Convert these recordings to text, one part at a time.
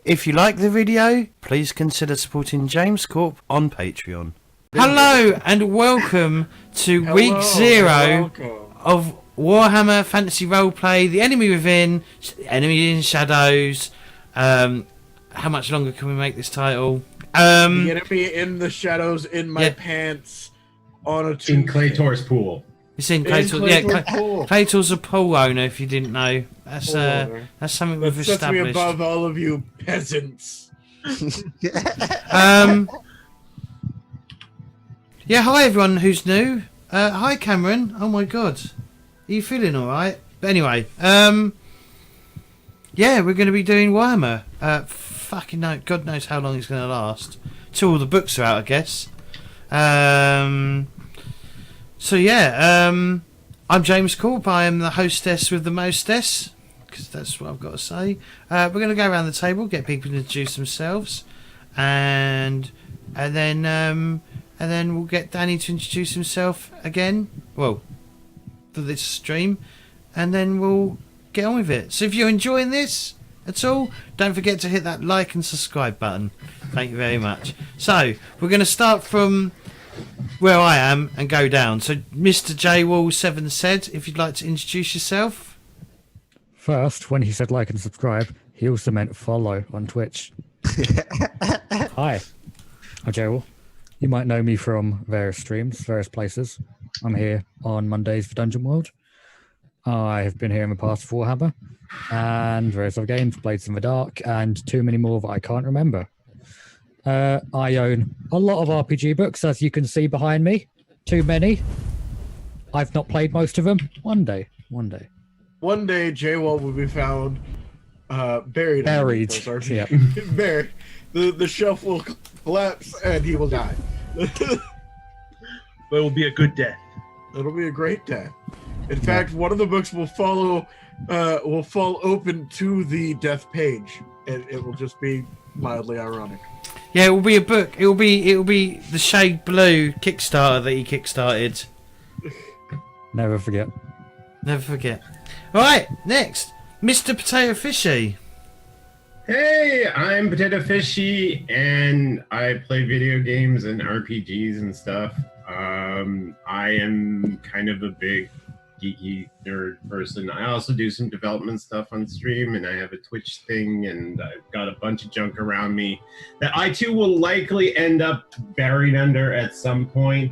If you like the video, please consider supporting JamesCORP on Patreon. Hello and welcome to week 0 of Warhammer Fantasy Roleplay, The Enemy Within, Enemy in Shadows. How much longer can we make this title? The enemy in the shadows, in my pants, on a Tuesday. In Claytor's pool. It's in Claytor. Claytor's a pool owner, if you didn't know. That's something we've established. Sets me above all of you peasants. Yeah, hi everyone who's new. Hi Cameron. Oh my god. Are you feeling alright? But anyway, yeah, we're going to be doing Warhammer. Fucking no, God knows how long it's going to last. Till all the books are out, I guess. So yeah, I'm JamesCORP. I am the hostess with the mostess, because that's what I've got to say. We're going to go around the table, get people to introduce themselves, and then we'll get Danny to introduce himself again. Well, for this stream, and then we'll get on with it. So if you're enjoying this at all, don't forget to hit that like and subscribe button. Thank you very much. So we're going to start from where I am and go down. So Mr. Jwall 7 said, if you'd like to introduce yourself. First, when he said like and subscribe, he also meant follow on Twitch. Hi, I'm Jwall. You might know me from various streams, various places. I'm here on Mondays for Dungeon World. I have been here in the past for Warhammer and various other games, Blades in the Dark, and too many more that I can't remember. I own a lot of RPG books, as you can see behind me. Too many. I've not played most of them. One day. One day, Jwall will be found buried. Yeah. Buried. The shelf will collapse and he will die. But it will be a good death. It'll be a great death. In fact, one of the books will fall open to the death page, and it will just be mildly ironic. Yeah, it will be a book. It will be the Shade Blue Kickstarter that he kickstarted. Never forget. Never forget. All right, next, Mr. Potato Fishy. Hey, I'm Potato Fishy, and I play video games and RPGs and stuff. I am kind of a big geeky nerd person. I also do some development stuff on stream, and I have a Twitch thing, and I've got a bunch of junk around me that I too will likely end up buried under at some point.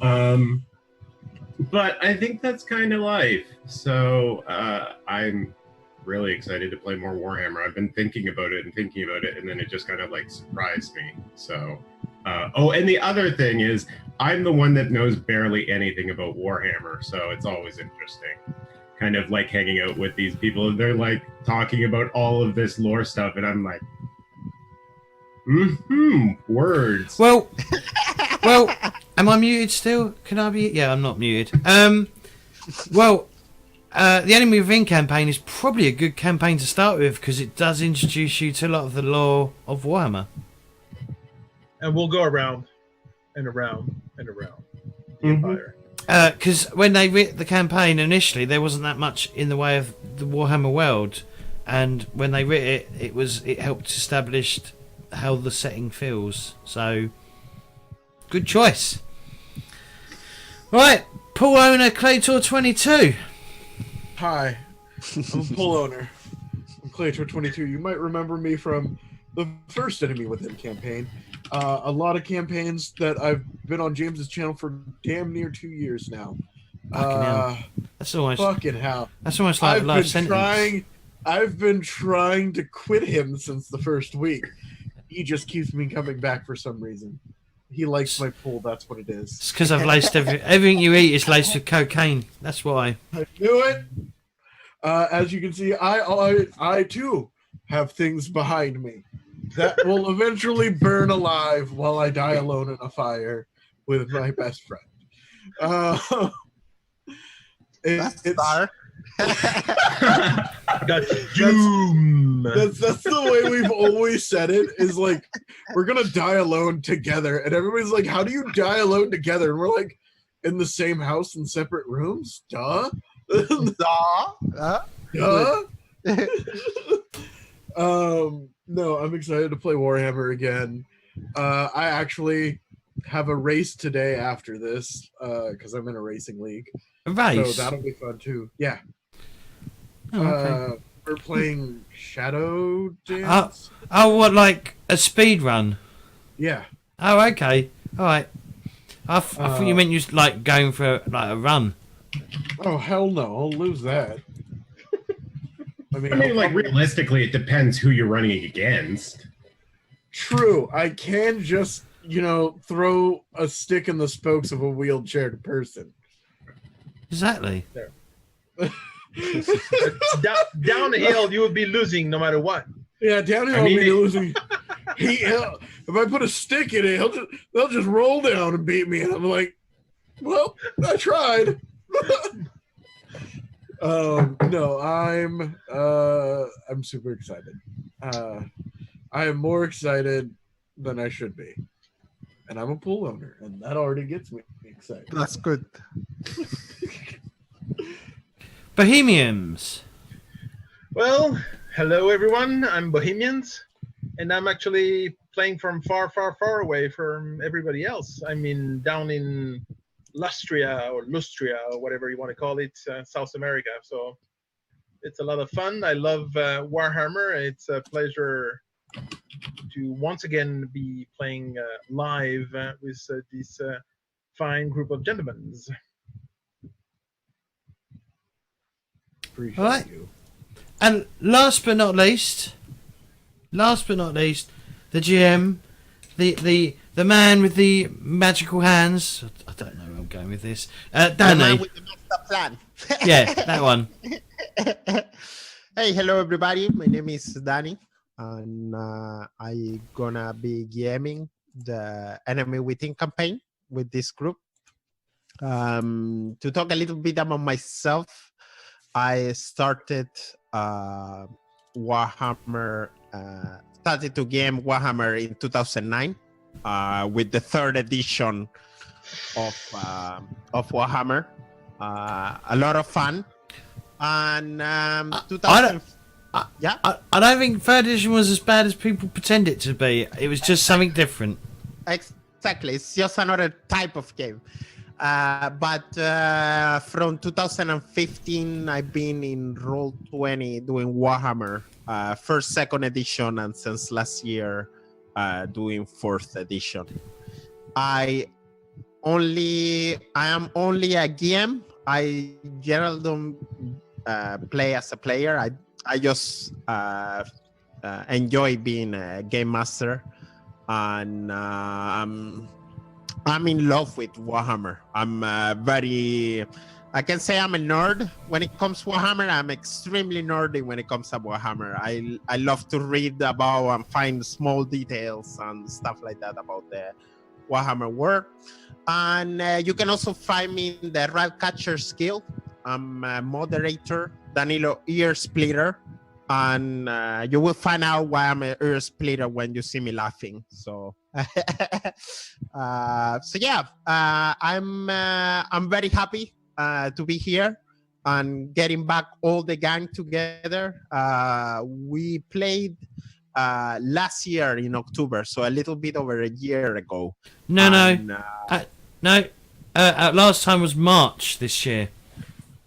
But I think that's kind of life. So I'm really excited to play more Warhammer. I've been thinking about it, and then it just kind of like surprised me. So and the other thing is, I'm the one that knows barely anything about Warhammer, so it's always interesting. Kind of like hanging out with these people, and they're like talking about all of this lore stuff, and I'm like, words. Well, am I muted still? Can I be? Yeah, I'm not muted. Well, the Enemy Within campaign is probably a good campaign to start with, because it does introduce you to a lot of the lore of Warhammer. And we'll go around and around and around the Empire. Because when they writ the campaign initially, there wasn't that much in the way of the Warhammer world, and when they writ it, it helped establish how the setting feels. So, good choice. Right, pool owner Claytor 22. Hi, I'm a pool owner. I'm Claytor 22. You might remember me from the first Enemy Within campaign. A lot of campaigns that I've been on James's channel for damn near 2 years now. That's almost fucking hell. That's almost like a life sentence. I've been trying to quit him since the first week. He just keeps me coming back for some reason. He likes my pool. That's what it is. It's because I've laced everything you eat is laced with cocaine. That's why. I knew it. As you can see, I too have things behind me that will eventually burn alive while I die alone in a fire with my best friend. That's dark. Got doom. That's the way we've always said it, is like, we're gonna die alone together, and everybody's like, how do you die alone together? And we're like, in the same house in separate rooms? Duh. No, I'm excited to play Warhammer again. I actually have a race today after this because I'm in a racing league. A race? So that'll be fun too. Yeah. Oh, okay. We're playing Shadow Dance. Oh, what, like a speed run? Yeah. Oh, okay. All right. I thought you meant you was, like, going for like a run. Oh, hell no. I'll lose that. I mean, like realistically, it depends who you're running against. True. I can just, throw a stick in the spokes of a wheelchaired person. Exactly. Downhill, you would be losing no matter what. Yeah, downhill, I'll be losing. If I put a stick in it, they'll just roll down and beat me. And I'm like, well, I tried. No, I'm super excited. I am more excited than I should be. And I'm a pool owner, and that already gets me excited. That's good. Bohemians. Well, hello everyone. I'm Bohemians, and I'm actually playing from far, far, far away from everybody else. I mean, down in Lustria or whatever you want to call it, South America. So it's a lot of fun. I love Warhammer. It's a pleasure to once again be playing live with this fine group of gentlemen. Appreciate All right. you. And last but not least, the GM, the man with the magical hands. I don't know where I'm going with this. The Danny. man with the master plan. Yeah, that one. Hey, hello everybody. My name is Danny, and I gonna be GMing the Enemy Within campaign with this group. To talk a little bit about myself, I started Warhammer. Started to game Warhammer in 2009 with the 3rd edition of Warhammer. A lot of fun. And 2000. Yeah. I don't think 3rd edition was as bad as people pretend it to be. It was just something different. Exactly. It's just another type of game. But from 2015, I've been in Roll20 doing Warhammer, 1st, 2nd edition, and since last year, doing 4th edition. I am only a GM. I generally don't play as a player. I just enjoy being a game master, and I'm in love with Warhammer. I can say I'm a nerd when it comes to Warhammer. I'm extremely nerdy when it comes to Warhammer. I love to read about and find small details and stuff like that about the Warhammer world. And you can also find me in the Ratcatcher's Guild. I'm a moderator, Danilo Ear Splitter. And you will find out why I'm an ear splitter when you see me laughing. So, I'm very happy to be here and getting back all the gang together. We played last year in October, so a little bit over a year ago. No. Last time was March this year.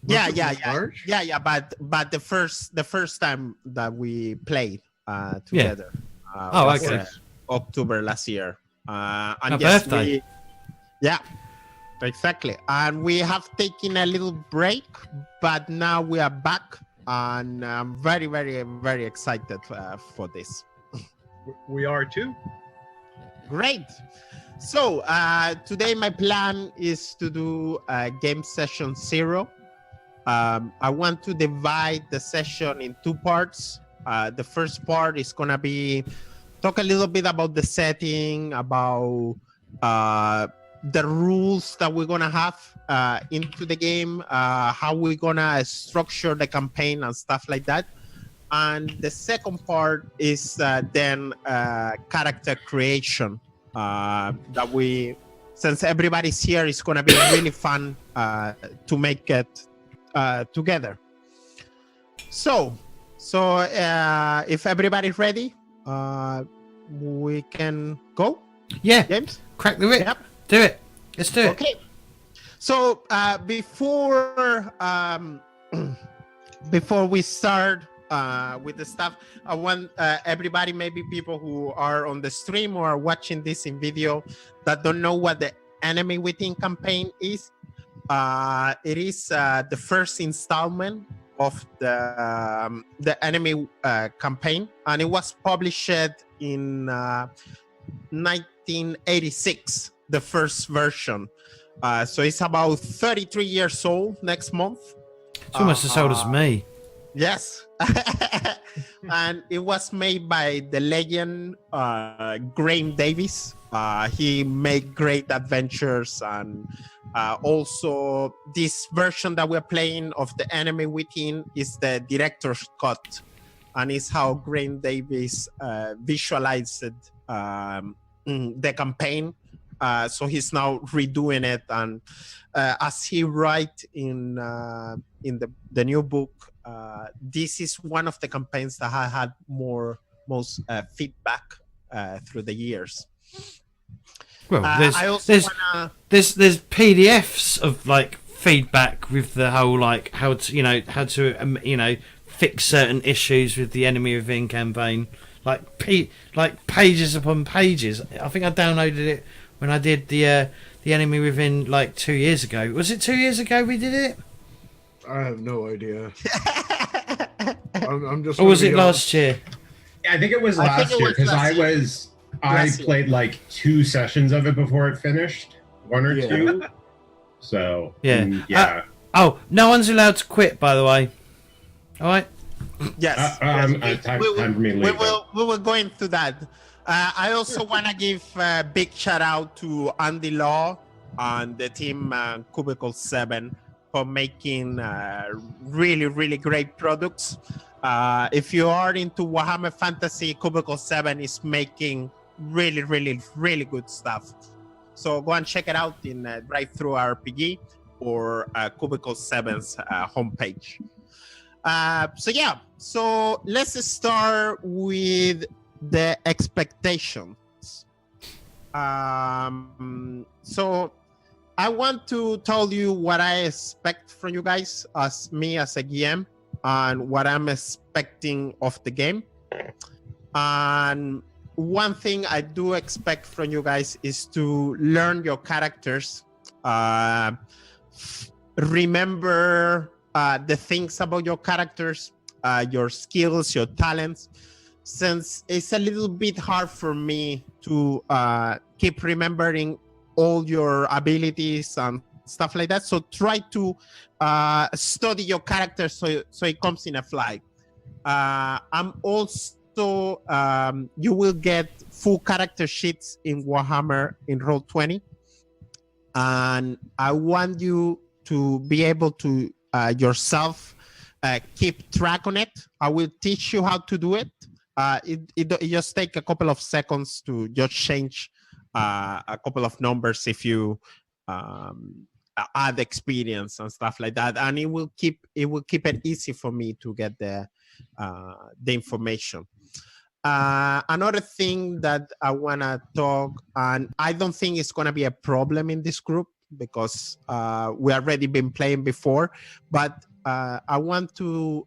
Yeah. But the first time that we played together. Okay. October last year. And My birthday. Exactly. And we have taken a little break, but now we are back, and I'm very, very, very excited for this. We are too. Great. So today my plan is to do game session 0. I want to divide the session in 2 parts. The first part is going to be talk a little bit about the setting, about the rules that we're going to have into the game, how we're going to structure the campaign and stuff like that. And the second part is then character creation that since everybody's here, it's going to be really fun to make it together. So if everybody's ready, we can go, Yeah, James. crack the whip. Yep. Do it. Let's do it. Okay. So before we start with the stuff, I want everybody, maybe people who are on the stream or are watching this in video that don't know what the Enemy Within campaign is. It is the first installment of the Enemy campaign, and it was published in 1986, the first version. So it's about 33 years old next month. It's almost as old as me. Yes. And it was made by the legend Graham Davis. He made great adventures, and also this version that we're playing of the Enemy Within is the director's cut, and it's how Graham Davis visualized the campaign. So he's now redoing it, and as he writes in the new book, this is one of the campaigns that I had most feedback through the years. Well, there's there's PDFs of like feedback with the whole like how to fix certain issues with the Enemy Within campaign, like pages upon pages. I think I downloaded it when I did the Enemy Within like 2 years ago. Was it 2 years ago we did it? I have no idea. I'm just. Or was it last year? I think it was last year because I played like 2 sessions of it before it finished, 1 or 2. So yeah. Oh, no one's allowed to quit, by the way. All right. Yes. Time for me to leave. We will go into that. I also want to give a big shout out to Andy Law and the team Cubicle 7 for making really, really great products. If you are into Warhammer Fantasy, Cubicle 7 is making really, really, really good stuff. So go and check it out in Drive-Thru RPG or Cubicle 7's homepage. So let's start with the expectations. So I want to tell you what I expect from you guys as a GM, and what I'm expecting of the game. And one thing I do expect from you guys is to learn your characters, remember the things about your characters, your skills, your talents, since it's a little bit hard for me to keep remembering all your abilities and stuff like that. So try to study your character so it comes in a fly. I'm also, you will get full character sheets in Warhammer in Roll20. And I want you to be able to yourself keep track on it. I will teach you how to do it. It just take a couple of seconds to just change a couple of numbers if you add experience and stuff like that, and it will keep it easy for me to get the information. Another thing that I want to talk, and I don't think it's going to be a problem in this group because we already been playing before, but I want to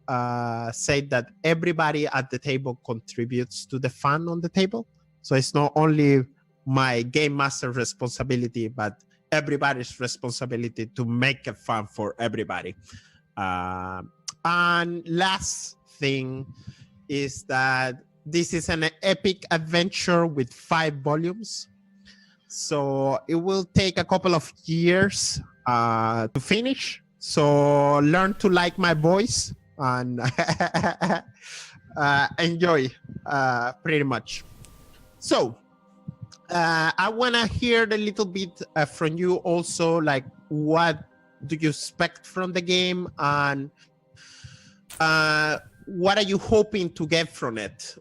say that everybody at the table contributes to the fun on the table. So it's not only my game master responsibility, but everybody's responsibility to make it fun for everybody. And last thing is that this is an epic adventure with 5 volumes. So it will take a couple of years to finish. So learn to like my voice and enjoy pretty much. So I want to hear a little bit from you also, like what do you expect from the game, and what are you hoping to get from it?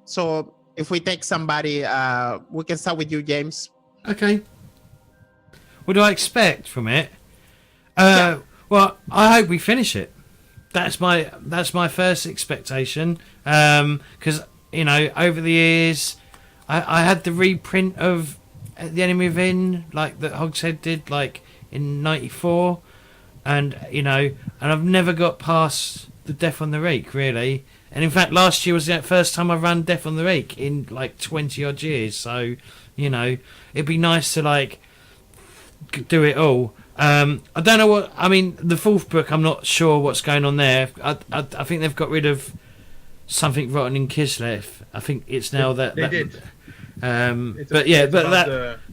So if we take somebody, we can start with you, James. Okay. What do I expect from it? Well, I hope we finish it. that's my first expectation. Because over the years, I had the reprint of the Enemy Within, like that Hogshead did, like in '94, and I've never got past the Death on the Reek, really. And in fact, last year was the first time I ran Death on the Reek in like 20 odd years. So, it'd be nice to like do it all. I don't know what I mean. The fourth book, I'm not sure what's going on there. I think they've got rid of something rotten in Kislev. I think it's now they did.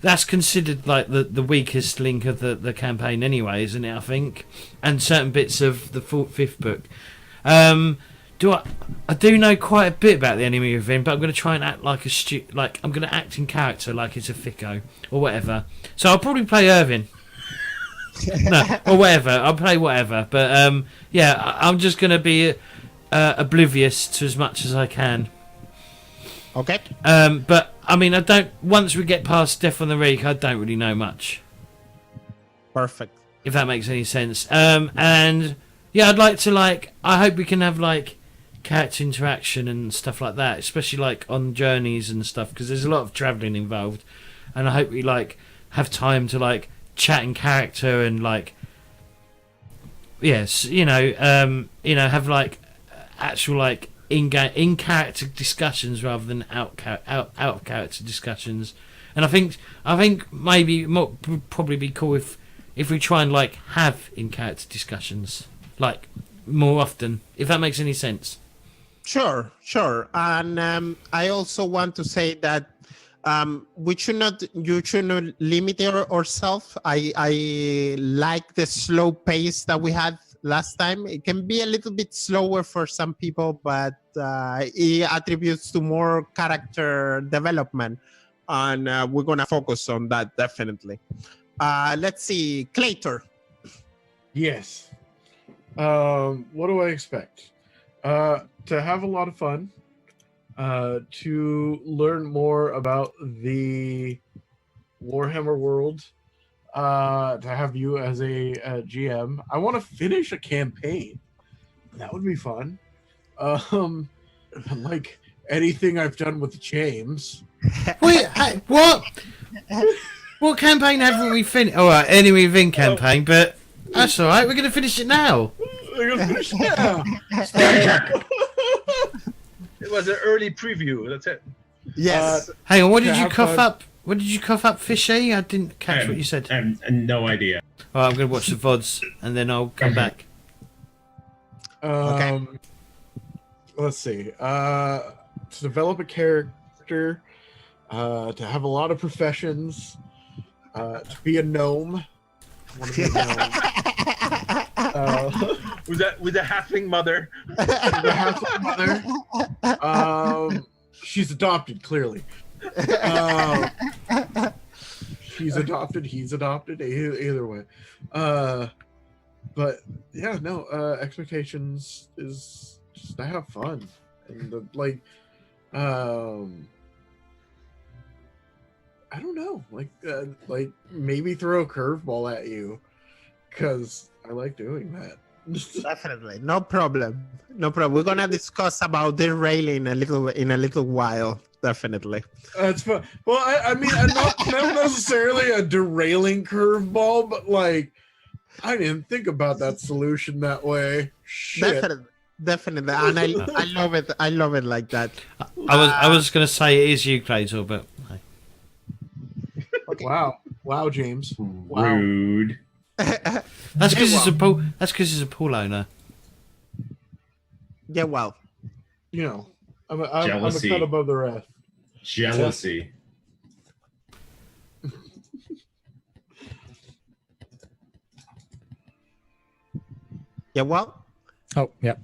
That's considered like the weakest link of the campaign anyway, isn't it? I think, and certain bits of the fifth book. I do know quite a bit about the Enemy Within, but I'm going to try and act like I'm going to act in character like it's a thicko or whatever. So I'll probably play Irvin. No, or whatever. I'll play whatever. But I'm just going to be oblivious to as much as I can. Okay. But I mean, I don't. Once we get past Death on the Reek, I don't really know much. Perfect. If that makes any sense. And yeah, I'd like to I hope we can have character interaction and stuff like that, especially on journeys and stuff, because there's a lot of travelling involved, and I hope we have time to chat in character and have actual in character discussions rather than out of character discussions. And I think maybe it would probably be cool if we try and have in character discussions more often, if that makes any sense. Sure. And I also want to say that you should not limit ourselves. I like the slow pace that we had last time. It can be a little bit slower for some people, but it attributes to more character development, and we're gonna focus on that definitely. Let's see, Claytor. Yes. What do I expect? To have a lot of fun, to learn more about the Warhammer world, to have you as a GM. I want to finish a campaign. That would be fun. Like anything I've done with James. Wait, what? What campaign haven't we finished? All right, Enemy Within campaign, but that's all right. We're going to finish it now. We're going to finish it now. It was an early preview. That's it. Yes. Hang on. What did you cough up? What did you cough up, Fishy? I didn't catch what you said. No idea. All right, I'm going to watch the VODs and then I'll come back. Okay. Let's see. To develop a character, to have a lot of professions, to be a gnome. I want to be a gnome. With a halfling mother. She's adopted, clearly. She's adopted. He's adopted. Either way. But yeah, no. Expectations is just to have fun and I don't know, maybe throw a curveball at you, because I like doing that. Definitely, no problem. We're gonna discuss about derailing in a little while. Definitely. That's fun. Well, I mean, not necessarily a derailing curveball, but I didn't think about that solution that way. Shit. Definitely, and I love it. I love it like that. I was gonna say it is you, Claytor, but. Okay. Wow, James. Wow. Rude. That's because he's a pool owner. Yeah, well. I'm a cut above the rest. Jealousy. Yeah, well. Oh, yeah.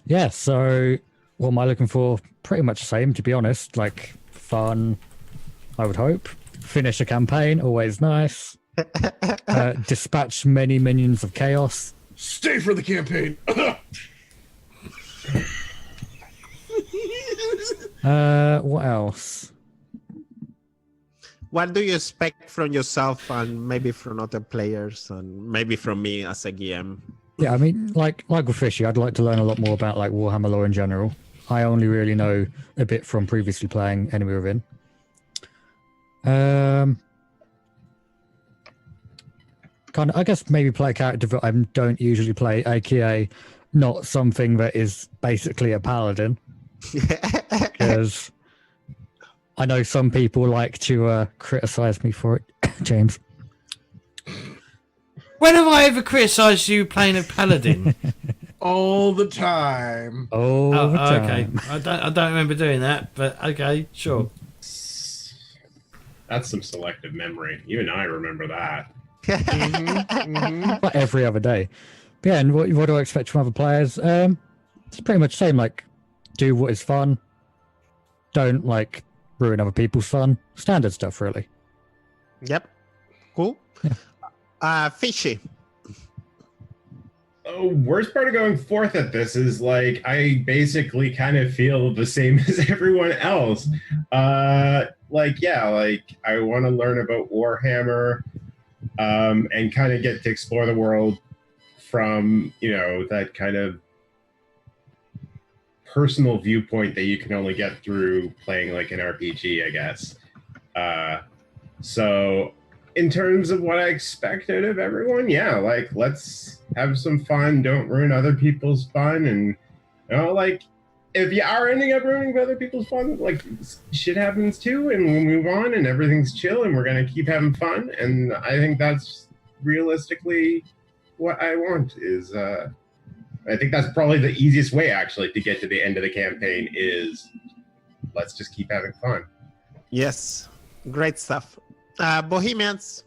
Yeah, so what am I looking for? Pretty much the same, to be honest. Fun, I would hope. Finish a campaign, always nice. Dispatch many minions of chaos. Stay for the campaign. What else? What do you expect from yourself and maybe from other players and maybe from me as a GM? Yeah, I mean, like with Fishy, I'd like to learn a lot more about like Warhammer lore in general. I only really know a bit from previously playing Enemy Within. Kind of, I guess maybe play a character that I don't usually play, aka not something that is basically a paladin. Because I know some people like to criticize me for it, James. When have I ever criticised you playing a paladin? All the time. Oh, okay. I don't remember doing that, but okay, sure. That's some selective memory. Even I remember that. Like every other day. But yeah, and what do I expect from other players? It's pretty much the same. Like, do what is fun. Don't like ruin other people's fun. Standard stuff, really. Yep. Cool. Yeah. Fishy. Oh, worst part of going fourth at this is like I basically kind of feel the same as everyone else. Like I want to learn about Warhammer and kind of get to explore the world from, that kind of personal viewpoint that you can only get through playing like an RPG, I guess. So in terms of what I expect out of everyone, yeah, like let's have some fun, don't ruin other people's fun, and like if you are ending up ruining other people's fun, like shit happens too, and we'll move on and everything's chill and we're gonna keep having fun. And I think that's realistically what I want is I think that's probably the easiest way actually to get to the end of the campaign is let's just keep having fun. Yes, great stuff. Bohemians.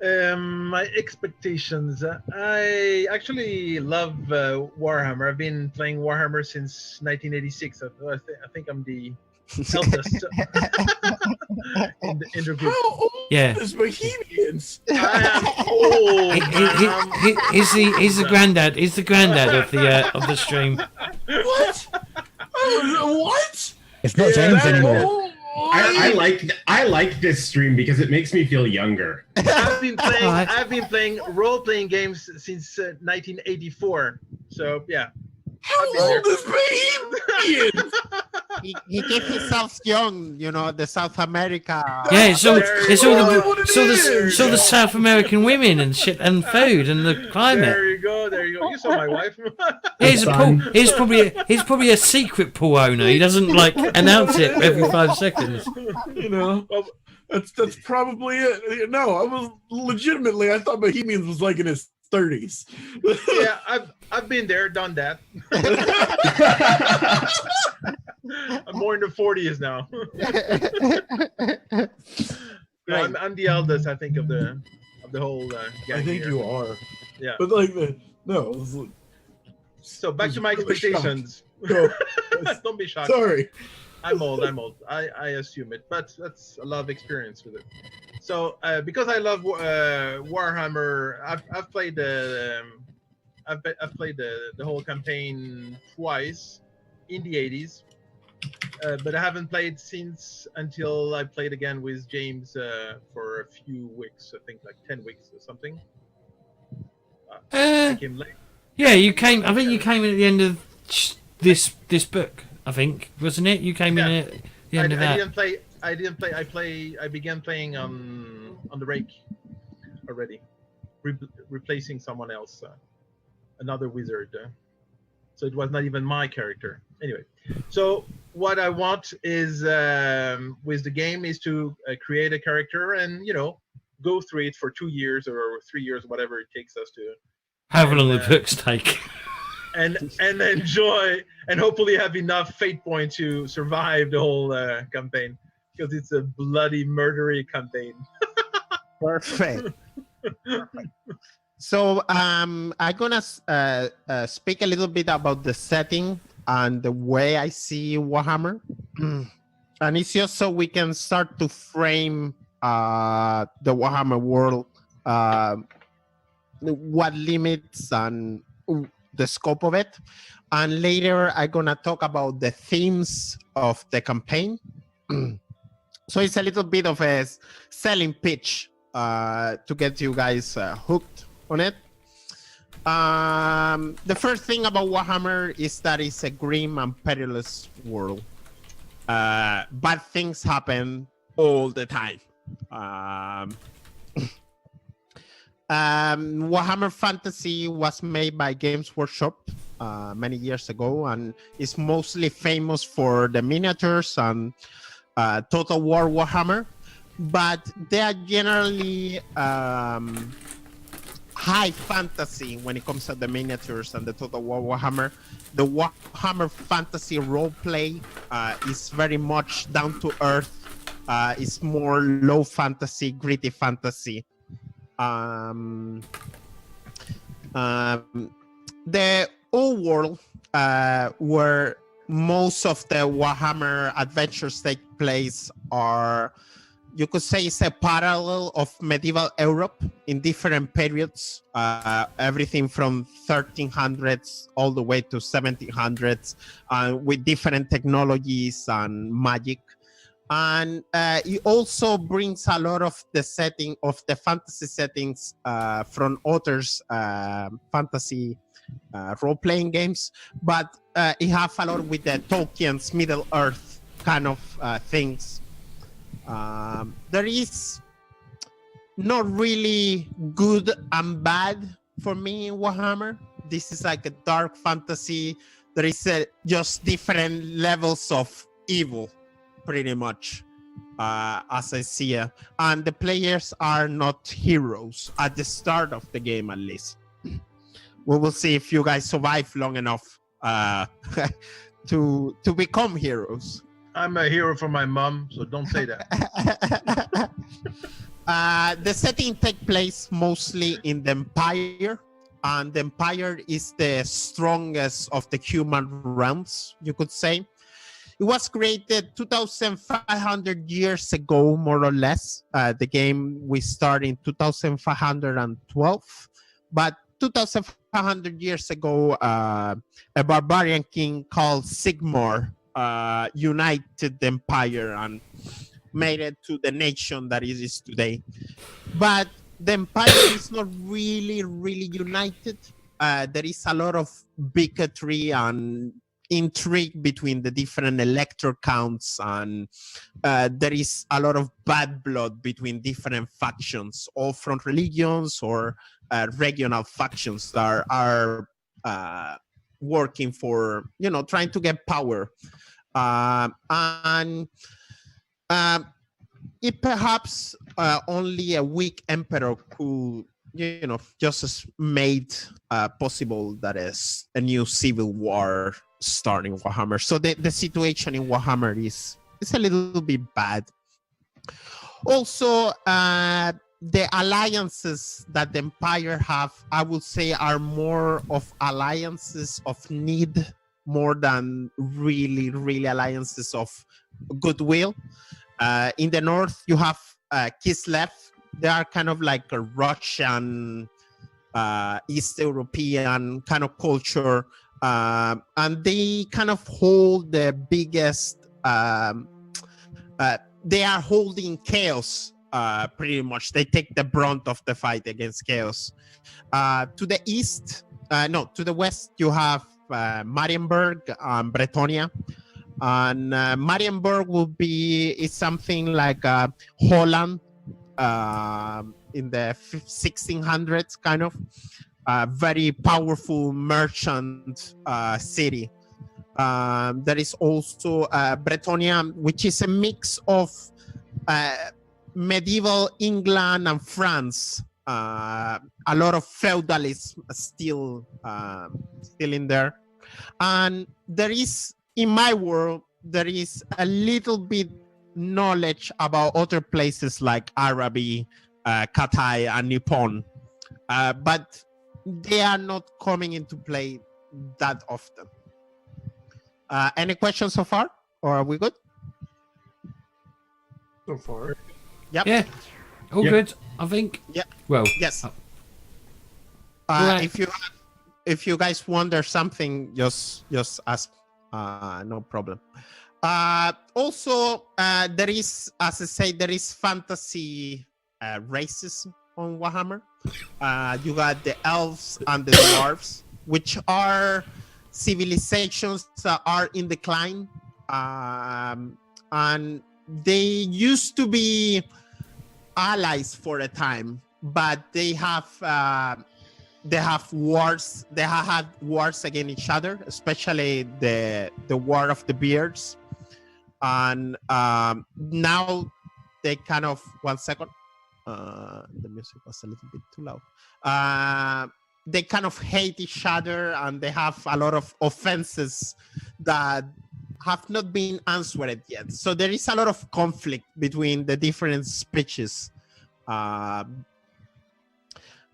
My expectations. I actually love Warhammer. I've been playing Warhammer since 1986. I think I'm the eldest in the group. How old is Bohemians? I am old. He's the granddad. He's the granddad of the stream. What? What? It's not James anymore. I like this stream because it makes me feel younger. I've been playing role-playing games since 1984. So yeah. How old is Bohemians? He keeps himself young, the South America. Yeah, it's all the South American women and shit and food and the climate. There you go. You saw my wife. He's probably a secret pool owner. He doesn't like announce it every 5 seconds. That's probably it. No, I was legitimately. I thought Bohemians was like in his 30s. Yeah, I've been there, done that. I'm more in the 40s now. I'm the eldest, I think, of the whole gang. I think here. you are. Yeah. But no. So back to my expectations. No, Don't be shocked. sorry. I'm old. I assume it, but that's a lot of experience with it. So because I love Warhammer, I've played the whole campaign twice in the 80s, but I haven't played since until I played again with James for a few weeks. I think like 10 weeks or something. I came late. Yeah, you came. I think you came in at the end of this book. I think, wasn't it? You came in at the end of that. I didn't play. I began playing on the rake already, replacing someone else, another wizard. So it was not even my character. Anyway, so what I want is with the game is to create a character and go through it for 2 years or 3 years, whatever it takes us to. However long the books take. And enjoy and hopefully have enough fate point to survive the whole campaign, because it's a bloody murdery campaign. Perfect. So I'm gonna speak a little bit about the setting and the way I see Warhammer, and it's just so we can start to frame the Warhammer world, what limits and the scope of it, and later I'm gonna talk about the themes of the campaign. So it's a little bit of a selling pitch to get you guys hooked on it. The first thing about Warhammer is that it's a grim and perilous world. Bad things happen all the time. Warhammer Fantasy was made by Games Workshop many years ago, and is mostly famous for the miniatures and Total War Warhammer, but they are generally high fantasy when it comes to the miniatures and the Total War Warhammer. The Warhammer Fantasy roleplay is very much down to earth. It's more low fantasy, gritty fantasy. The old world, where most of the Warhammer adventures take place, are, you could say, it's a parallel of medieval Europe in different periods, everything from 1300s all the way to 1700s, with different technologies and magic. And it also brings a lot of the setting of the fantasy settings from others' fantasy role-playing games, but it has a lot with the Tolkien's Middle Earth kind of things. There is not really good and bad for me in Warhammer. This is like a dark fantasy. There is just different levels of evil, pretty much, as I see it. And the players are not heroes at the start of the game, at least. We will see if you guys survive long enough to become heroes. I'm a hero for my mom, so don't say that. The setting takes place mostly in the Empire, and the Empire is the strongest of the human realms, you could say. It was created 2,500 years ago, more or less. The game we started in 2,512, but 2,500 years ago, a barbarian king called Sigmar united the empire and made it to the nation that it is today. But the empire is not really united. There is a lot of bigotry and intrigue between the different elector counts, and there is a lot of bad blood between different factions, all from religions or regional factions that are working for, trying to get power. And it perhaps only a weak emperor could, just made possible that is a new civil war starting Warhammer. So the situation in Warhammer is a little bit bad. Also, the alliances that the Empire have, I would say, are more of alliances of need more than really alliances of goodwill. In the north, you have Kislev. They are kind of like a Russian, East European kind of culture. And they kind of hold the biggest, they are holding chaos, pretty much. They take the brunt of the fight against chaos. To the east, to the west, you have Marienburg and Bretonia. And Marienburg is something like Holland in the 1600s, kind of. Very powerful merchant city. There is also Bretonia, which is a mix of medieval England and France. A lot of feudalism still in there. And there is, in my world, there is a little bit knowledge about other places like Araby, Katai, and Nippon. But they are not coming into play that often. Any questions so far? Or are we good? So far. Yep. Yeah. All good, I think. Yeah. Well. Yes. Right. If you guys wonder something, just ask. No problem. Also, there is, as I say, there is fantasy races on Warhammer. You got the elves and the dwarves, which are civilizations that are in decline, and they used to be allies for a time, but they have wars. They have had wars against each other, especially the War of the Beards. And now they kind of, 1 second, the music was a little bit too loud. They kind of hate each other, and they have a lot of offenses that have not been answered yet. So there is a lot of conflict between the different species. The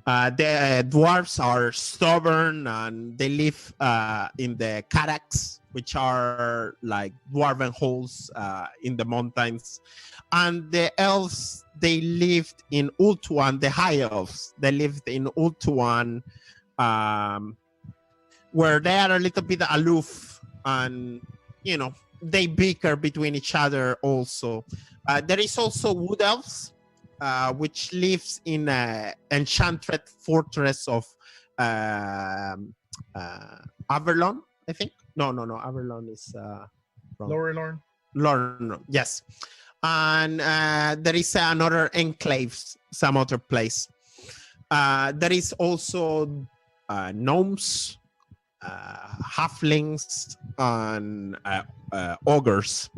dwarves are stubborn, and they live in the Karaks, which are like dwarven holes in the mountains. And the elves, they lived in Ultuan, the high elves. They lived in Ultuan, where they are a little bit aloof, and, you know, they bicker between each other also. There is also wood elves, which lives in an enchanted fortress of Averlon, I think. No, Averlon is wrong. Lorne, yes. And there is another enclave, some other place. There is also gnomes, halflings, and ogres,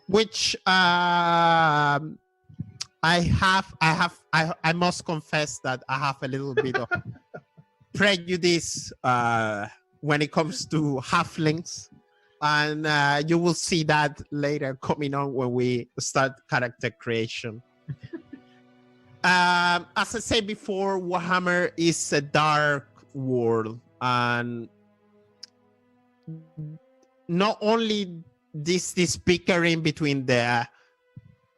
which I must confess that I have a little bit of prejudice when it comes to halflings, and you will see that later coming on when we start character creation. As I said before, Warhammer is a dark world, and not only this bickering between the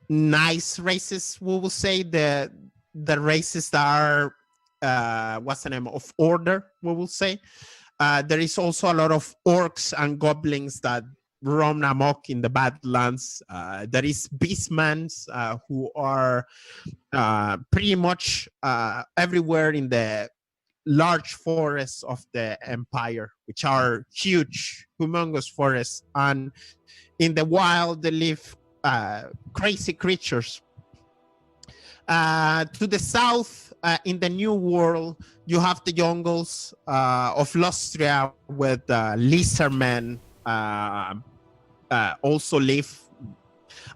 nice races, we will say, the races that are what's the name of order, we will say. There is also a lot of orcs and goblins that roam amok in the Badlands. There is beastmans who are pretty much everywhere in the large forests of the Empire, which are huge, humongous forests. And in the wild, they live crazy creatures. To the south, in the New World, you have the jungles of Lustria, with lizardmen also live.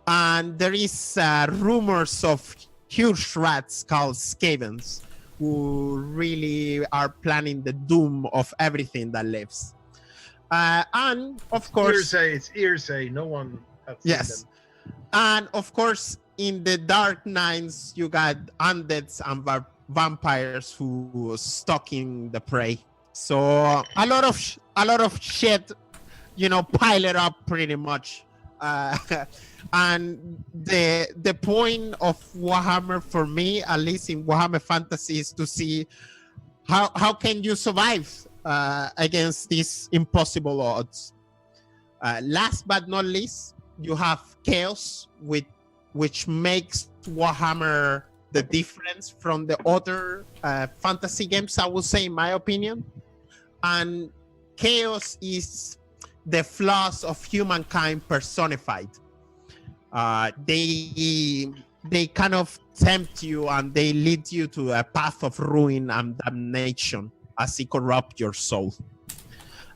And there is rumors of huge rats called Skavens, who really are planning the doom of everything that lives. And of course, it's hearsay. No one has seen them. And of course, in the Dark Nines, you got undeads and vampires who stalking the prey. So a lot of shit, pile it up pretty much. And the point of Warhammer, for me, at least in Warhammer Fantasy, is to see how can you survive against these impossible odds. Last but not least, you have chaos, which makes Warhammer the difference from the other fantasy games, I would say, in my opinion. And chaos is the flaws of humankind personified. They kind of tempt you, and they lead you to a path of ruin and damnation as it corrupt your soul.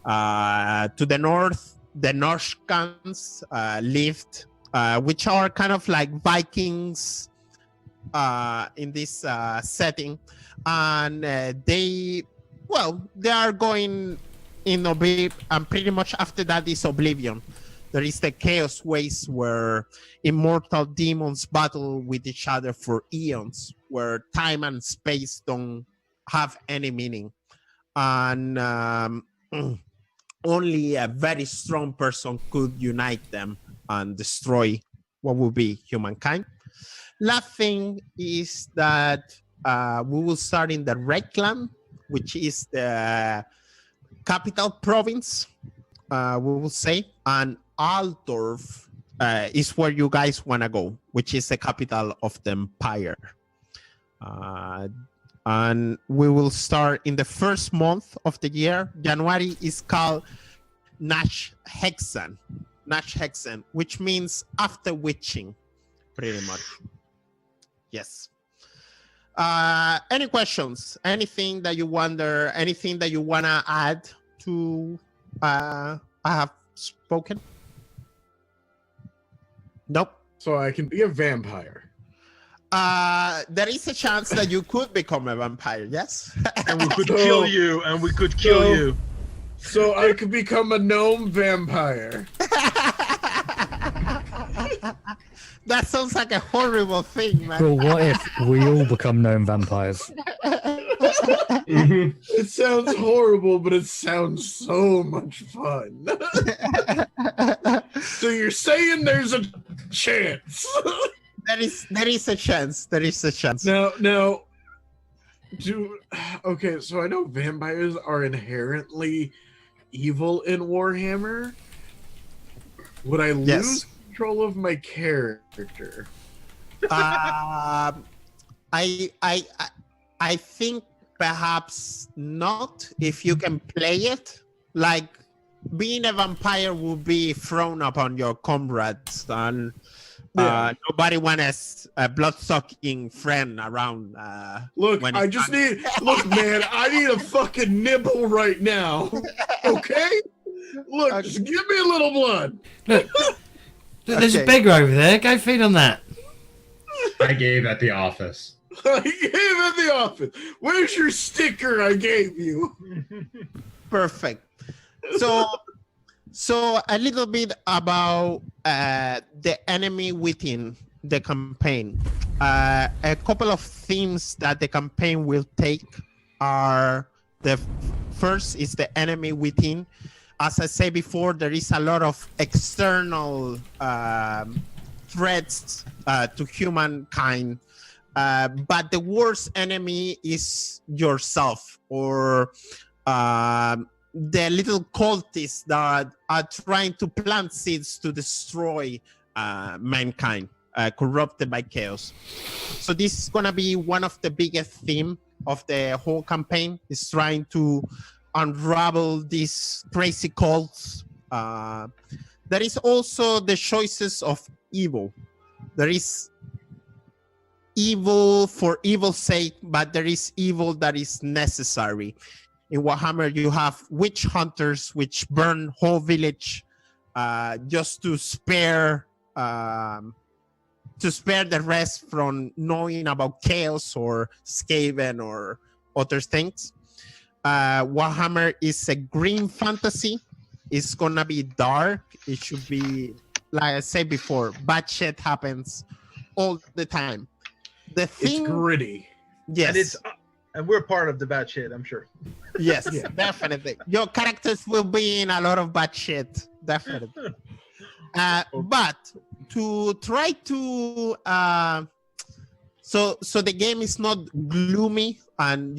To the north, the Norskans lived, which are kind of like Vikings in this setting, and they are going in oblivion, and pretty much after that is oblivion. There is the chaos waste, where immortal demons battle with each other for eons, where time and space don't have any meaning, and only a very strong person could unite them and destroy what would be humankind. Last thing is that we will start in the Red Clan, which is the capital province. we will say, and Altdorf is where you guys want to go, which is the capital of the empire. And we will start in the first month of the year. January is called Hexen, which means after witching, pretty much. Yes. Any questions? Anything that you wonder? Anything that you want to add to I have spoken? Nope. So I can be a vampire. There is a chance that you could become a vampire, yes? And we could kill you, and we could kill you. So I could become a gnome vampire. That sounds like a horrible thing, man. Well, what if we all become gnome vampires? It sounds horrible, but it sounds so much fun. So you're saying there's a chance? There is a chance. There is a chance. Now, okay, so I know vampires are inherently evil in Warhammer. Would I lose control of my character? I think perhaps not. If you can play it, like being a vampire would be frowned upon your comrades, and nobody wants a blood-sucking friend around. Look, man, I need a fucking nibble right now. Okay? Look, just give me a little blood. Look, there's a beggar over there. Go feed on that. I gave at the office. I gave at the office. Where's your sticker I gave you? Perfect. So a little bit about the enemy within the campaign. A couple of themes that the campaign will take are the first is the enemy within. As I said before, there is a lot of external threats to humankind, but the worst enemy is yourself, or the little cultists that are trying to plant seeds to destroy mankind, corrupted by chaos. So this is going to be one of the biggest themes of the whole campaign, is trying to unravel these crazy cults. There is also the choices of evil. There is evil for evil's sake, but there is evil that is necessary. In Warhammer, you have witch hunters which burn whole village just to spare the rest from knowing about chaos or Skaven or other things. Warhammer is a green fantasy. It's gonna be dark. It should be, like I said before, bad shit happens all the time. It's gritty. Yes. And we're part of the bad shit, I'm sure. Yes, definitely. Your characters will be in a lot of bad shit, definitely. But to try to so the game is not gloomy and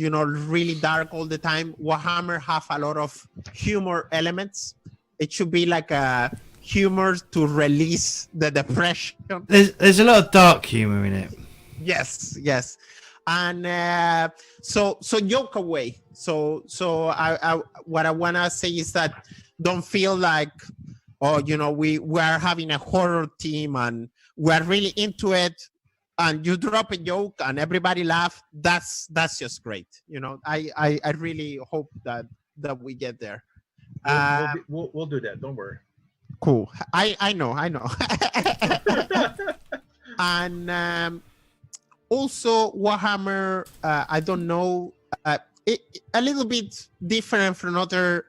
really dark all the time. Warhammer have a lot of humor elements. It should be like a humor to release the depression. There's a lot of dark humor in it. Yes. And so joke away. So I what I wanna say is that don't feel like, we are having a horror team and we're really into it, and you drop a joke and everybody laugh. That's just great. I really hope that we get there. We'll do that. Don't worry. Cool. I know. And also, Warhammer, I don't know, a little bit different from other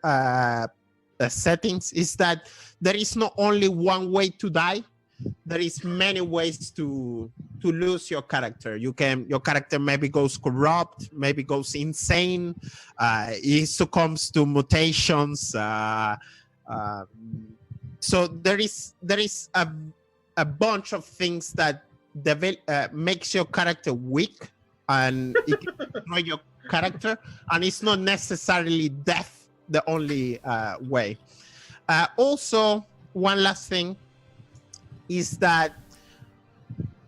settings is that there is not only one way to die. There is many ways to lose your character. Your character maybe goes corrupt, maybe goes insane. It succumbs to mutations. So there is a bunch of things that makes your character weak, and it can destroy your character, and it's not necessarily death the only way. Also, one last thing is that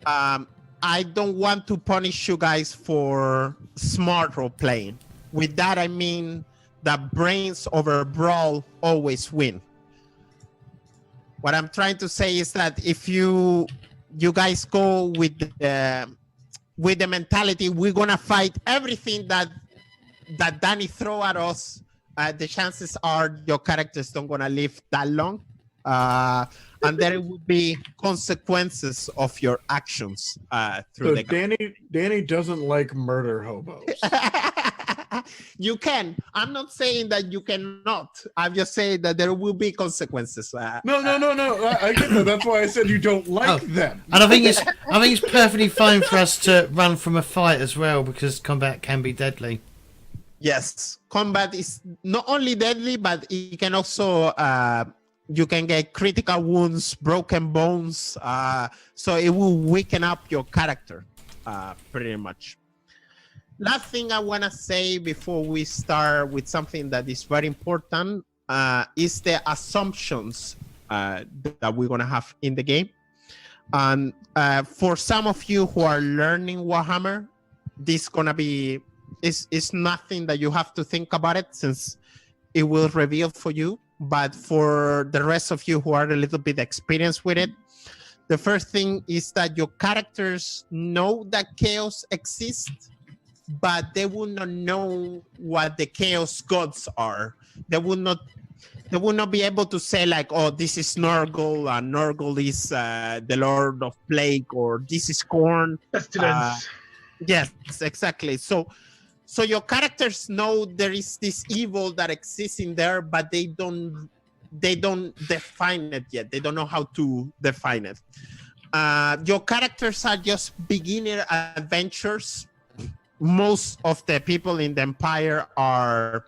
I don't want to punish you guys for smart role playing. With that, I mean that brains over brawl always win. What I'm trying to say is that if you guys go with the mentality, we're gonna fight everything that Danny throw at us, the chances are your characters don't gonna live that long. And there will be consequences of your actions through So Danny doesn't like murder hobos. You can. I'm not saying that you cannot. I'm just saying that there will be consequences. No. I get that. That's why I said you don't like them. And I think it's perfectly fine for us to run from a fight as well, because combat can be deadly. Yes, combat is not only deadly, but it can also you can get critical wounds, broken bones. So it will weaken up your character, pretty much. Last thing I want to say before we start with something that is very important is the assumptions that we're going to have in the game. And for some of you who are learning Warhammer, this is going to be, it's nothing that you have to think about it, since it will reveal for you. But for the rest of you who are a little bit experienced with it, the first thing is that your characters know that chaos exists, but they will not know what the chaos gods are. They will not be able to say like, oh, this is Nurgle, and Nurgle is the Lord of Plague, or this is Khorne. Pestilence. Yes, exactly. So your characters know there is this evil that exists in there, but they don't define it yet. They don't know how to define it. Your characters are just beginner adventurers. Most of the people in the Empire are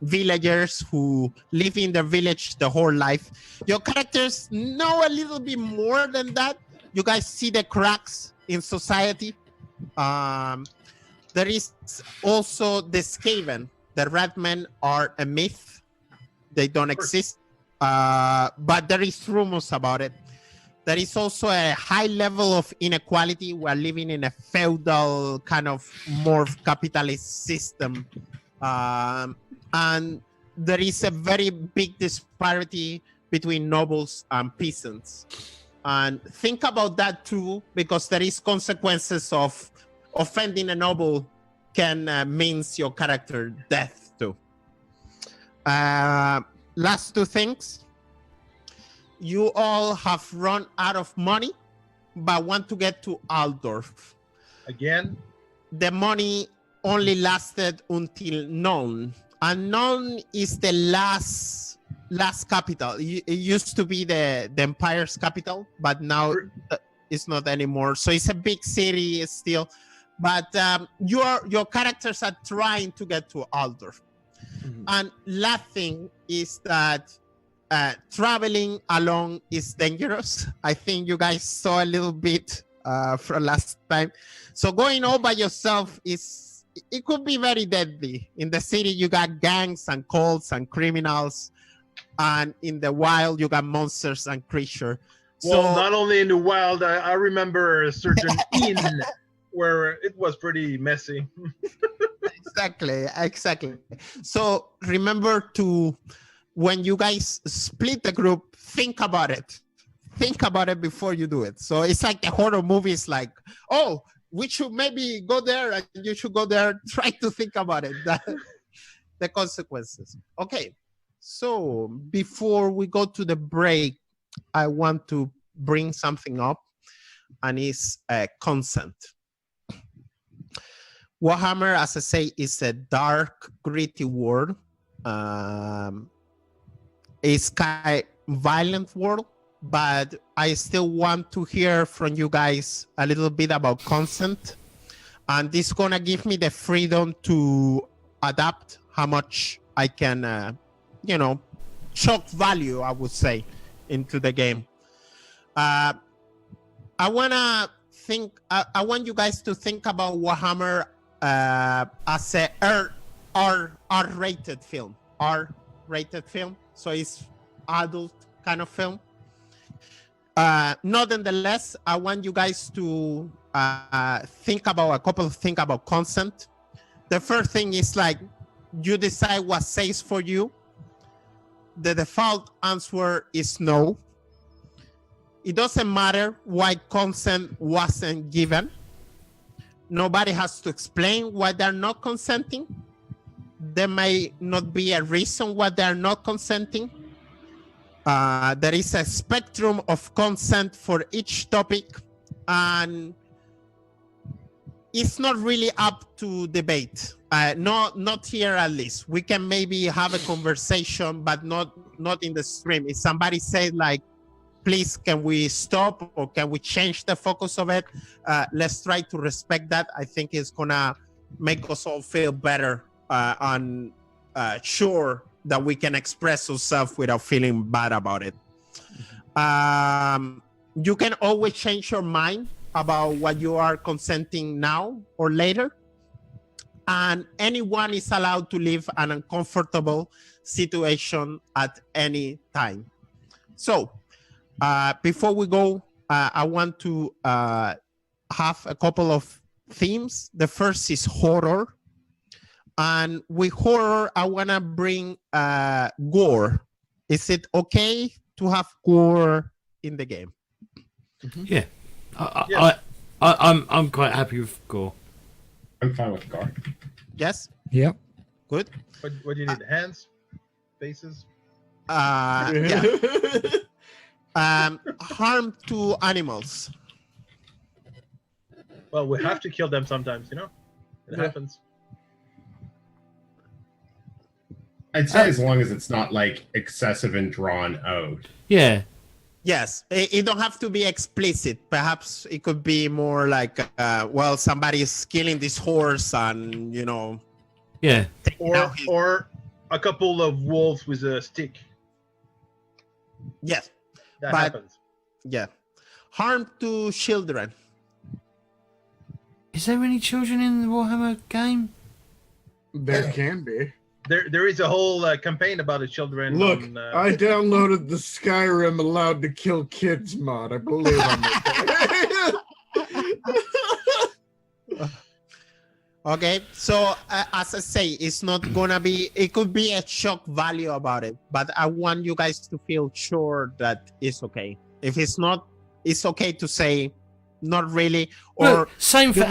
villagers who live in their village the whole life. Your characters know a little bit more than that. You guys see the cracks in society. There is also the Skaven. The Ratmen are a myth. They don't exist. But there is rumors about it. There is also a high level of inequality. We're living in a feudal kind of more capitalist system. And there is a very big disparity between nobles and peasants. And think about that too, because there is consequences of offending a noble can means your character death too. Last two things. You all have run out of money, but want to get to Aldorf. Again? The money only lasted until Nuln. And Nuln is the last capital. It used to be the Empire's capital, but now it's not anymore. So it's a big city still. But your characters are trying to get to Aldorf. Mm-hmm. And last thing is that traveling alone is dangerous. I think you guys saw a little bit from last time. So going all by yourself it could be very deadly. In the city, you got gangs and cults and criminals, and in the wild, you got monsters and creatures. Well, not only in the wild, I remember a certain inn where it was pretty messy. Exactly. So remember to, when you guys split the group, think about it. Think about it before you do it. So it's like the horror movies, like, oh, we should maybe go there and you should go there. Try to think about it, the consequences. Okay, so before we go to the break, I want to bring something up, and it's consent. Warhammer, as I say, is a dark, gritty world. It's kind of violent world, but I still want to hear from you guys a little bit about consent. And this is gonna give me the freedom to adapt how much I can, shock value, I would say, into the game. I want you guys to think about Warhammer as a R-rated film. R-rated film. so it's adult kind of film. Nonetheless, I want you guys to think about consent. The first thing is like you decide what says for you. The default answer is no. It doesn't matter why consent wasn't given. Nobody has to explain why they're not consenting. There may not be a reason why they're not consenting. There is a spectrum of consent for each topic, and it's not really up to debate. Not here at least. We can maybe have a conversation, but not in the stream. If somebody says like, please, can we stop or can we change the focus of it? Let's try to respect that. I think it's gonna make us all feel better and sure that we can express ourselves without feeling bad about it. You can always change your mind about what you are consenting now or later. And anyone is allowed to leave an uncomfortable situation at any time. So before we go, I want to have a couple of themes. The first is horror. And with horror, I want to bring gore. Is it okay to have gore in the game? Yeah. Yes. I'm quite happy with gore. I'm fine with gore. Yes? Yep. Good. What do you need? Hands? Faces? Yeah. Harm to animals. Well, we have to kill them sometimes, you know? It happens. I'd say as long as it's not like excessive and drawn out. Yeah. Yes, it don't have to be explicit. Perhaps it could be more like, well, somebody is killing this horse and, you know. Yeah. Or a couple of wolves with a stick. Yes. That But- happens. Yeah. Harm to children. Is there any children in the Warhammer game? There can be. There is a whole campaign about the children. Look, on, I downloaded the Skyrim allowed to kill kids mod. I believe I'm Okay, so as I say, it's not gonna be, it could be a shock value about it, but I want you guys to feel sure that it's okay. If it's not, it's okay to say, not really, or Look, same for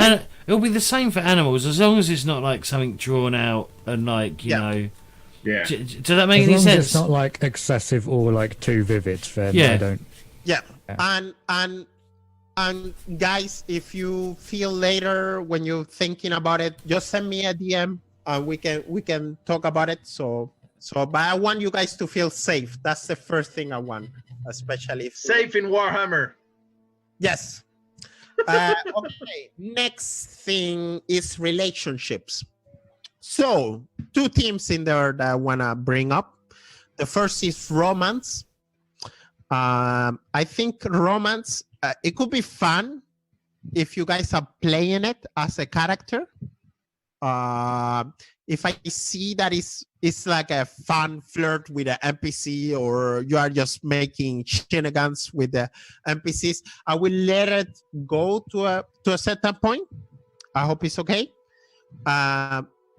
it'll be the same for animals as long as it's not like something drawn out and like you Yeah. know. Yeah. Does that make As any long as sense? it's not like excessive or like too vivid, then Yeah. I don't. yeah. Yeah. And guys, if you feel later when you're thinking about it, just send me a DM and we can talk about it. So but I want you guys to feel safe. That's the first thing I want, especially if Safe in Warhammer. Yes. Okay. Next thing is relationships. So, two themes in there that I want to bring up. The first is romance. I think romance, it could be fun if you guys are playing it as a character. If I see that it's like a fun flirt with an NPC, or you are just making shenanigans with the NPCs, I will let it go to a certain point. I hope it's okay.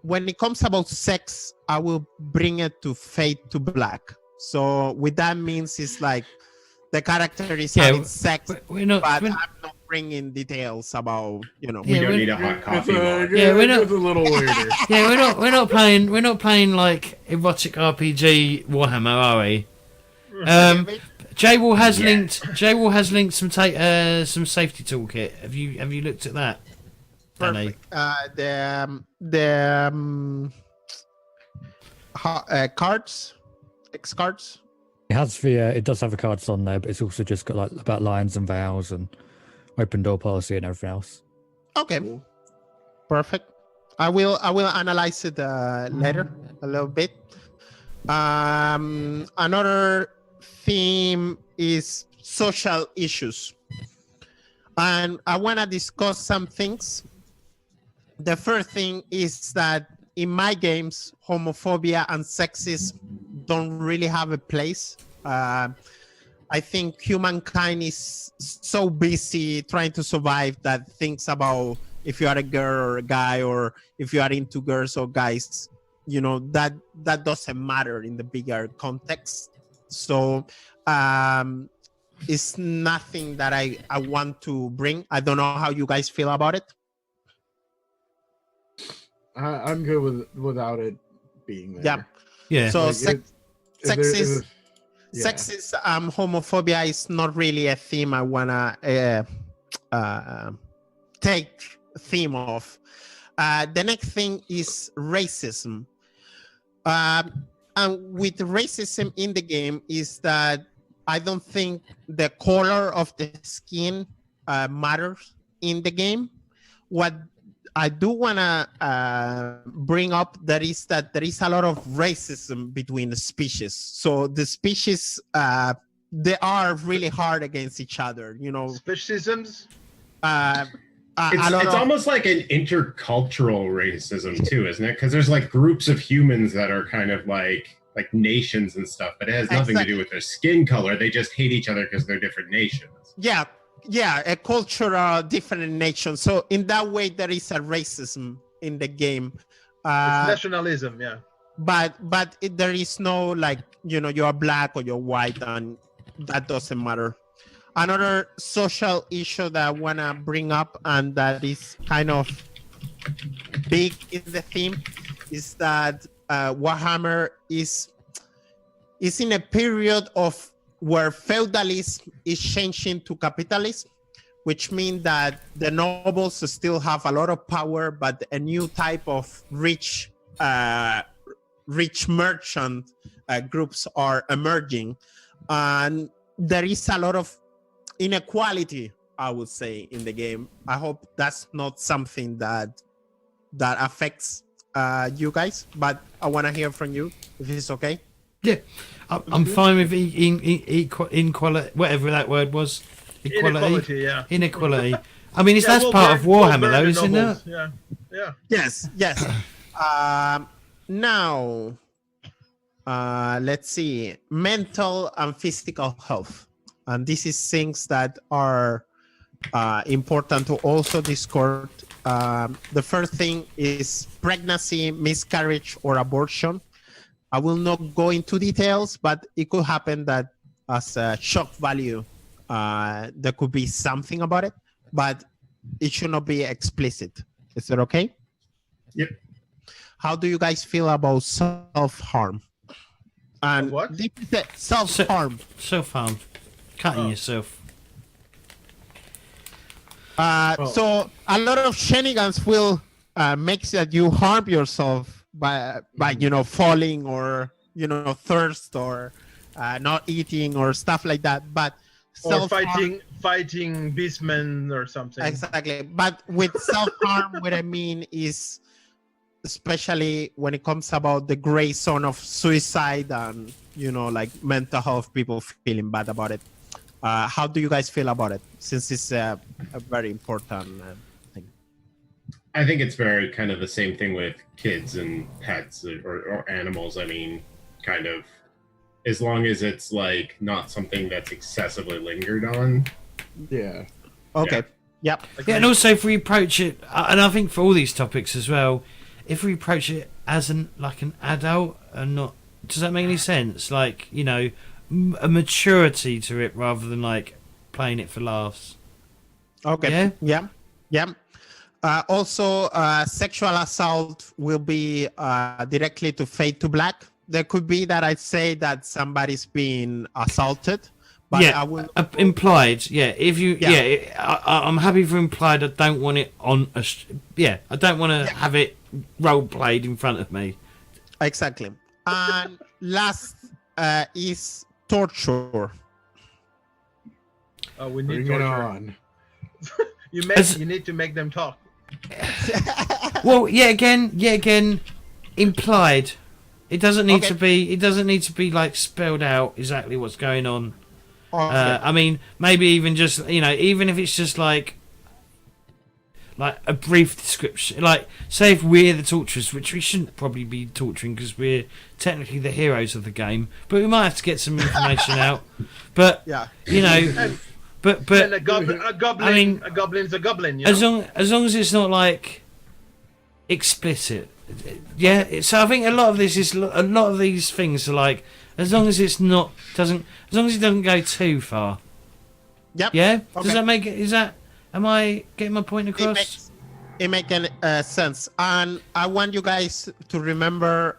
When it comes about sex, I will bring it to fade to black. So with that means it's like the character is having sex, We're not. but we're- I'm not bringing details about, you know. We Yeah, don't we're- need a hot It's coffee a, mod. Yeah, we're not- it's a little weirder. Yeah, we're not playing like erotic RPG Warhammer, are we? Jwall has linked some safety toolkit. Have you looked at that? Danny? Perfect. Cards, X cards. It has it does have the cards on there, but it's also just got like about lines and vows and open door policy and everything else. Okay, perfect. I will analyze it later a little bit. Another theme is social issues, and I want to discuss some things. The first thing is that in my games, homophobia and sexism don't really have a place. I think humankind is so busy trying to survive that thinks about if you are a girl or a guy, or if you are into girls or guys, you know, that doesn't matter in the bigger context. So it's nothing that I want to bring. I don't know how you guys feel about it. I'm good without it being there. Yeah. So Like, sexist homophobia is not really a theme I wanna take theme of. The next thing is racism. And with racism in the game is that I don't think the color of the skin matters in the game. What I do want to bring up there is a lot of racism between the species. So the species, they are really hard against each other, you know. Speciesisms? It's almost like an intercultural racism too, isn't it? Because there's like groups of humans that are kind of like nations and stuff, but it has nothing to do with their skin color. They just hate each other because they're different nations. Yeah, a cultural different nation. So in that way, there is a racism in the game. It's nationalism, yeah. But there is no like, you know, you're black or you're white, and that doesn't matter. Another social issue that I want to bring up, and that is kind of big in the theme, is that Warhammer is in a period of where feudalism is changing to capitalism, which means that the nobles still have a lot of power, but a new type of rich merchant groups are emerging, and there is a lot of inequality, I would say, in the game. I hope that's not something that affects you guys, but I want to hear from you if it's okay. Yeah, I'm fine with inequality, whatever that word was. Inequality, yeah. Inequality. I mean, that's part of Warhammer, though, isn't it? Yeah. Yes. Now, let's see. Mental and physical health. And this is things that are important to also discuss. The first thing is pregnancy, miscarriage, or abortion. I will not go into details, but it could happen that as a shock value, there could be something about it, but it should not be explicit. Is that okay? Yep. How do you guys feel about self-harm? And what? Self-harm. Self-harm. Cutting yourself. So a lot of shenanigans will make that you harm yourself by you know, falling, or you know, thirst, or not eating, or stuff like that. But or fighting beastmen or something. Exactly. But with self-harm, what I mean is, especially when it comes about the gray zone of suicide and, you know, like mental health, people feeling bad about it. How do you guys feel about it, since it's a very important thing? I think it's very kind of the same thing with kids and pets or animals. I mean, kind of, as long as it's like not something that's excessively lingered on. Yeah. Okay. Yeah. Yep. Yeah, and also if we approach it, and I think for all these topics as well, if we approach it as an adult and not, does that make any sense? Like, you know, a maturity to it rather than like playing it for laughs. Okay. Yeah. Also, sexual assault will be directly to fade to black. There could be that I say that somebody's being assaulted, but I will implied. Yeah, if you, I'm happy for implied. I don't want it on a. I don't want to have it role played in front of me. Exactly. And last is torture. We need Bring it torture. on. You need to make them talk. Well, again, implied. It doesn't need to be. It doesn't need to be like spelled out exactly what's going on. Okay. I mean, maybe even just, you know, even if it's just like like a brief description. Like, say if we're the torturers, which we shouldn't probably be torturing because we're technically the heroes of the game, but we might have to get some information out. But Yeah. you know, but And a goblin, I mean, a goblin's a goblin. You know? as long as it's not like explicit. Yeah, so I think a lot of these things are like, as long as it doesn't go too far. Yep. Yeah. Okay. Does that make it? Am I getting my point across? It makes sense. And I want you guys to remember,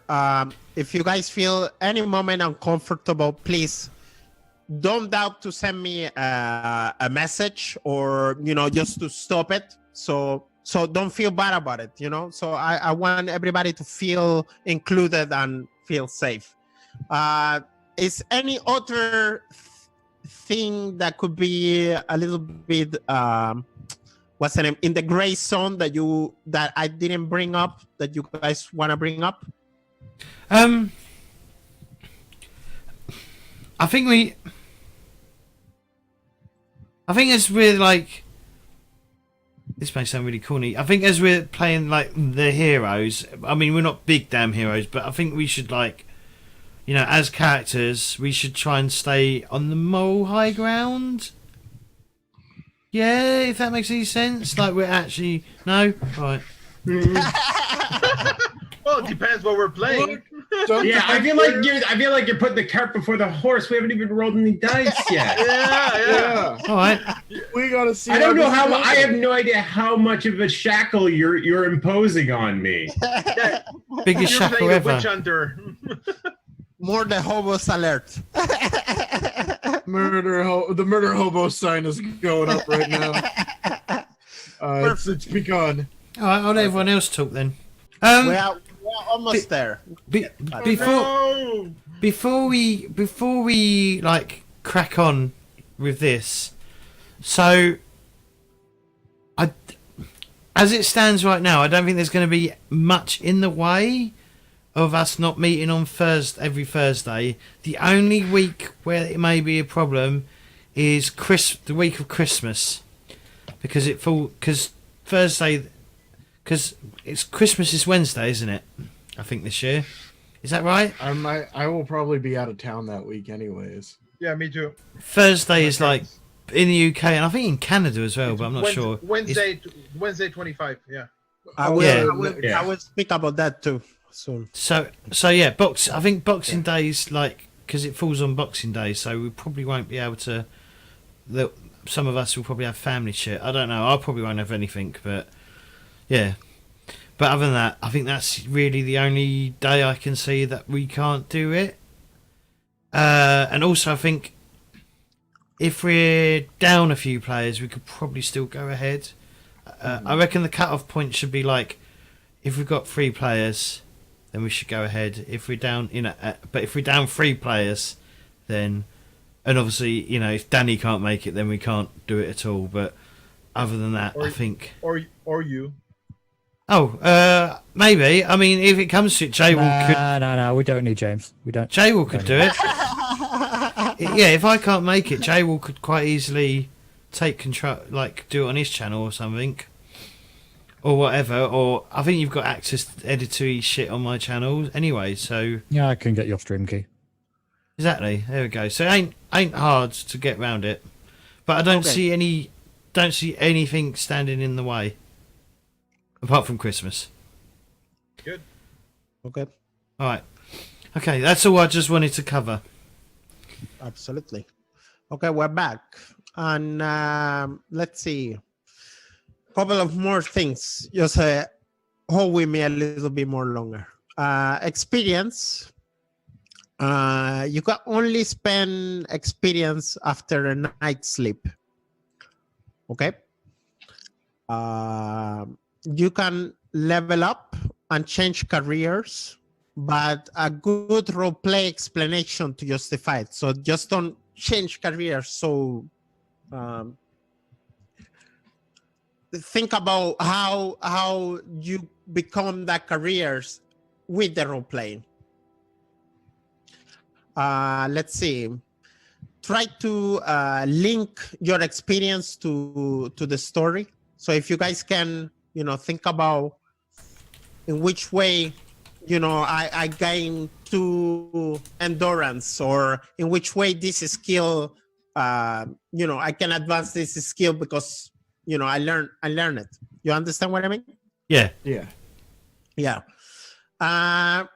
if you guys feel any moment uncomfortable, please don't doubt to send me a message, or just to stop it. So don't feel bad about it. So I want everybody to feel included and feel safe. Is any other thing that could be a little bit what's the name in the gray zone that I didn't bring up that you guys want to bring up? I think as we're like, this may sound really corny, I think as we're playing like the heroes, I mean we're not big damn heroes, but I think we should like, as characters, we should try and stay on the moral high ground. Yeah, if that makes any sense. Like we're actually no, right. Well, it depends what we're playing. Yeah, I feel like you're putting the cart before the horse. We haven't even rolled any dice yet. Yeah. All right. We gotta see. I don't know how. I have no idea how much of a shackle you're imposing on me. Biggest You're shackle playing a ever. witch hunter. More the hobos alert. The murder hobo sign is going up right now. It's begun. All right, I'll let everyone else talk then. We're almost there. Before we like crack on with this, so as it stands right now, I don't think there's going to be much in the way of us not meeting on every Thursday. The only week where it may be a problem is the week of Christmas, because it's Christmas is Wednesday, isn't it? I think this year. Is that right? I will probably be out of town that week anyways. Yeah, me too. Thursday is like in the UK, and I think in Canada as well, but I'm not sure. Wednesday 25. Yeah. I will speak about that too soon. So yeah, I think Boxing Day's like, because it falls on Boxing Day, so we probably won't be able to. Some of us will probably have family shit. I don't know. I probably won't have anything, but yeah. But other than that, I think that's really the only day I can see that we can't do it. And also, I think if we're down a few players, we could probably still go ahead. I reckon the cut-off point should be like, if we've got 3 players, then we should go ahead. If we're down, but if we're down 3 players, then, and obviously, if Danny can't make it, then we can't do it at all. But other than that, I think. Or you. Oh, maybe. I mean, if it comes to it, Jwall could. No, we don't need James. We don't. Jwall could do it. Yeah, if I can't make it, Jwall could quite easily take control, like do it on his channel or something, or whatever. Or I think you've got access to editor shit on my channel anyway. So Yeah, I can get your stream key. exactly, there we go. So it ain't hard to get around it, but I don't see anything standing in the way. Apart from Christmas. Good. Okay. All right. Okay, that's all I just wanted to cover. Absolutely. Okay, we're back. And let's see. A couple of more things. Just hold with me a little bit more longer. Experience. You can only spend experience after a night's sleep. Okay? You can level up and change careers, but a good roleplay explanation to justify it. So just don't change careers. So think about how you become that careers with the roleplaying. Let's see. Try to link your experience to the story. So if you guys can, think about in which way, I gain 2 endurance, or in which way this skill, I can advance this skill because, I learn it. You understand what I mean? Yeah. Yeah. And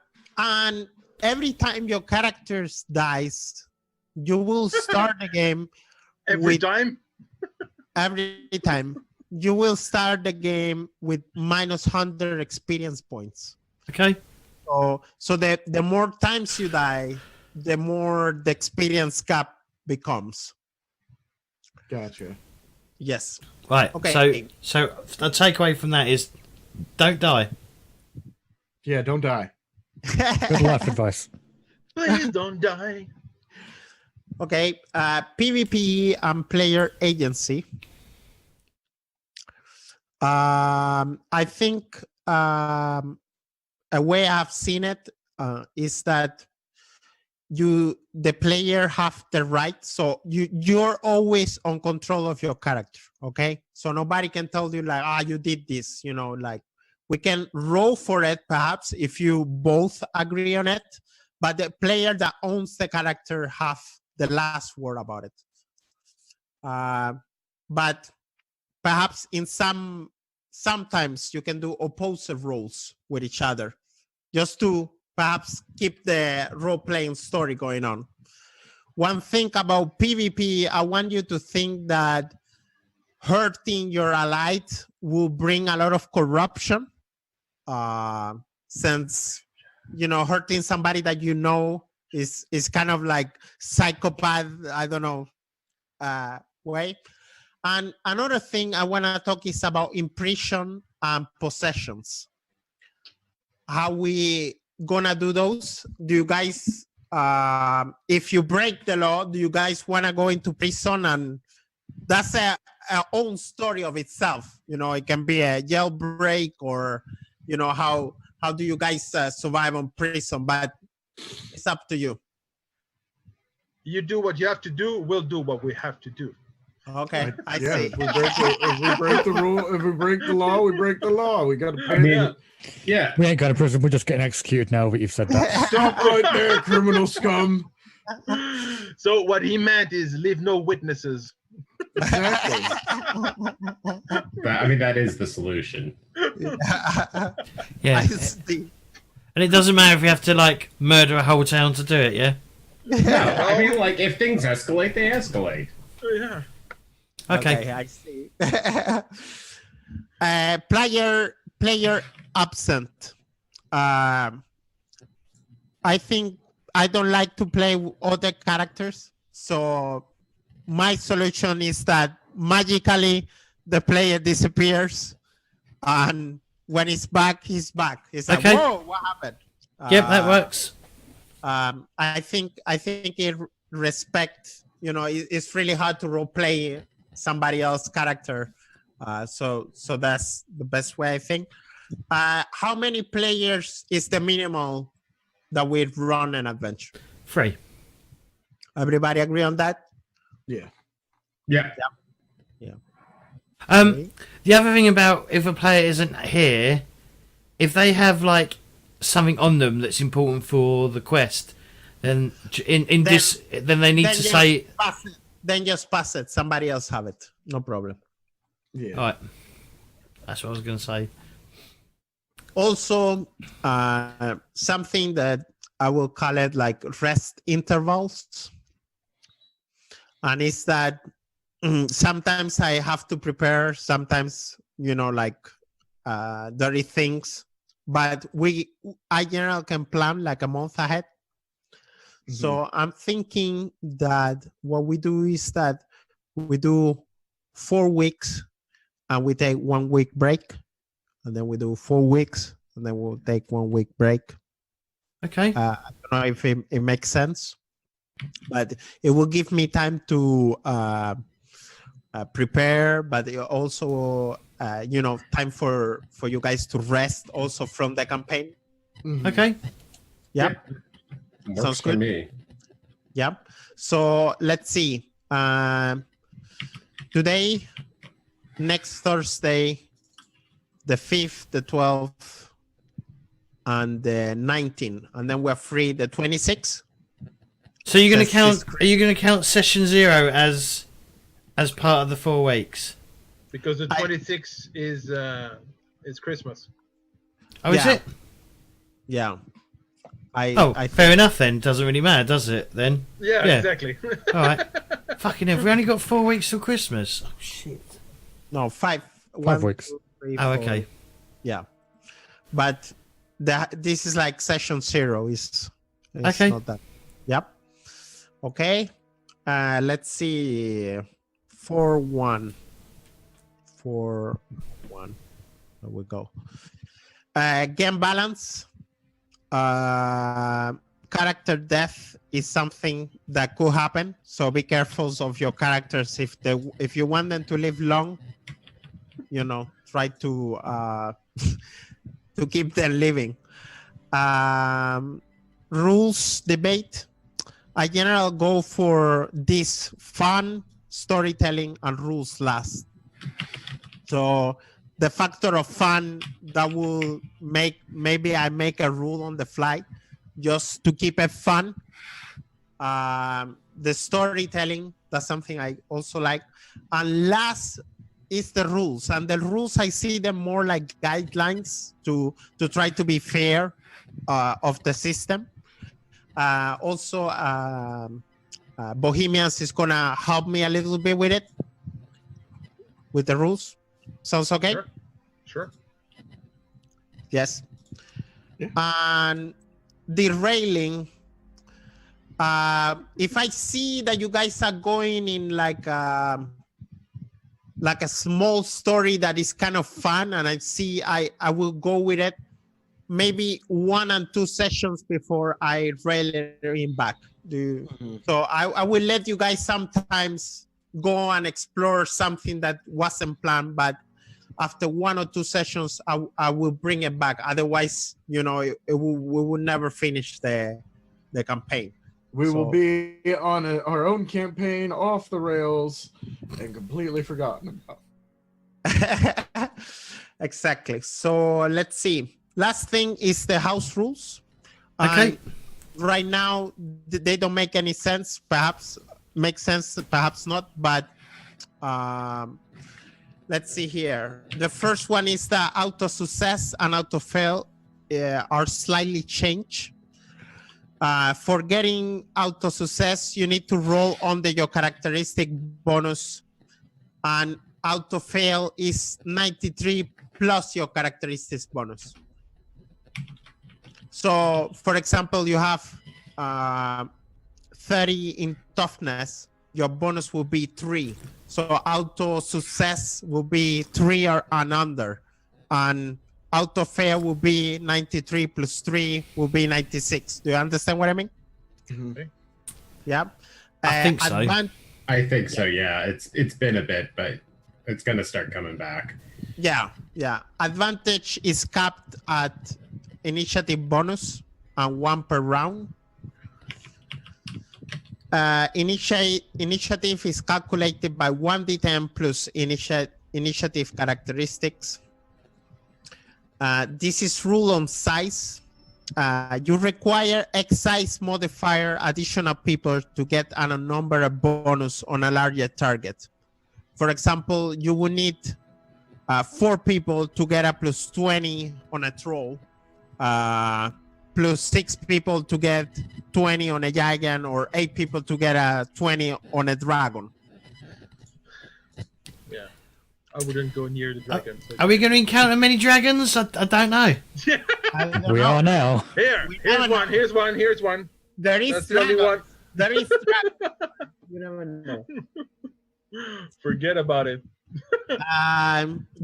every time your characters dies, you will start the game Every time you will start the game with minus 100 experience points. Okay. So the more times you die, the more the experience cap becomes. Gotcha. Yes. Right. Okay. So the takeaway from that is, don't die. Yeah, don't die. Good life advice. Please don't die. Okay. PvP and player agency. I think a way I've seen it is that the player have the right, so you're always on control of your character. Okay, so nobody can tell you like, you did this. Like we can roll for it perhaps if you both agree on it, but the player that owns the character have the last word about it. But perhaps sometimes you can do opposite roles with each other, just to perhaps keep the role-playing story going on. One thing about PvP, I want you to think that hurting your allied will bring a lot of corruption, since hurting somebody that is kind of like psychopath, I don't know, way. And another thing I want to talk is about impression and possessions. How we gonna do those? Do you guys, if you break the law, do you guys want to go into prison? And that's a own story of itself. It can be a jailbreak, or how do you guys survive on prison? But it's up to you. You do what you have to do. We'll do what we have to do. Okay, I see. If we break the rule, if we break the law, we break the law. We got to pay. Yeah. We ain't going to prison. We're just getting executed now that you've said that. Stop right there, criminal scum. So what he meant is leave no witnesses. Exactly. That is the solution. Yeah. I see. And it doesn't matter if you have to like murder a whole town to do it. Yeah. No, like if things escalate, they escalate. Oh, yeah. Okay. I see. Player absent. I think I don't like to play with other characters, so my solution is that magically the player disappears, and when he's back, he's back. It's like, Okay. whoa, what happened? Yep, that works. I think it respect. It's really hard to role play somebody else's character. So that's the best way, I think. How many players is the minimal that we run an adventure? 3. Everybody agree on that? Yeah. Yeah. The other thing about if a player isn't here, if they have like something on them that's important for the quest, then then they need to say. Then just pass it. Somebody else have it. No problem. Yeah. All right. That's what I was going to say. Also, something that I will call it like rest intervals. And it's that sometimes I have to prepare, sometimes, dirty things. But I generally can plan like a month ahead. Mm-hmm. So I'm thinking that what we do is that we do 4 weeks and we take 1 week break. And then we do 4 weeks and then we'll take 1 week break. Okay. I don't know if it makes sense, but it will give me time to prepare, but it also, time for you guys to rest also from the campaign. Mm-hmm. Okay. Yep. Works Sounds for good. me. Yep. So let's see. Today next Thursday, the 5th, the 12th, and the 19th, and then we're free the 26th. So you're going to That's count? Are you going to count session 0 as part of the 4 weeks? Because the 26th is Christmas. Oh, is Yeah. it? Yeah. Fair enough then. Doesn't really matter, does it? Then. Yeah, Yeah. exactly. All right. Fucking hell, we only got 4 weeks till Christmas. Oh shit. No, 5. 5 weeks. 2, 3, Oh, 4. okay. Yeah, but this is like session 0. It's Okay. Not that. Yep. Okay. Let's see. 4-1. 4-1. There we go. Game balance. Character death is something that could happen, so be careful of your characters. If you want them to live long, try to to keep them living. Rules debate. I generally go for this fun storytelling and rules last. So the factor of fun that will maybe I make a rule on the fly just to keep it fun. The storytelling, that's something I also like. And last is the rules. And the rules, I see them more like guidelines to try to be fair of the system. Also, Bohemians is gonna help me a little bit with it, with the rules. Sounds okay? Sure. Yes. Yeah. And derailing. If I see that you guys are going in like a small story that is kind of fun, and I see I will go with it. Maybe 1 and 2 sessions before I rail it in back. So I will let you guys sometimes go and explore something that wasn't planned, but after 1 or 2 sessions, I will bring it back. Otherwise, we will never finish the campaign. We will be on our own campaign off the rails and completely forgotten about. Exactly. So let's see. Last thing is the house rules. Okay. Right now, they don't make any sense. Perhaps make sense, perhaps not. But let's see here. The first one is the auto success and auto fail are slightly changed. For getting auto success, you need to roll under your characteristic bonus, and auto fail is 93 plus your characteristics bonus. So, for example, you have 30 in toughness, your bonus will be 3. So auto success will be 3 or and under, and auto fail will be 93 plus 3 will be 96. Do you understand what I mean? Mm-hmm. Yeah. I think so. I think so. Yeah, it's been a bit, but it's gonna start coming back. Yeah. Advantage is capped at initiative bonus and 1 per round. Initiative is calculated by 1d10 plus initiative characteristics. This is rule on size. You require X size modifier additional people to get an unnumbered bonus on a larger target. For example, you will need 4 people to get a plus 20 on a troll, plus 6 people to get 20 on a giant, or 8 people to get a 20 on a dragon. Yeah. I wouldn't go near the dragon. Are we going to encounter many dragons? I don't know. We are now. Here's one. There is That's the only one. There is dragon. You never know. Forget about it.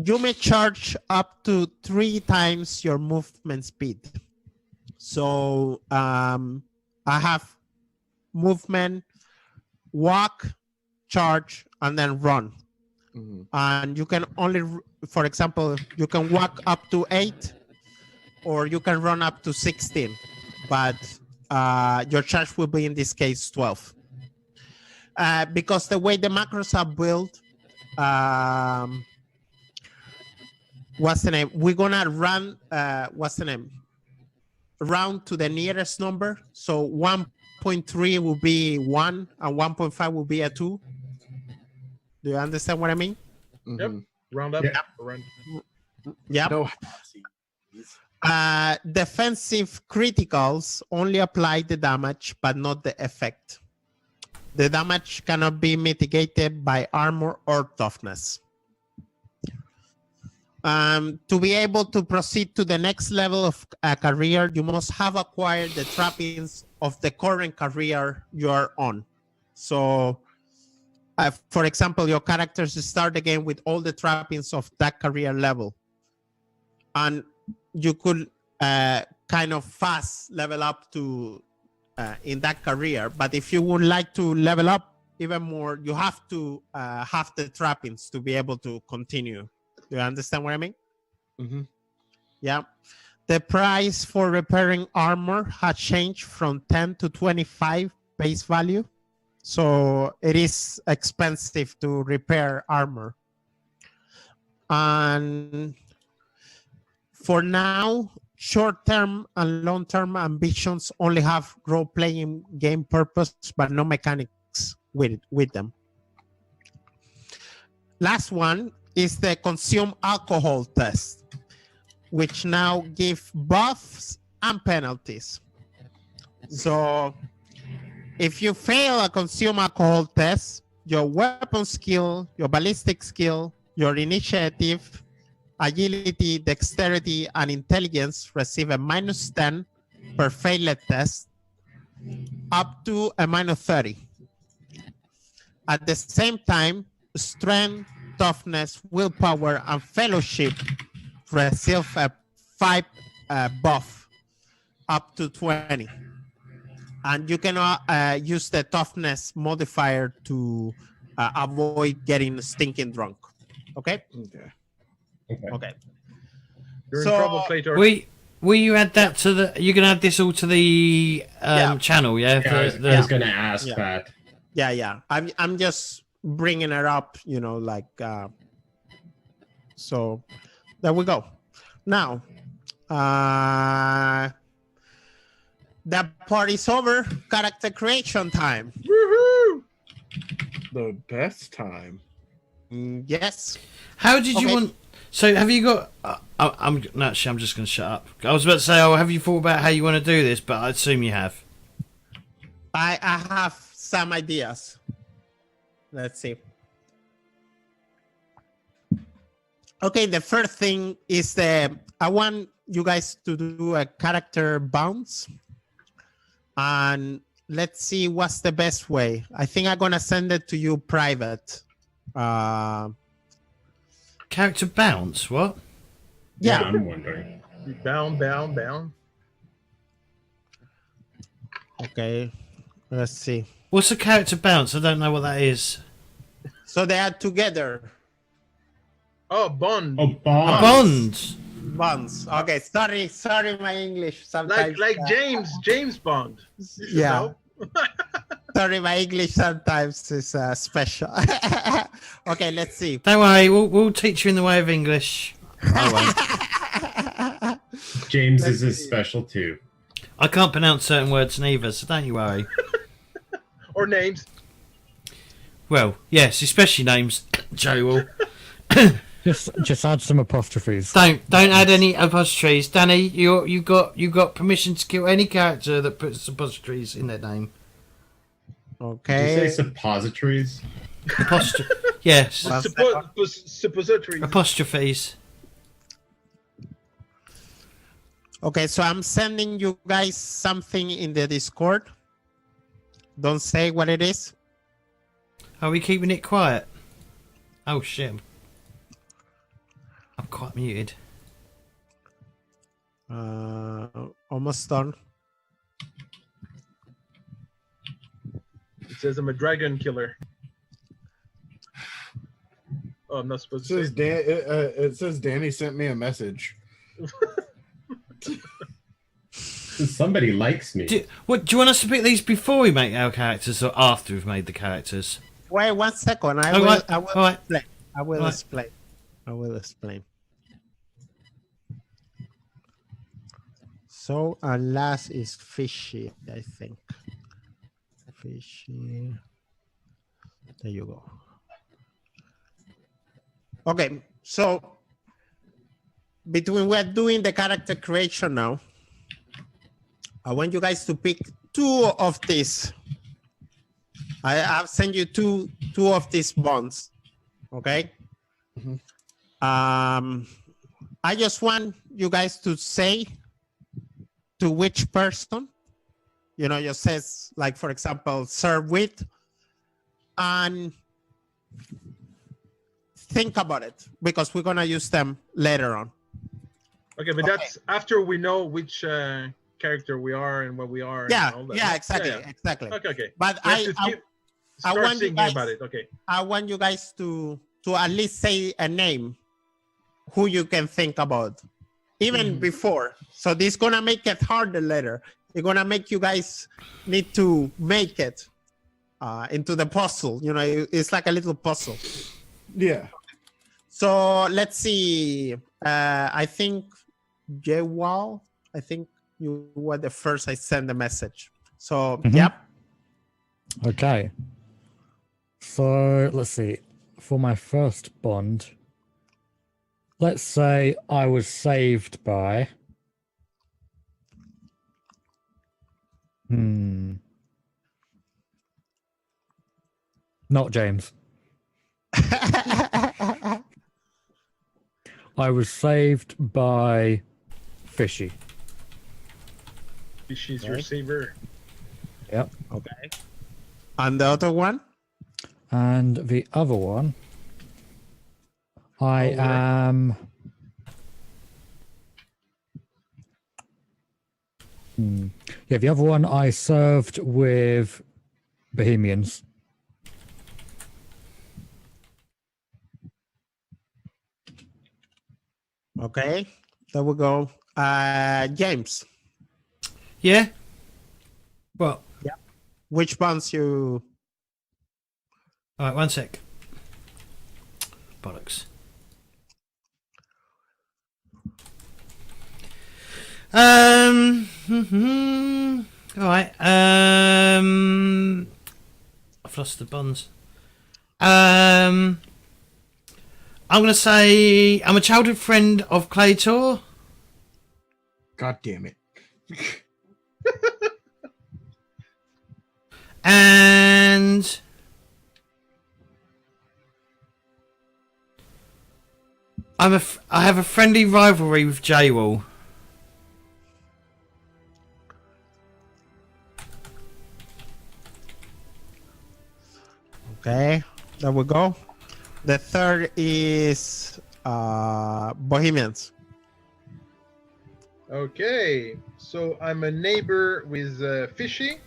You may charge up to 3 times your movement speed. So I have movement, walk, charge, and then run. Mm-hmm. And you can only, for example, you can walk up to 8, or you can run up to 16. But your charge will be, in this case, 12. Because the way the macros are built, what's the name? We're gonna run what's the name? Round to the nearest number. So 1.3 will be 1 and 1.5 will be a 2. Do you understand what I mean? Yep. Round up. Yeah. Round. Yeah. No. Defensive criticals only apply the damage, but not the effect. The damage cannot be mitigated by armor or toughness. To be able to proceed to the next level of a career, you must have acquired the trappings of the current career you are on. So, for example, your characters start the game with all the trappings of that career level. And you could kind of fast level up to in that career. But if you would like to level up even more, you have to have the trappings to be able to continue. Do you understand what I mean? Mm-hmm. Yeah. The price for repairing armor has changed from 10 to 25 base value. So it is expensive to repair armor. And for now, short-term and long-term ambitions only have role-playing game purpose, but no mechanics with them. Last one is the consume alcohol test, which now give buffs and penalties. So if you fail a consume alcohol test, your weapon skill, your ballistic skill, your initiative, agility, dexterity, and intelligence receive a -10 per failed test, up to a -30. At the same time, strength, toughness, willpower, and fellowship receive a 5 buff, up to 20. And you cannot use the toughness modifier to avoid getting stinking drunk. Okay? Okay. Okay. You're So, in trouble, Plato. Will you add that to the? You can add this all to the channel, yeah. Yeah, I was going to ask Yeah. that. Yeah. I'm just bringing it up, you know, like. So, there we go. Now, that party's over. Character creation time. Woohoo! The best time. Yes. How did you Okay. want? So have you got? I'm just going to shut up. I was about to say, have you thought about how you want to do this? But I assume you have. I have some ideas. Let's see. Okay, the first thing is I want you guys to do a character bounce. And let's see what's the best way. I think I'm going to send it to you private. Character bounce? What? Yeah. I'm wondering. Bound. Okay, let's see. What's a character bounce? I don't know what that is. So they are together. Oh, Bond. Oh, A Bond. bond. Bonds. Okay, sorry, my English sometimes. Like James Bond. You Yeah. know? Sorry, my English sometimes is special. Okay, let's see. Don't worry, we'll teach you in the way of English. I won't. James is his special too. I can't pronounce certain words neither, so don't you worry. Or names. Well, yes, especially names. Jwall. Just add some apostrophes. Don't add any apostrophes, Danny. You got permission to kill any character that puts apostrophes in their name. Did you Okay. say suppositories? Yes, Well, Suppositories. apostrophes. Okay, so I'm sending you guys something in the Discord. Don't say what it is. Are we keeping it quiet? Oh shit! I'm quite muted. Almost done. It says I'm a dragon killer. Oh, I'm not It supposed to says say. it says Danny sent me a message. Somebody likes me. Do you want us to pick these before we make our characters or after we've made the characters? Wait 1 second. I All will right, explain. all right. I will explain. So, and last is Fishy, I think. Fishy. There you go. Okay, so we're doing the character creation now. I want you guys to pick two of these. I've sent you two of these bonds. Okay. Mhm. I just want you guys to say to which person, just says, like, for example, serve with, and think about it, because we're going to use them later on. Okay, but that's after we know which character we are and what we are. Yeah, and all that. yeah, exactly, Yeah. exactly. Okay. But We have to start want you thinking guys- about it. Okay. I want you guys to at least say a name who you can think about, even before. So this is gonna make it harder later. It's gonna make you guys need to make it into the puzzle. It's like a little puzzle. Yeah. So let's see. I think Jwall, I think you were the first I sent the message. So yep. Okay. So let's see. For my first bond, let's say I was saved by. Not James. I was saved by Fishy. She's your saver. Yep. Okay. And the other one? And the other one, I am. Yeah, the other one I served with Bohemians. Okay, there we go. James. Yeah. Well. Yeah. Which ones you? All right, one sec. Bollocks. All right. I've lost the bonds. I'm gonna say I'm a childhood friend of Claytor. God damn it. And I have a friendly rivalry with Jwall. Okay, there we go. The third is Bohemians. Okay, so I'm a neighbor with Fishy,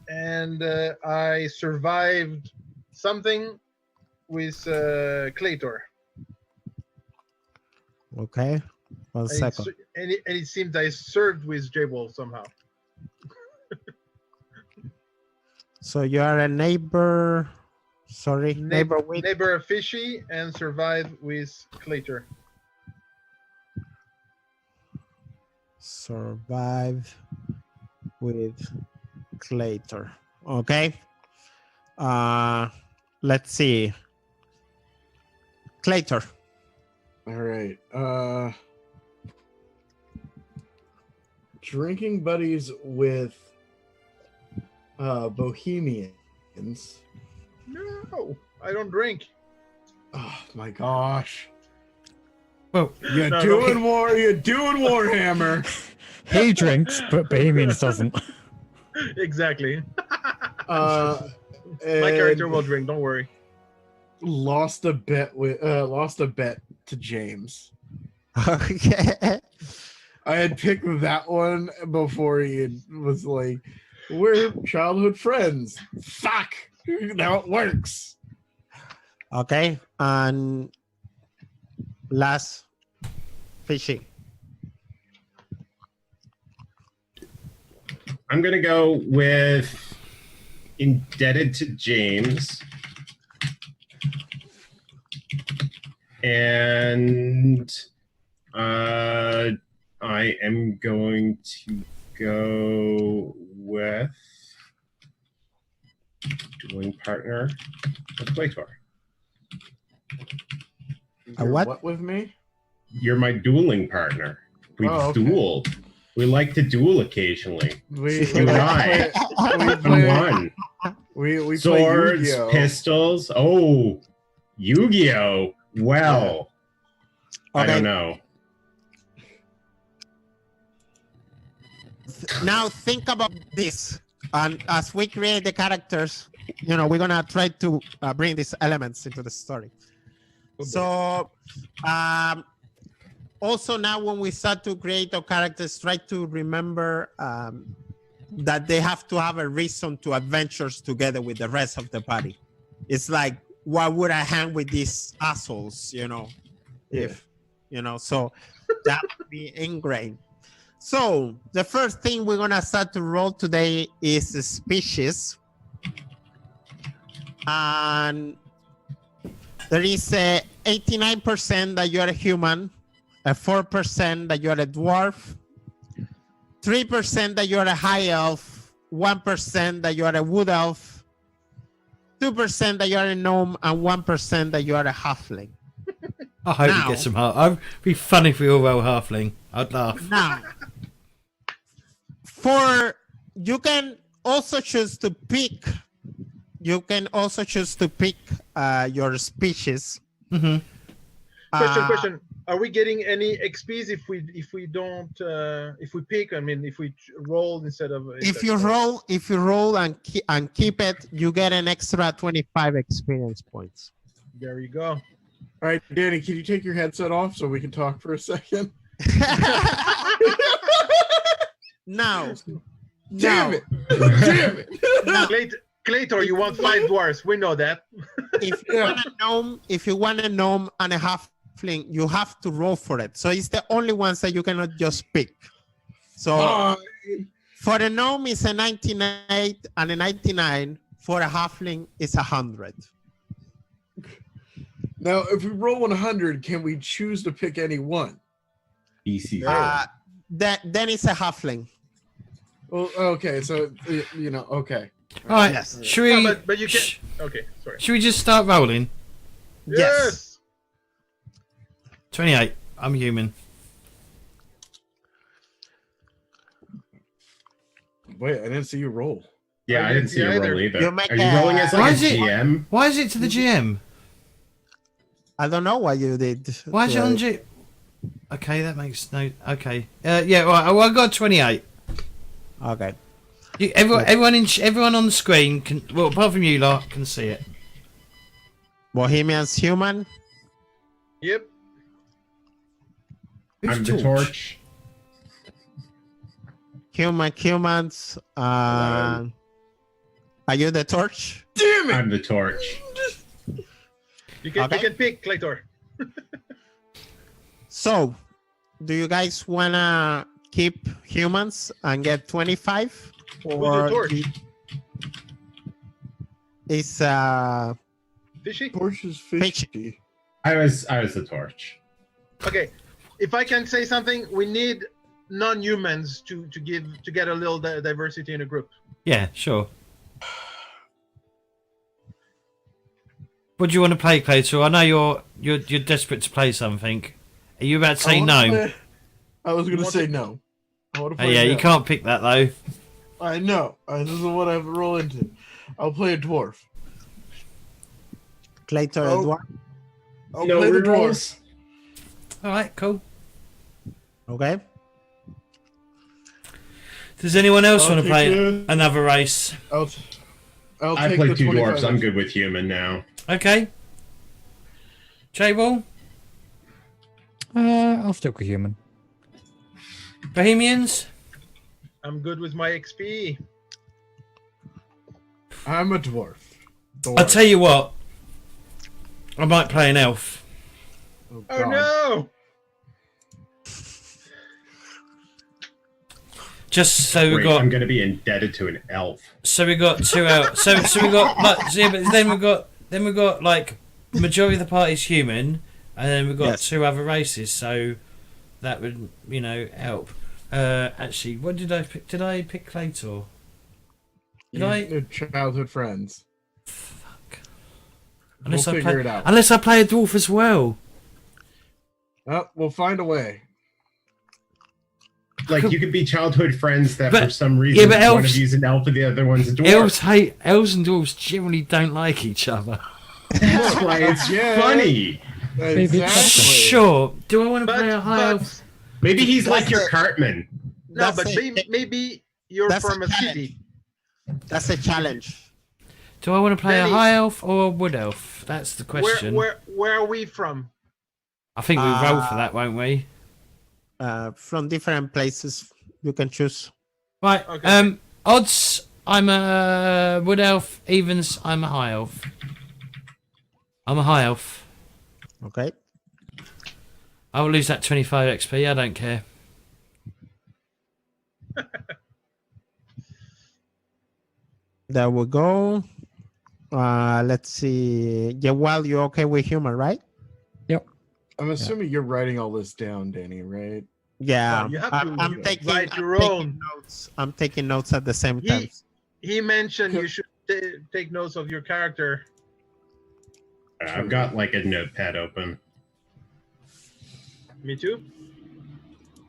and I survived something with Claytor. Okay, one second. And it seems I served with Jwall somehow. So you are a neighbor. Sorry, neighbor with. Neighbor of Fishy and survived with Claytor. Survive with Claytor. Okay. Let's see. Claytor. All right. Drinking buddies with Bohemians. No, I don't drink. Oh my gosh. Well, You're doing Warhammer. He drinks, but Bohemians doesn't. Exactly. My My character will drink. Don't worry. lost a bet to James. Okay. I had picked that one before was like, we're childhood friends. Fuck. Now it works. Okay. And last, Fishy. I'm going to go with indebted to James. And I am going to go with dueling partner with Claytor. What? with me? You're my dueling partner. We've dueled. We like to duel occasionally. We You and I. play, One. we Swords, play Yu-Gi-Oh. pistols. Oh, Yu-Gi-Oh! Well, I Okay. don't know. Now think about this, and as we create the characters, we're gonna try to bring these elements into the story. So, also now when we start to create our characters, try to remember that they have to have a reason to adventures together with the rest of the party. It's like, why would I hang with these assholes? If so that would be ingrained. So the first thing we're gonna start to roll today is the species, and there is a 89% that you're a human, a 4% that you're a dwarf, 3% that you're a high elf, 1% that you're a wood elf, 2% that you're a gnome, and 1% that you're a halfling. I hope Now- you get some half. It'd be funny if we all roll halfling. I'd laugh. Now, you can also choose to pick. You can also choose to pick your species. Hmm. Question. Are we getting any XPs if we don't if we pick? I mean, if we roll instead of If you roll and keep it, you get an extra 25 experience points. There you go. All right, Danny, can you take your headset off so we can talk for a second? Now, Damn it! Damn it! Claytor, you want 5 dwarfs. We know that. if you want a gnome and a halfling, you have to roll for it. So it's the only ones that you cannot just pick. So for a gnome, it's a 98 and a 99. For a halfling, it's 100. Now, if we roll 100, can we choose to pick any one? EC. Then it's a halfling. Well, okay, so okay. All right. Yes. Should we? No, but you can. Okay, sorry. Should we just start rolling? Yes. 28. I'm human. Wait, I didn't see you roll. Yeah, I didn't see a roll either. You make Are you rolling as Why like a is it- GM? Why is it to the GM? I don't know what you did. Why is it on G? Okay, that makes no. Okay. Yeah. Right. Well, I got 28. Okay. Everyone on the screen can. Well, apart from you lot, can see it. Bohemians human. Yep. Who's I'm the torch. Humans. Are you the torch? Damn it! I'm the torch. You can pick Claytor. So, do you guys wanna keep humans and get 25, or torch? It's Fishy. Torch is fishy. I was the torch. Okay. If I can say something, we need non-humans to get a little diversity in a group. Yeah. Sure. What do you want to play, Claytor? I know you're desperate to play something. Are you about to say no? I was gonna say no. I wanna Oh, play yeah, no. you can't pick that though. I know. This is what I have to roll into. I'll play a dwarf. Claytor Oh. Edward? I'll No play the rerolls? dwarf. All right. Cool. Okay. Does anyone else I'll want to take play it. another race? I'll I take played the 2 25. dwarves. I'm good with human now. Okay. Jwall? I'll stick with human. Bohemians? I'm good with my XP. I'm a dwarf. I'll tell you what. I might play an elf. Oh God. no! Just so we Great, got. I'm going to be indebted to an elf. So we got 2 out. So we got. Like, yeah, but then we got like majority of the party's human, and then we got Yes. 2 other races. So that would, help. Actually, what did I pick? Did I pick Claytor? Your childhood friends. Fuck. We'll figure it out. Unless I play a dwarf as well. Oh, we'll find a way. Like you could be childhood friends that But- for some reason but one elves- of you's an elf and the other one's a dwarf. Elves and dwarves generally don't like each other. That's why it's Yeah. funny. Exactly. Sure. Do I want to play a high but elf? Maybe he's That's like your it. Cartman. no, That's but it. maybe you're That's from a a city. That's a challenge. Do I want to play Danny- a high elf or a wood elf? That's the question. Where are we from? I think we roll for that, won't we? From different places, you can choose. Right. Okay. Odds. I'm a wood elf. Evens. I'm a high elf. I'm a high elf. Okay. I will lose that 25 XP. I don't care. There we go. Let's see. Jwall, you okay with human, right? I'm assuming you're writing all this down, Danny, right? Yeah. You have I'm, to I'm taking, write I'm your taking own. notes. I'm taking notes at the same time. He mentioned you should take notes of your character. I've got like a notepad open. Me too.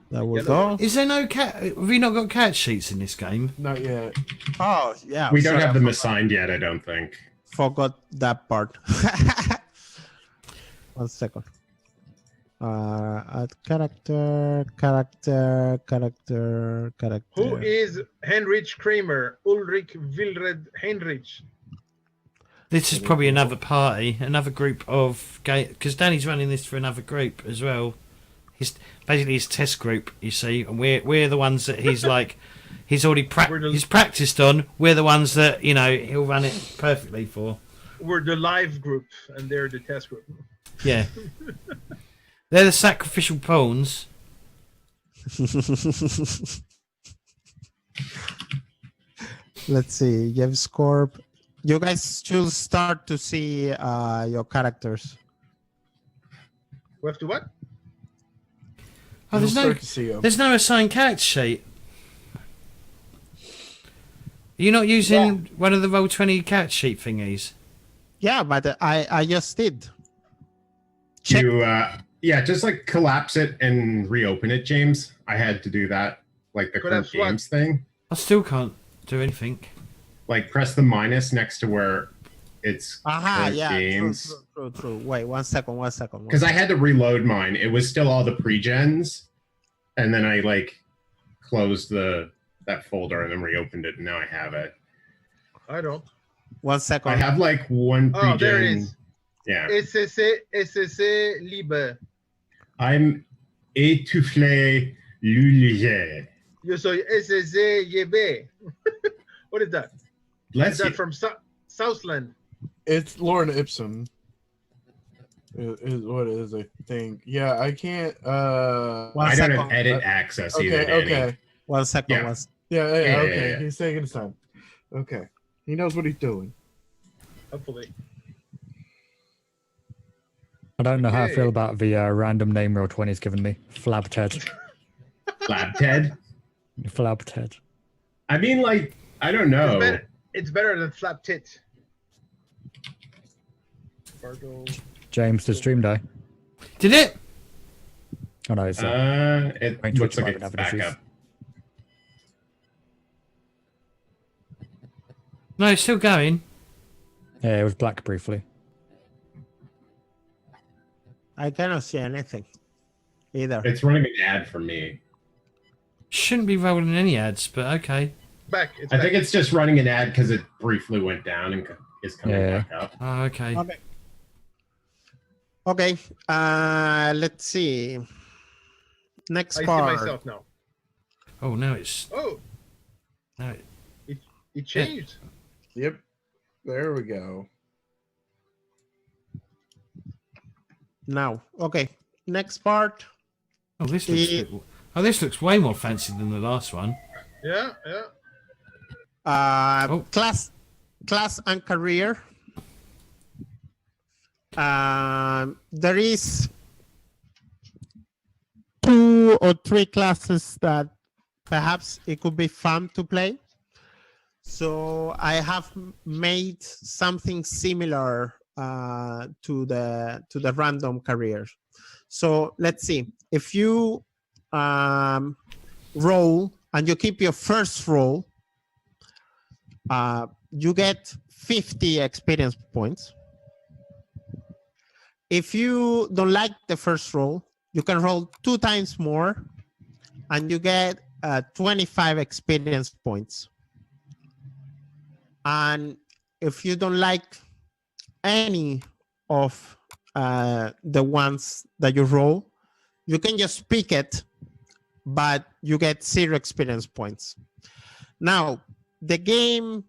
There we Yeah, go. Is there no cat? Have we not got cat sheets in this game? Not yet. Oh, yeah. We don't sorry, have I them forgot- assigned yet, I don't think. Forgot that part. 1 second. Add character. Who is Heinrich Kramer? Ulrich Wilred Heinrich. This is probably another party, another group of because Danny's running this for another group as well. He's basically his test group, you see, and we're the ones that he's like he's already he's practiced on. We're the ones that he'll run it perfectly for. We're the live group, and they're the test group. Yeah, they're the sacrificial pawns. Let's see. JamesCORP. You guys should start to see your characters. We have to what? Oh, We'll start to see 'em. there's no assigned character sheet. You're not using one of the Roll20 character sheet thingies. Yeah, but I just did. Check. Yeah, just like collapse it and reopen it, James. I had to do that, like the current Collapse what? games thing. I still can't do anything. Like press the minus next to where it's Aha, current yeah, games. true. Wait, 1 second. Because I had to reload mine. It was still all the pre-gens, and then I like closed that folder and then reopened it, and now I have it. I don't. 1 second. I have like one pre-gen. Oh, there it is. Yeah. SSC libre. I'm étoufflé léger. You so SSC YB. What is that? Let's Is that from Southland? It's Lauren Ipsum. Is what it is, I think. Yeah, I can't. One I don't second. have edit access either. Okay, Danny. okay. 1 second. Yeah. Yeah, Yeah, okay. yeah. He's taking his time. Okay. He knows what he's doing. Hopefully. I don't know how I Okay. feel about the random name Roll20's given me. Flabted. Lab Ted. Flabted. I mean, like, I don't know. It's better than flap tit. Fargo. James, did stream die? Did it? Oh no, it's It Twitch looks like might it's have back issues. up. No, it's still going. yeah, it was black briefly. I cannot see anything either. It's running an ad for me. Shouldn't be rolling any ads, but okay. Back. It's I back. think it's just running an ad because it briefly went down and is coming Yeah. back up. Oh, okay. Okay. Let's see. Next I see part. myself now. Oh, now it's Oh, now it changed. Yep. There we go. Now, okay. Next part. oh this looks this looks way more fancy than the last one. Yeah. Oh. Class and career. There is 2 or 3 classes that perhaps it could be fun to play. So I have made something similar to the random careers. So let's see. If you roll and you keep your first roll, you get 50 experience points. If you don't like the first roll, you can roll 2 times more and you get 25 experience points. And if you don't like any of the ones that you roll, you can just pick it, but you get 0 experience points. Now, the game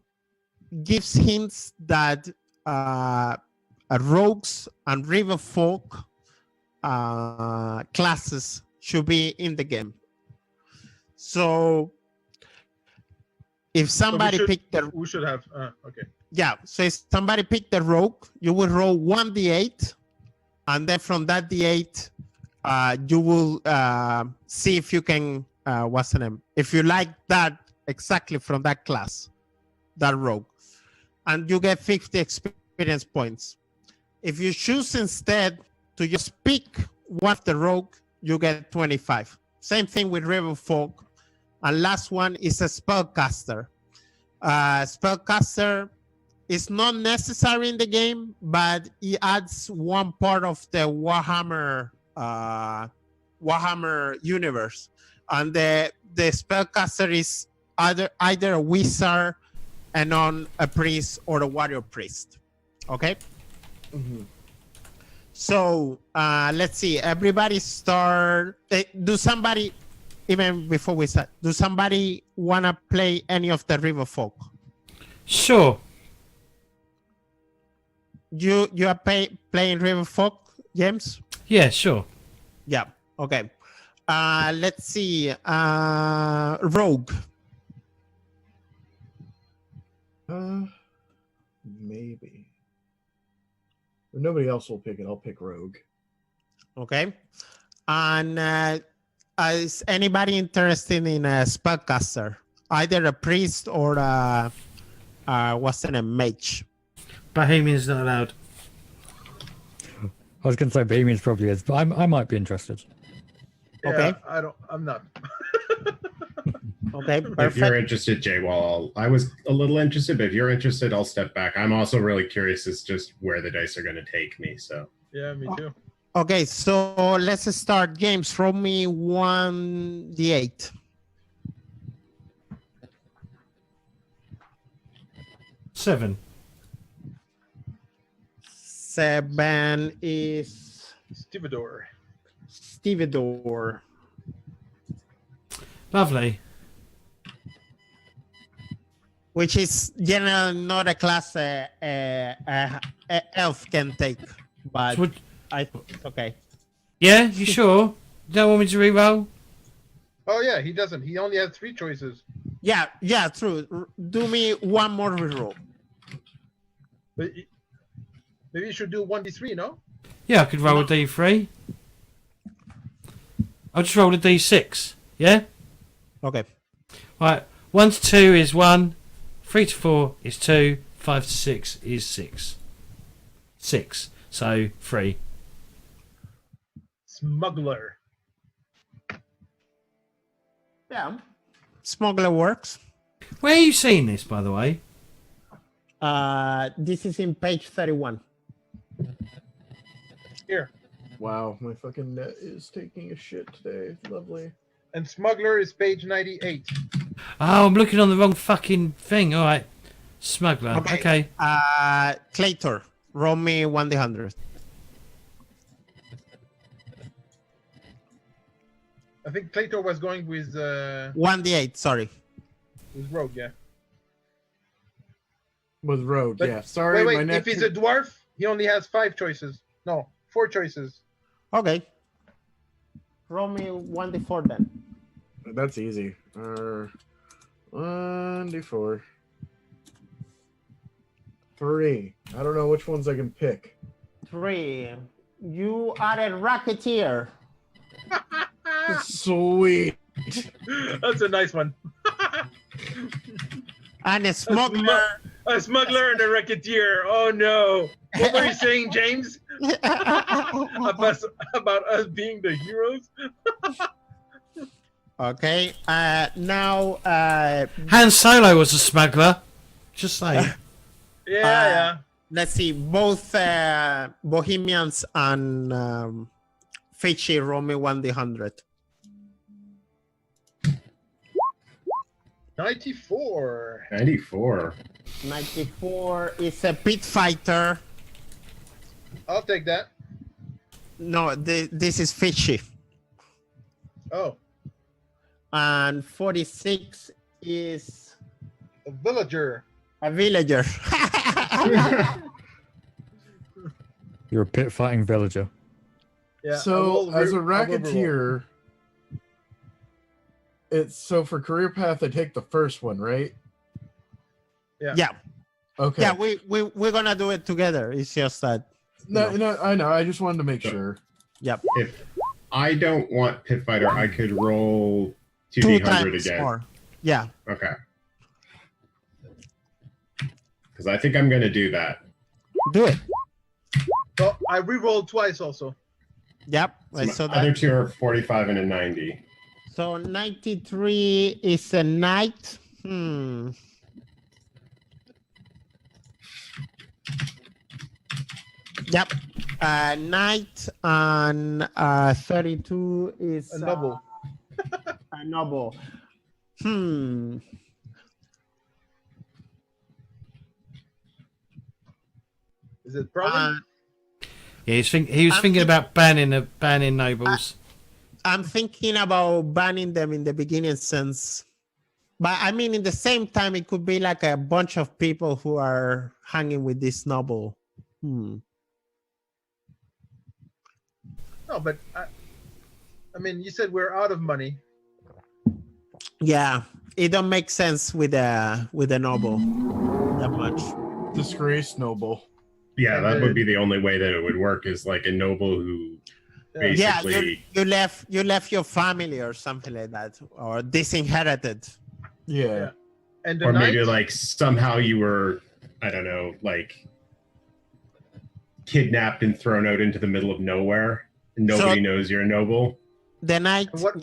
gives hints that rogues and river folk classes should be in the game. So if somebody picked the... We should have... okay. Yeah, so if somebody picked the rogue, you will roll 1d8, and then from that d8, you will see if you can... what's the name? If you like that exactly from that class, that rogue. And you get 50 experience points. If you choose instead to just pick one of the rogue, you get 25. Same thing with river folk. And last one is a spellcaster. Spellcaster is not necessary in the game, but it adds one part of the Warhammer universe. And the spellcaster is either a wizard, a non, a priest, or a warrior priest. Okay? Mm-hmm. So let's see. Everybody start. Do somebody, even before we start, do somebody want to play any of the river folk? Sure. You are playing river folk, James? Yeah, sure. Yeah. Okay. Let's see. Rogue. Maybe. If nobody else will pick it, I'll pick Rogue. Okay. And is anybody interested in a spellcaster? Either a priest or a what's the name, mage? Bohemians not allowed. I was going to say Bohemians probably is, but I might be interested. Okay. Yeah, I'm not. Okay, If you're perfect. interested, Jwall, I was a little interested, but if you're interested, I'll step back. I'm also really curious as just where the dice are going to take me. So Yeah, me too. Okay, so let's start. James, roll me 1d8. 7. 7 is Stevedore. Lovely. Which is generally not a class a elf can take, but Would- okay. Yeah, you sure? You don't want me to re-roll? Oh yeah, he doesn't. He only has 3 choices. Yeah, true. Do me one more reroll. But maybe you should do 1d3, no? Yeah, I could roll a d3. I'll just roll a d6. Yeah? Okay. Right. 1 to 2 is 1. 3 to 4 is 2. 5 to 6 is 6. 6. So 3. Smuggler. Yeah. Smuggler works. Where are you seeing this, by the way? This is in page 31. Here. Wow, my fucking net is taking a shit today. Lovely. And Smuggler is page 98. Oh, I'm looking on the wrong fucking thing. All right. Smuggler. Okay. Claytor, roll me 1d100. I think Claytor was going with 1d8, sorry. Rogue, yeah. With Rogue, But yeah. Sorry, wait, my net. if he's a dwarf, he only has 5 choices. No, 4 choices. Okay. Roll me 1d4 then. That's easy. 1d4. 3. I don't know which ones I can pick. 3. You are a racketeer. Sweet. That's a nice one. And a smuggler. A smuggler and a racketeer. Oh no! What were you saying, James? about us being the heroes? Okay. Now. Han Solo was a smuggler. Just saying. Yeah. Let's see. Both Bohemians and Fitchy roll me 1d100. 94. 94. 94 is a pit fighter. I'll take that. No, this is Fitchy. Oh, And 46 is a villager. a villager. You're a pit fighting villager. Yeah. So as a racketeer, it's so for career path I take the first one, right? Yeah. Okay. Yeah, we're gonna do it together. It's just that. No, I know. I just wanted to make sure. Yep. If I don't want Pit Fighter, I could roll 2 2d100 times again. more. Yeah. Okay. Because I think I'm going to do that. Do it. So I re-rolled twice also. Yep. So I my saw other that. two are 45 and a 90. So 93 is a knight. Yep. Knight and 32 is A noble. A noble. Is it problem? Yeah, he was thinking about banning nobles. I'm thinking about banning them in the beginning sense. But I mean, in the same time, it could be like a bunch of people who are hanging with this noble. No, but I mean, you said we're out of money. Yeah, it don't make sense with a noble that much. Disgrace noble. Yeah, that would be the only way that it would work is like a noble who Yeah, basically... you left your family or something like that, or disinherited. Yeah. And the Or knight, maybe like somehow you were, I don't know, like kidnapped and thrown out into the middle of nowhere. And nobody knows you're a noble. The knight, What-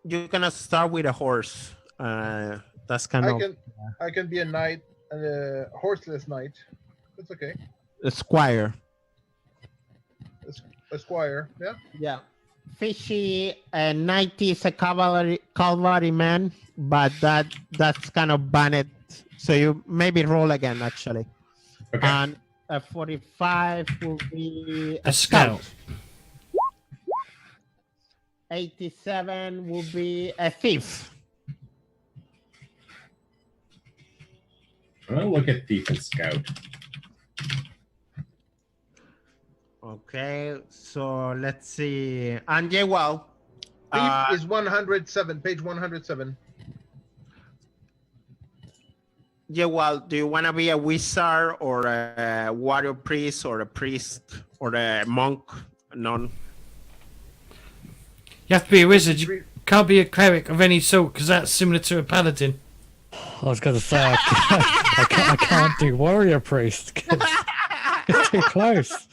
you cannot start with a horse. That's kind of I can be a knight and a horseless knight. That's okay. a squire. A squire, yeah. Yeah. Fishy 90 is a cavalry man, but that's kind of banned. So you maybe roll again actually. Okay. And a 45 will be A scout. 87 will be a thief. I'm going to look at Thief and Scout. Okay, so let's see. And Jwall. Thief is 107, page 107. Jwall, do you want to be a wizard or a warrior priest or a priest or a monk? None. You have to be a wizard. You can't be a cleric of any sort because that's similar to a paladin. I was going to say, I can't do warrior priest. It's too close.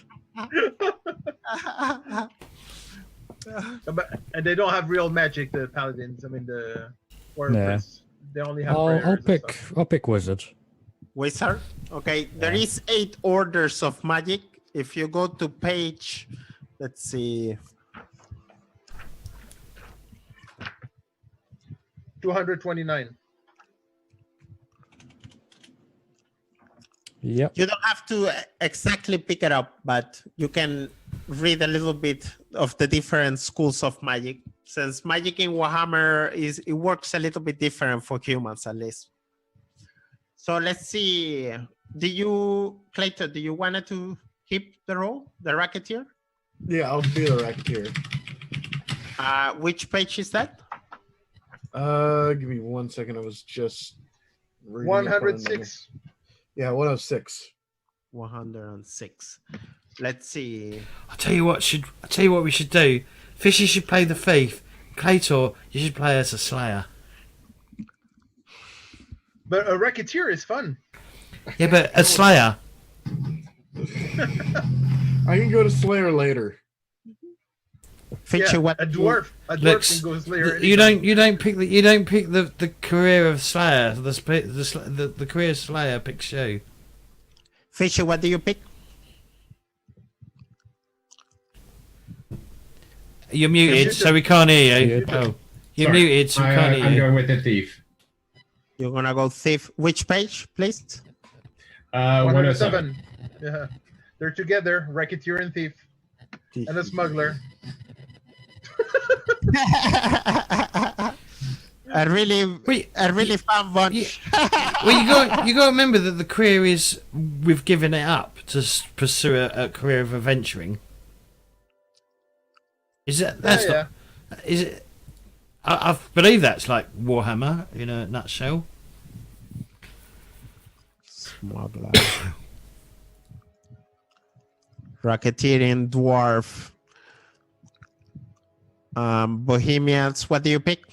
And they don't have real magic, the paladins. I mean, the warrior Yeah. priests. They only have prayers I'll and pick stuff. wizard. Wizard? Okay, there is 8 orders of magic. If you go to page, let's see. 229. Yep. You don't have to exactly pick it up, but you can read a little bit of the different schools of magic. Since magic in Warhammer it works a little bit different for humans at least. So let's see. Clayton, do you want to keep the role, the racketeer? Yeah, I'll be the racketeer. Which page is that? Give me 1 second. I was just reading up on it. 106. Yeah, 106. 106. Let's see. I tell you what we should do. Fishy should play the thief. Claytor, you should play as a Slayer. But a Racketeer is fun. Yeah, but a Slayer. I can go to Slayer later. Feature Yeah, what? a dwarf. A dwarf Lex, can go Slayer. you don't pick the career of Slayer. The career of Slayer picks you. Feature, what do you pick? You're muted, so we can't hear you. Oh, you're Sorry. muted, so we can't hear I'm you. going with the thief. You're gonna go thief. Which page, please? 107. Yeah. They're together, Racketeer and Thief. And a smuggler. a really Wait, fun bunch. Well, you got to remember that the career is we've given it up to pursue a career of adventuring. Is that that's Yeah, not? Is it? I believe that's like Warhammer in a nutshell. Smuggler. Racketeering dwarf. Bohemians. What do you pick?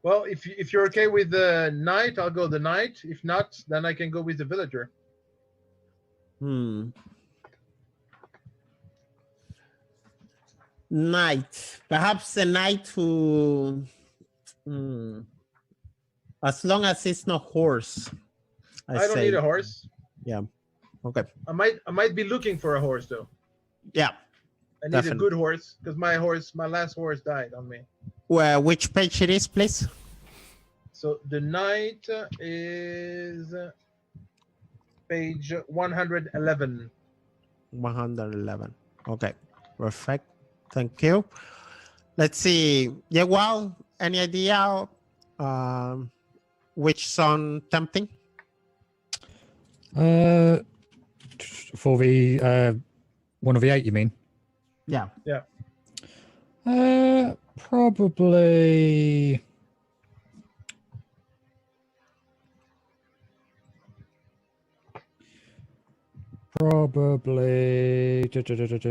Well, if you're okay with the knight, I'll go the knight. If not, then I can go with the villager. Knight. Perhaps a knight who. As long as it's not horse. I don't need a horse. Yeah. Okay. I might be looking for a horse though. Yeah. I need Definitely. a good horse because my last horse died on me. Well, which page it is, please? So the knight is page 111. 111. Okay. Perfect. Thank you. Let's see. Jwall, any idea which song tempting? For the one of the 8, you mean? Yeah. Probably.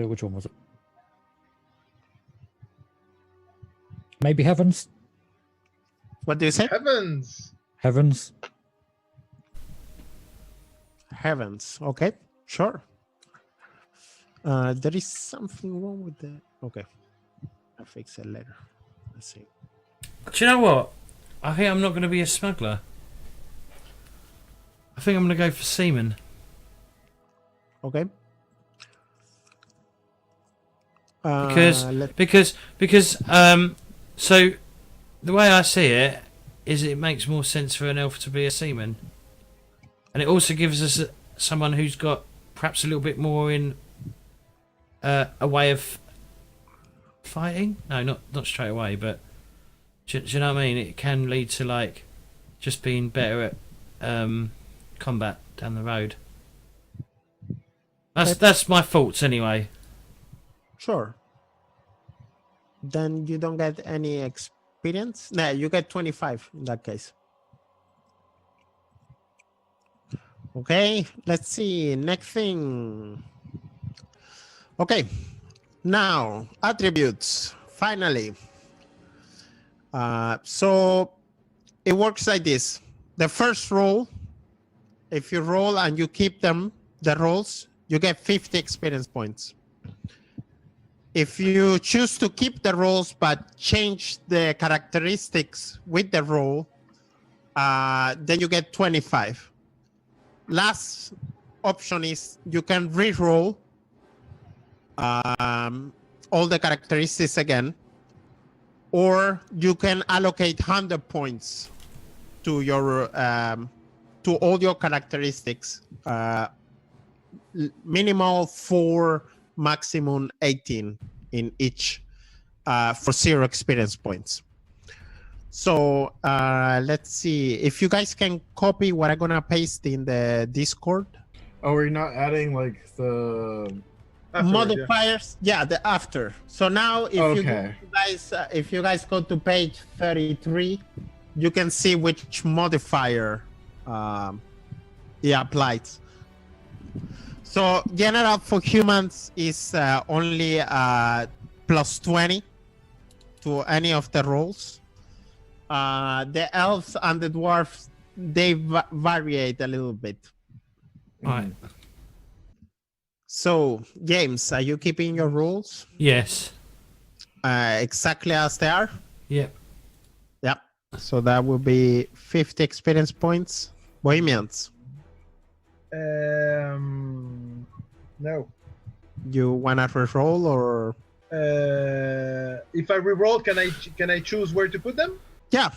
Which one was it? Maybe Heavens. What do you say? Heavens. Heavens. Heavens. Okay. Sure. There is something wrong with that. Okay. I'll fix it later. Let's see. Do you know what? I think I'm not going to be a smuggler. I think I'm going to go for seaman. Okay. Because so the way I see it is it makes more sense for an elf to be a seaman, and it also gives us someone who's got perhaps a little bit more in a way of fighting. No, not straight away, but do you know what I mean? It can lead to like just being better at combat down the road. That's my thoughts anyway. Sure. Then you don't get any experience? No, you get 25 in that case. Okay, let's see. Next thing. Okay, now attributes. Finally. So it works like this. The first roll, if you roll and you keep them, the rolls, you get 50 experience points. If you choose to keep the rolls but change the characteristics with the roll, then you get 25. Last option is you can re-roll all the characteristics again, or you can allocate 100 points to your to all your characteristics. Minimal 4, maximum 18 in each for 0 experience points. So let's see if you guys can copy what I'm gonna paste in the Discord. Oh, are you not adding like the Modifiers? Yeah, the after. So now Okay. if you guys go to page 33, you can see which modifier it applies. So general for humans is only plus 20. to any of the roles. The elves and the dwarfs, they variate a little bit. Right. So, James, are you keeping your rules Yes. exactly as they are? Yep. Yep. So that will be 50 experience points. Bohemians, No. you wanna reroll or? If I reroll, can I choose where to put them? Yeah,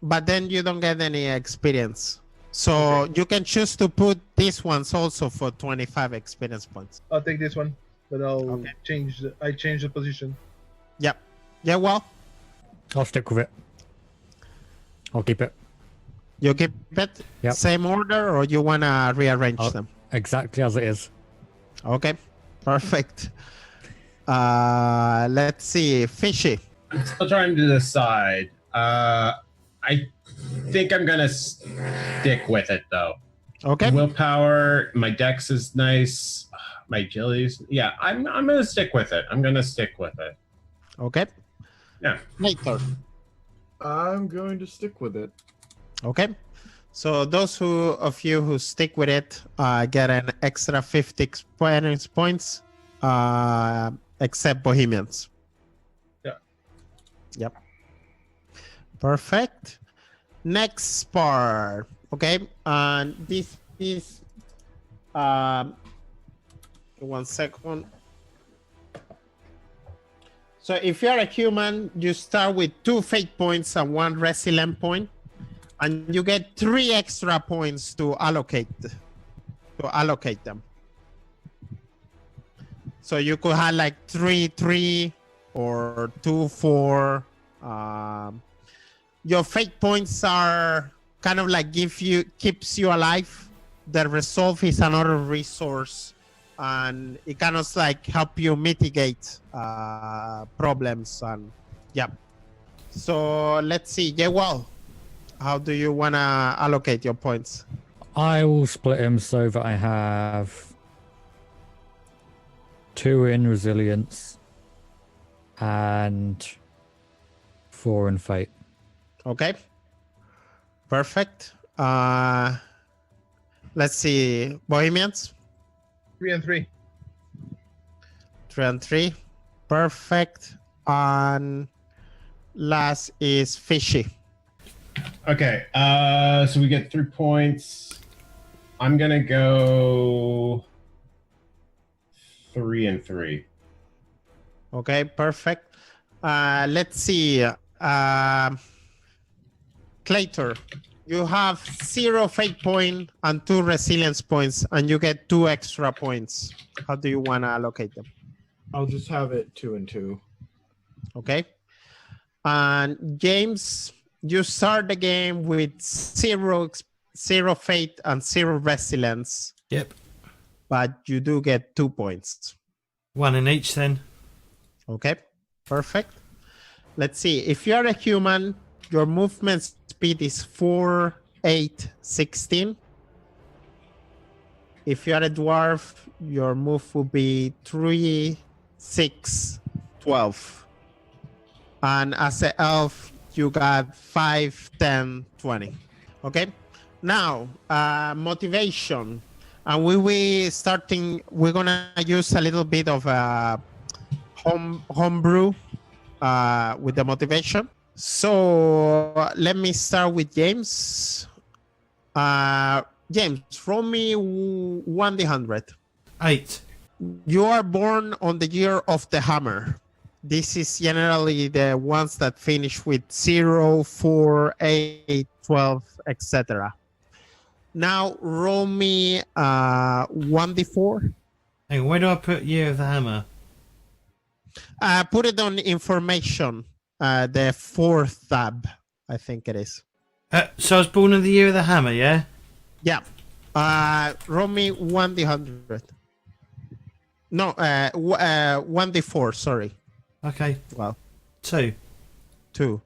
but then you don't get any experience. So you can choose to put these ones also for 25 experience points. I'll take this one, but I'll Okay. change the position. Yep. Yeah, well, I'll stick with it. I'll keep it. you keep it Yep. same order, or you wanna rearrange I'll- them? Exactly as it is. Okay, perfect. Let's see, Fishy. I'm still trying to decide. I think I'm gonna stick with it though. Okay, Willpower, my dex is nice. My agility's I'm gonna stick with it. okay. Yeah. Later. I'm going to stick with it. Okay. So those of you who stick with it get an extra 50 experience points, except Bohemians. Yeah. Yep. Perfect. Next part. Okay. And this is 1 second. So if you're a human, you start with 2 fate points and 1 resilient point, and you get 3 extra points to allocate them. So you could have like 3-3 or 2-4. Your fate points are kind of like keeps you alive. The resolve is another resource, and it kind of like help you mitigate problems. And yeah. So let's see, Jwall, how do you wanna allocate your points? I will split him so that I have 2 in resilience and 4 in fate. Okay. Perfect. Let's see, Bohemians. 3 and 3. 3 and 3. Perfect. And last is Fishy. Okay. So we get 3 points. I'm gonna go 3 and 3. Okay, perfect. Let's see. Claytor, you have 0 fate point and 2 resilience points, and you get 2 extra points. How do you want to allocate them? I'll just have it 2 and 2. Okay. And James, you start the game with 0 fate and 0 resilience, Yep. but you do get 2 points. 1 in each then. Okay, perfect. Let's see. If you're a human, your movement speed is 4, 8, 16. If you're a dwarf, your move will be 3, 6, 12. And as an elf, you got 5, 10, 20. Okay. Now, motivation. And we're gonna use a little bit of homebrew with the motivation. So let me start with James. James, roll me 1d100. 8. You are born on the year of the hammer. This is generally the ones that finish with 0, 4, 8, 12, etc. Now roll me 1d4. Hang on, where do I put Year of the Hammer? Put it on information. The 4th tab, I think it is. So I was born in the Year of the Hammer, yeah? Yeah. Roll me 1d100. No, 1d4, sorry. Okay. Well, 2. 2.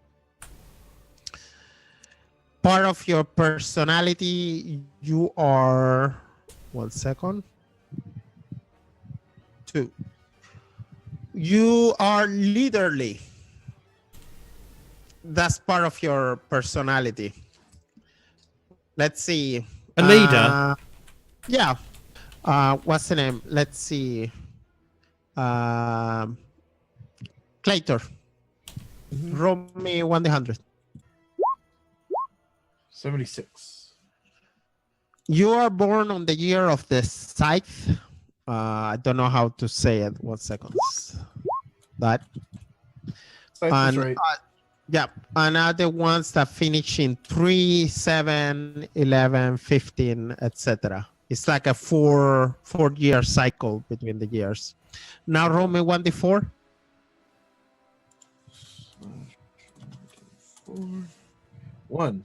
Part of your personality, you are... 1 second. 2. You are leaderly. that's part of your personality. Let's see. A leader. Yeah. What's the name? Let's see. Claytor. Roll me 1d100. 76. You are born on the year of the scythe. I don't know how to say it. 1 second. That. That's right. Yeah, and other ones that finish in 3, 7, 11, 15, etc. It's like a 4-year cycle between the years. Now roll me 1d4. 1.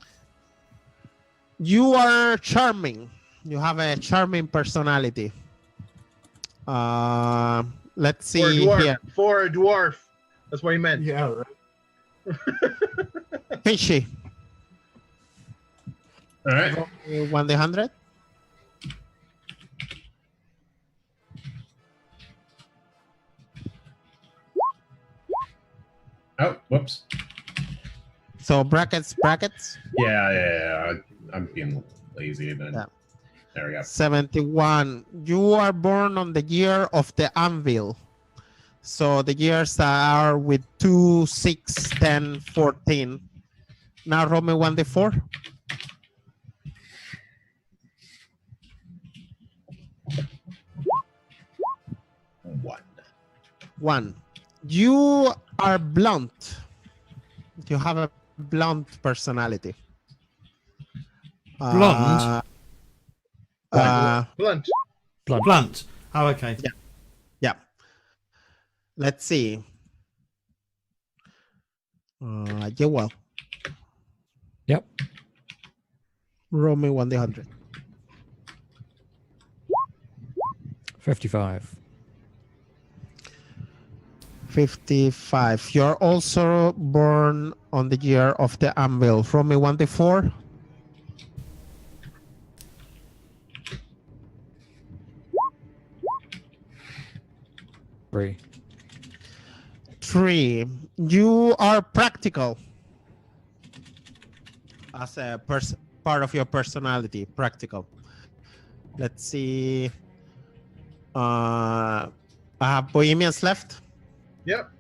You are charming. You have a charming personality. Let's see here. For a dwarf. That's what he meant. Yeah, right. Fishy. All right. 1d100. Oh, whoops. So brackets. Yeah. I'm being lazy. Then Yeah. there we go. 71. You are born on the year of the anvil. So the years are with 2, 6, 10, 14. Now roll me 1d4. 1. You are blunt. You have a blunt personality. Blonde? Blunt. Blunt. Oh, okay. Yeah. Let's see. Jwall. Yep. Roll me 1d100. 55. 55. You're also born on the year of the anvil. Roll me 1d4. 3. 3. You are practical. As a part of your personality, practical. Let's see. I have Bohemians left. Yep.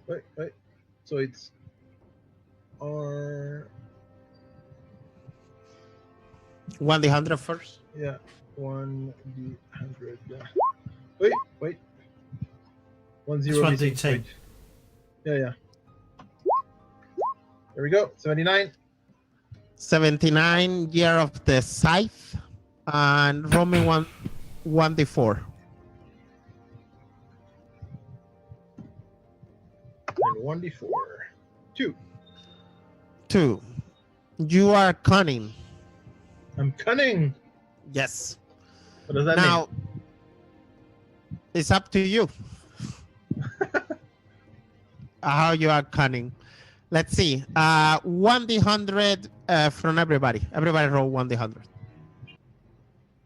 Wait. So it's R. 1d100 first. Yeah. 1d100. Yeah. Wait. 1 It's 0 1d10. Wait. Yeah. There we go. 79. 79, year of the scythe. And roll me 1d4. And 1d4. 2. 2. You are cunning. I'm cunning. Yes. What does that Now, it's up to you. How you are cunning. Let's see. 1d100 from everybody. Everybody roll 1d100.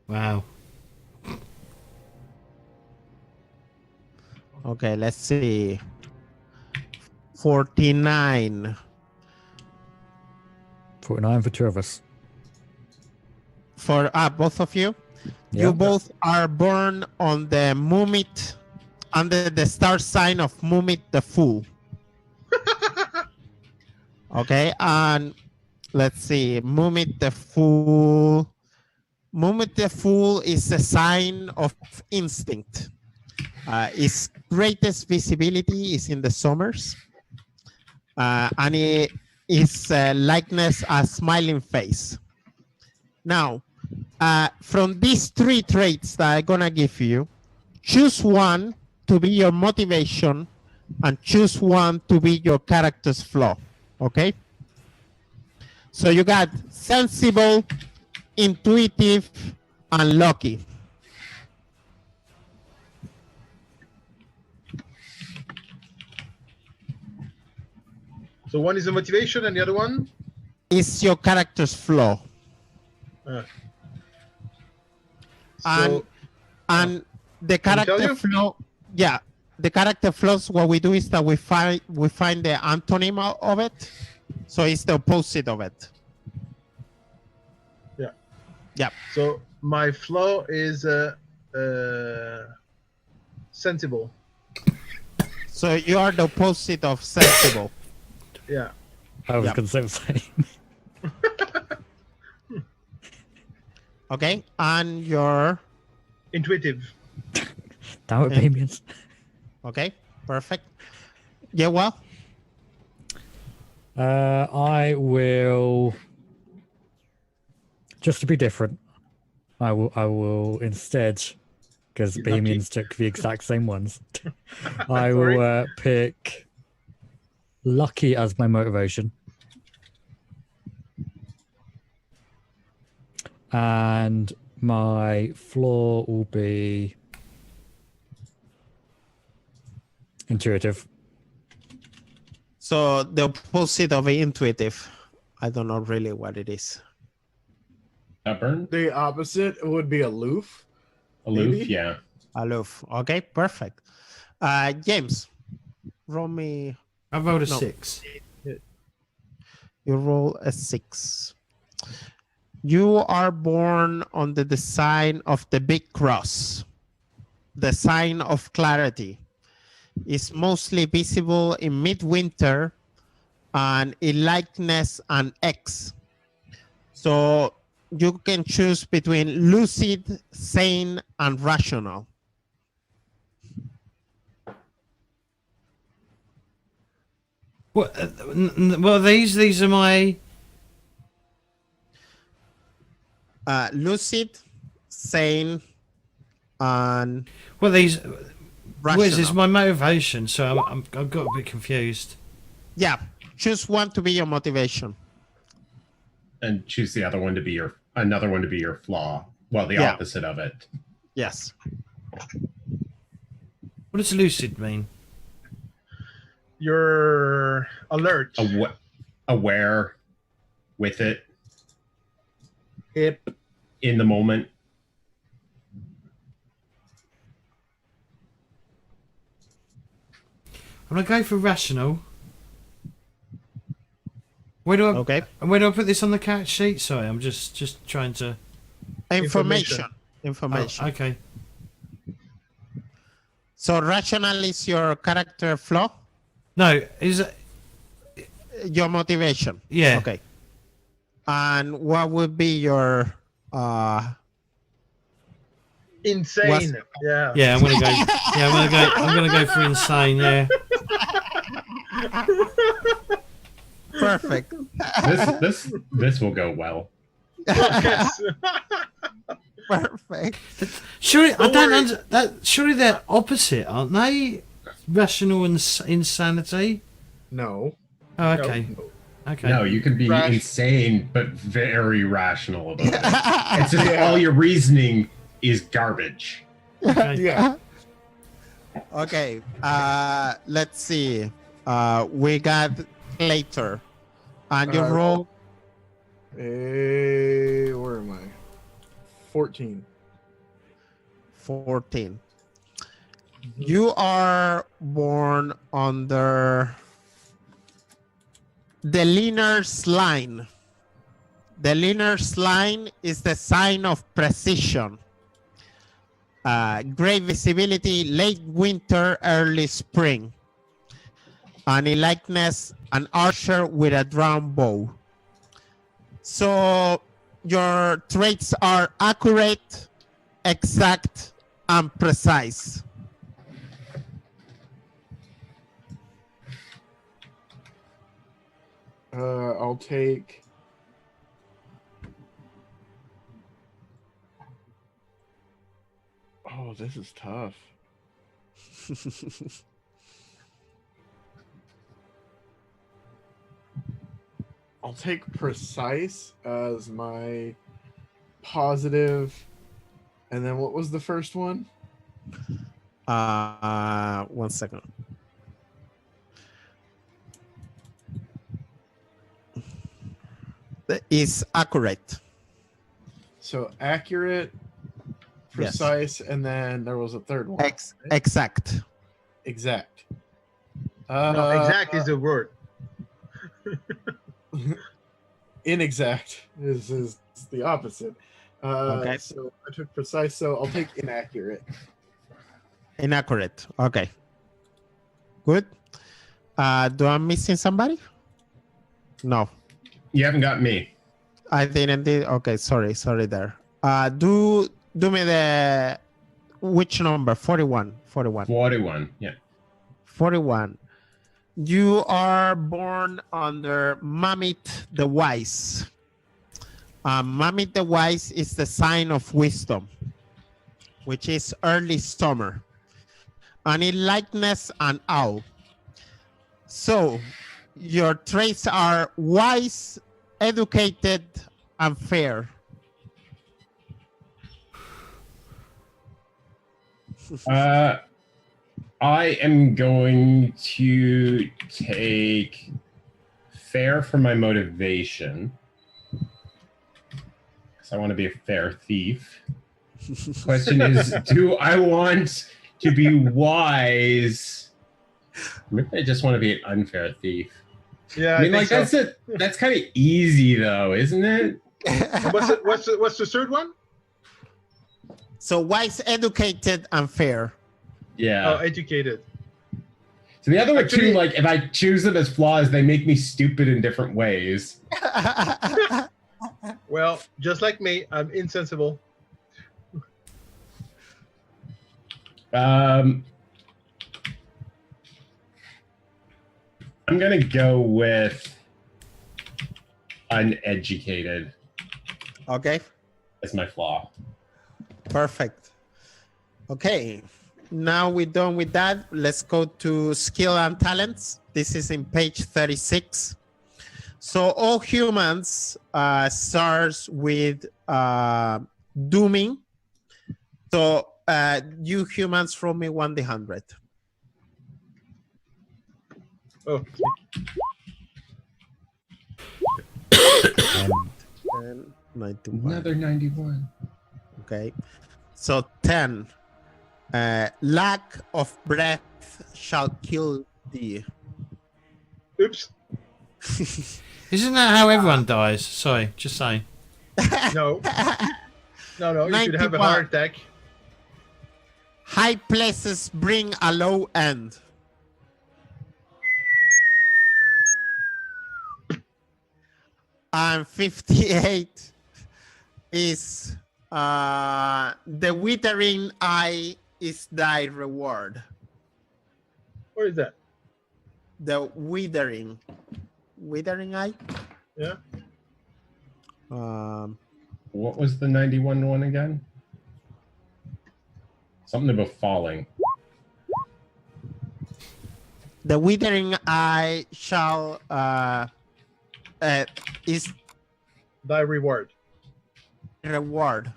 Wow. Okay, let's see. 49. 49 for 2 of us. For both of you. Yeah. You both are born on the Mumit, under the star sign of Mumit the Fool. Okay, and let's see. Mumit the Fool. Mumit the Fool is a sign of instinct. Its greatest visibility is in the summers. And it is likeness a smiling face. Now, from these 3 traits that I'm gonna give you, choose one to be your motivation and choose one to be your character's flaw. Okay? So you got sensible, intuitive, and lucky. So one is a motivation and the other one? Is your character's flaw. So, And the Can I tell character you? flaw, yeah. the character flaws, what we do is that we find the antonym of it, so it's the opposite of it. Yeah. Yeah. So my flaw is sensible. So you are the opposite of sensible. Yeah. I was Yep. going to say. Okay, and your Intuitive. Damn it, Bohemians. okay, perfect. Yeah, well, I will, just to be different, I will instead, because You're Bohemians took the exact same ones, I will pick lucky as my motivation. And my flaw will be intuitive. so the opposite of intuitive. I don't know really what it is. Stubborn, The opposite would be aloof. aloof, Maybe? yeah. Aloof. Okay, perfect. James, roll me. I rolled a No. 6. You roll a 6. You are born on the sign of the big cross, the sign of clarity. It's mostly visible in midwinter and in likeness and X. So you can choose between lucid, sane, and rational. What? Well, these are my. Lucid, sane, and Well, these. rational. What is this? My motivation. So I've got a bit confused. Yeah, choose one to be your motivation. And choose the other one to be another one to be your flaw. Well, the Yeah. opposite of it. Yes. What does lucid mean? You're alert. Aware with it Hip. in the moment. I'm gonna go for rational. Where do I? Okay. And where do I put this on the character sheet? Sorry, I'm just trying to. Information. Oh, Information. okay. So rational is your character flaw, No, is it? your motivation. Yeah. Okay. And what would be your Insane. Yeah. Yeah, I'm gonna go. Yeah, I'm gonna go for insane. Yeah. perfect? This will go well. Yes. Perfect. Surely I Don't don't worry. that. Surely they're opposite, aren't they? Rational and insanity. No. Oh, okay. No. Okay. No, you can be Rash- insane, but very rational about it. It's just all your reasoning is garbage. Okay. Yeah. Okay. Let's see. We got later. And you roll Where am I? 14. 14. You are born under the Linner's line. The Linner's line is the sign of precision. Great visibility, late winter, early spring. And in likeness, an archer with a drawn bow. So your traits are accurate, exact, and precise. I'll take. Oh, this is tough. I'll take precise as my positive. And then what was the first one? 1 second. That is accurate. So accurate, Yes. precise, and then there was a third one. Exact. exact. No, exact is the word. Inexact is the opposite. Okay. So I took precise, so I'll take inaccurate. Inaccurate. Okay. Good. Do I'm missing somebody? No, You haven't got me. I didn't. Okay, sorry there. Do me the which number? 41. 41. Yeah. 41. You are born under Mammoth the Wise. Mammoth the Wise is the sign of wisdom, which is early summer, and it likeness an owl. So your traits are wise, educated, and fair. I am going to take fair for my motivation, because I want to be a fair thief. Question is, do I want to be wise? Maybe I just want to be an unfair thief. Yeah, I mean, like, so. that's kind of easy, though, isn't it? What's the third one? So wise, educated, and fair. Yeah. Oh, educated. So the other one, Actually- too, like, if I choose them as flaws, they make me stupid in different ways. Well, just like me, I'm insensible. I'm gonna go with uneducated Okay, as my flaw. perfect. Okay, now we're done with that. Let's go to skill and talents. This is in page 36. So all humans starts with dooming. So you humans roll me 1d100. Oh, 10, 91. Another 91. Okay, so 10. Lack of breath shall kill thee. oops. Isn't that how everyone dies? Sorry, just saying. No. No. You should have a 91. heart attack. High places bring a low end. And 58 is the withering eye is thy reward. What is that? The withering eye. Yeah. What was the 91 one again? Something about falling. The withering eye shall is Thy reward. reward.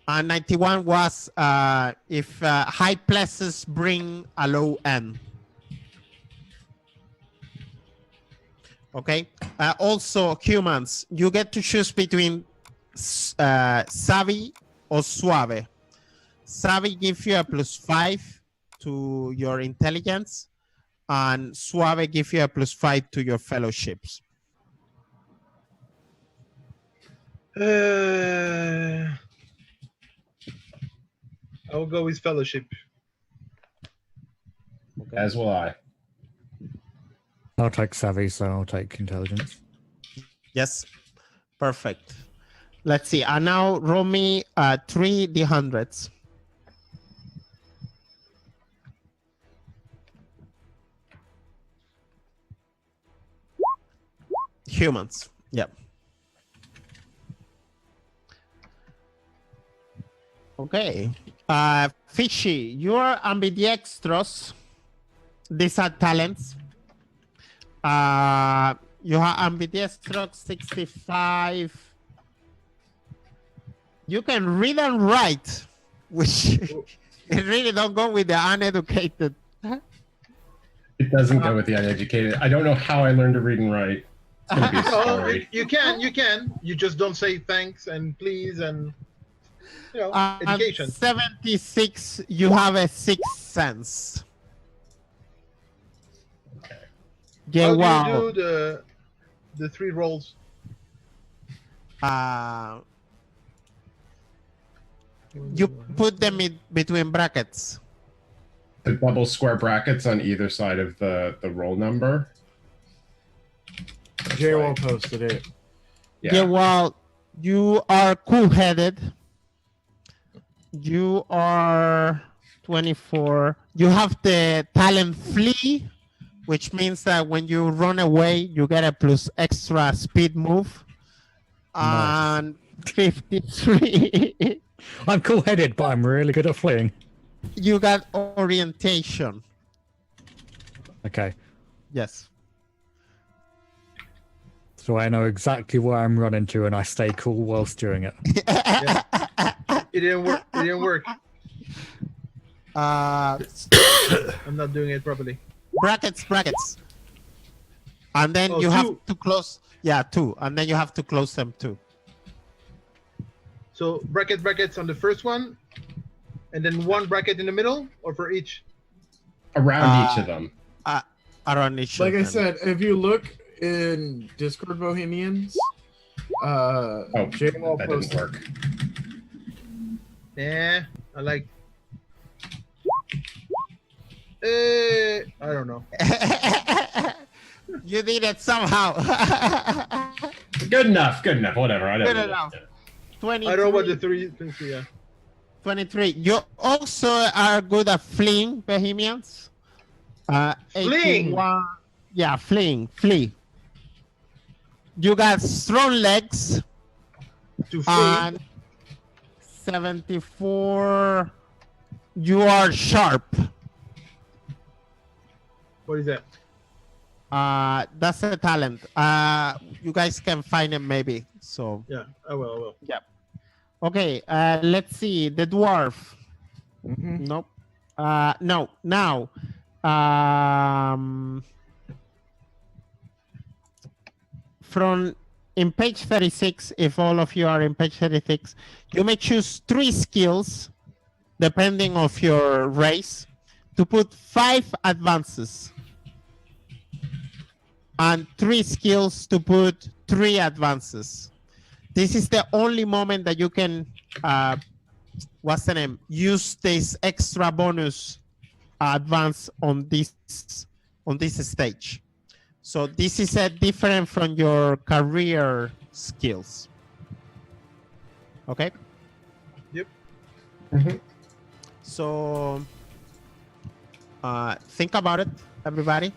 91 was if high places bring a low end. Okay. Also, humans, you get to choose between savvy or suave. Savvy gives you a +5 to your intelligence, and suave gives you a +5 to your fellowships. I will go with fellowship. As will I. I'll take savvy, so I'll take intelligence. Yes, perfect. Let's see. And now roll me 3 d100s. Humans. Yep. Okay. Fishy, you're ambidextrous. These are talents. You have ambidextrous 65. You can read and write, which it really don't go with the uneducated. It doesn't go with the uneducated. I don't know how I learned to read and write. It's gonna be a Oh, story. you can. You just don't say thanks and please and. Education. 76, you have a sixth sense. How Jwall, do you do the 3 rolls? you put them in between brackets. The double square brackets on either side of the roll number. Jwall posted it. Yeah. Jwall, you are cool-headed. You are 24. You have the talent flee, which means that when you run away, you get a plus extra speed move. Nice. And 53. I'm cool-headed, but I'm really good at fleeing. You got orientation. Okay, Yes. so I know exactly where I'm running to, and I stay cool whilst doing it. It didn't work. It didn't work. Uh, I'm not doing it properly. brackets. And then Oh, you 2. have to close. Yeah, 2. And then you have to close them too. So brackets on the first one, and then 1 bracket in the middle, or for each. Around each of them. Around each Like of I them. said, if you look in Discord Bohemians, Jwall that didn't posted. work. Yeah, I like. I don't know. You did it somehow. Good enough. Whatever. I don't Good know. enough. 23. I don't know what the 3 things. Yeah. 23. You also are good at fleeing, Bohemians. Fleeing? 81. Yeah, flee. You got strong legs. To flee. And 74. You are sharp. What is that? That's a talent. You guys can find it maybe. So Yeah, I will. yeah. Okay. Let's see. The dwarf. Mhm. Nope. No. Now. From in page 36, if all of you are in page 36, you may choose 3 skills, depending of your race, to put 5 advances, and 3 skills to put 3 advances. This is the only moment that you can, what's the name? Use this extra bonus advance on this stage. So this is different from your career skills. Okay. Yep. Mhm. So think about it, everybody.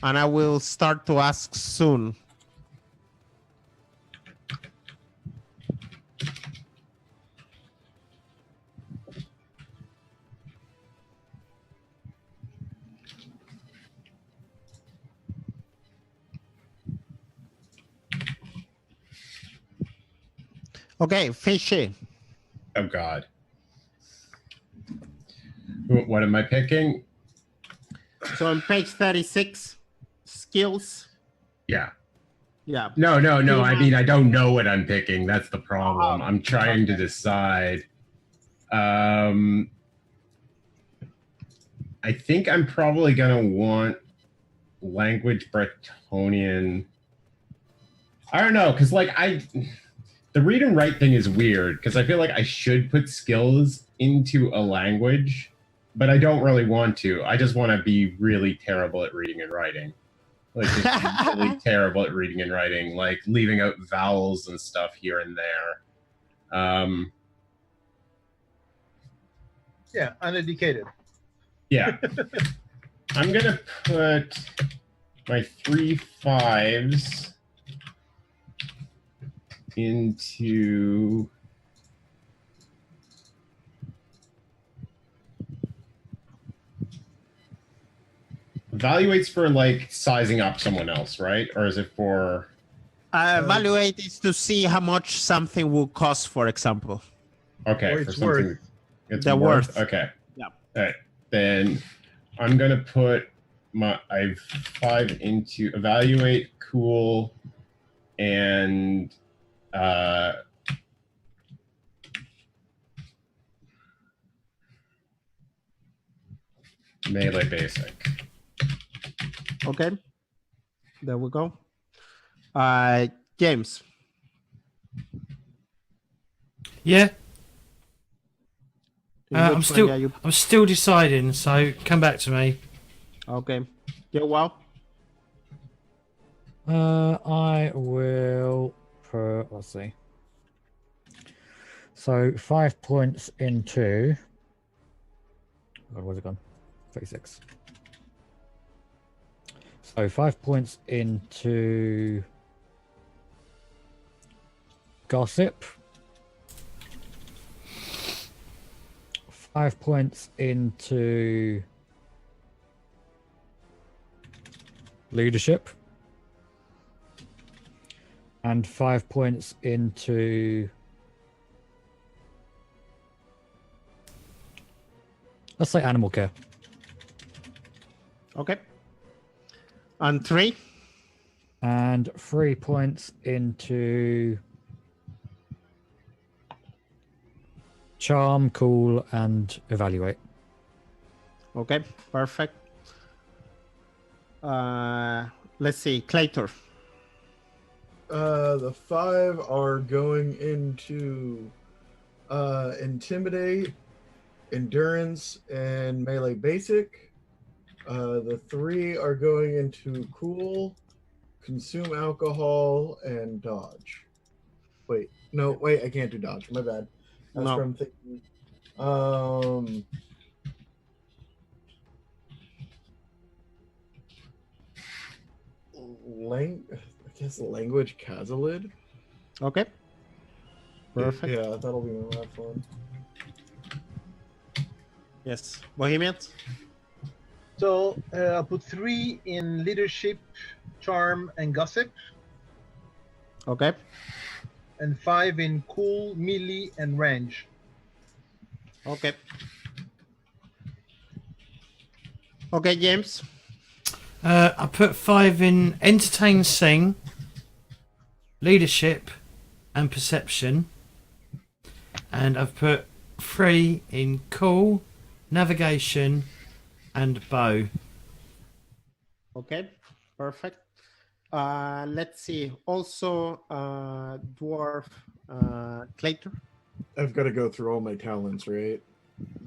And I will start to ask soon. Okay, Fishy. Oh God. What am I picking? So on page 36, skills. Yeah. Yeah. No. I Tilmann. mean, I don't know what I'm picking. That's the problem. I'm trying to decide. I think I'm probably gonna want language Bretonian. I don't know, because the read and write thing is weird because I feel like I should put skills into a language, but I don't really want to. I just want to be really terrible at reading and writing. Like just really terrible at reading and writing, like leaving out vowels and stuff here and there. Yeah, uneducated. Yeah. I'm gonna put my 3 5s into evaluates for like sizing up someone else, right? Or is it for Evaluate is to see how much something will cost, for example. okay, Or for it's something worth. it's The worth. Okay. Yeah. All right. Then I'm gonna put I've 5 into evaluate, cool, and melee basic. Okay. There we go. James. Yeah. I'm Which one are you? still deciding, so come back to me. Okay. Jwall. I will put, let's see. So 5 points into. God, where's it gone? 36. So 5 points into gossip. 5 points into leadership. And 5 points into, let's say, animal care. Okay. And 3. And 3 points into charm, cool, and evaluate. Okay. Perfect. Let's see. Claytor. The 5 are going into intimidate, endurance, and melee basic. The 3 are going into cool, consume alcohol, and dodge. Wait, I can't do dodge. My bad. That's No. what I'm thinking. I guess language Kazalid. Okay. Perfect. Yeah, that'll be my last one. Yes. Bohemians. So I'll put 3 in leadership, charm, and gossip, Okay. and 5 in cool, melee, and range. Okay. Okay, James. I put 5 in entertain, sing, leadership, and perception. And I've put 3 in cool, navigation, and bow. Okay. Perfect. Let's see. Also, dwarf Claytor. I've got to go through all my talents, right?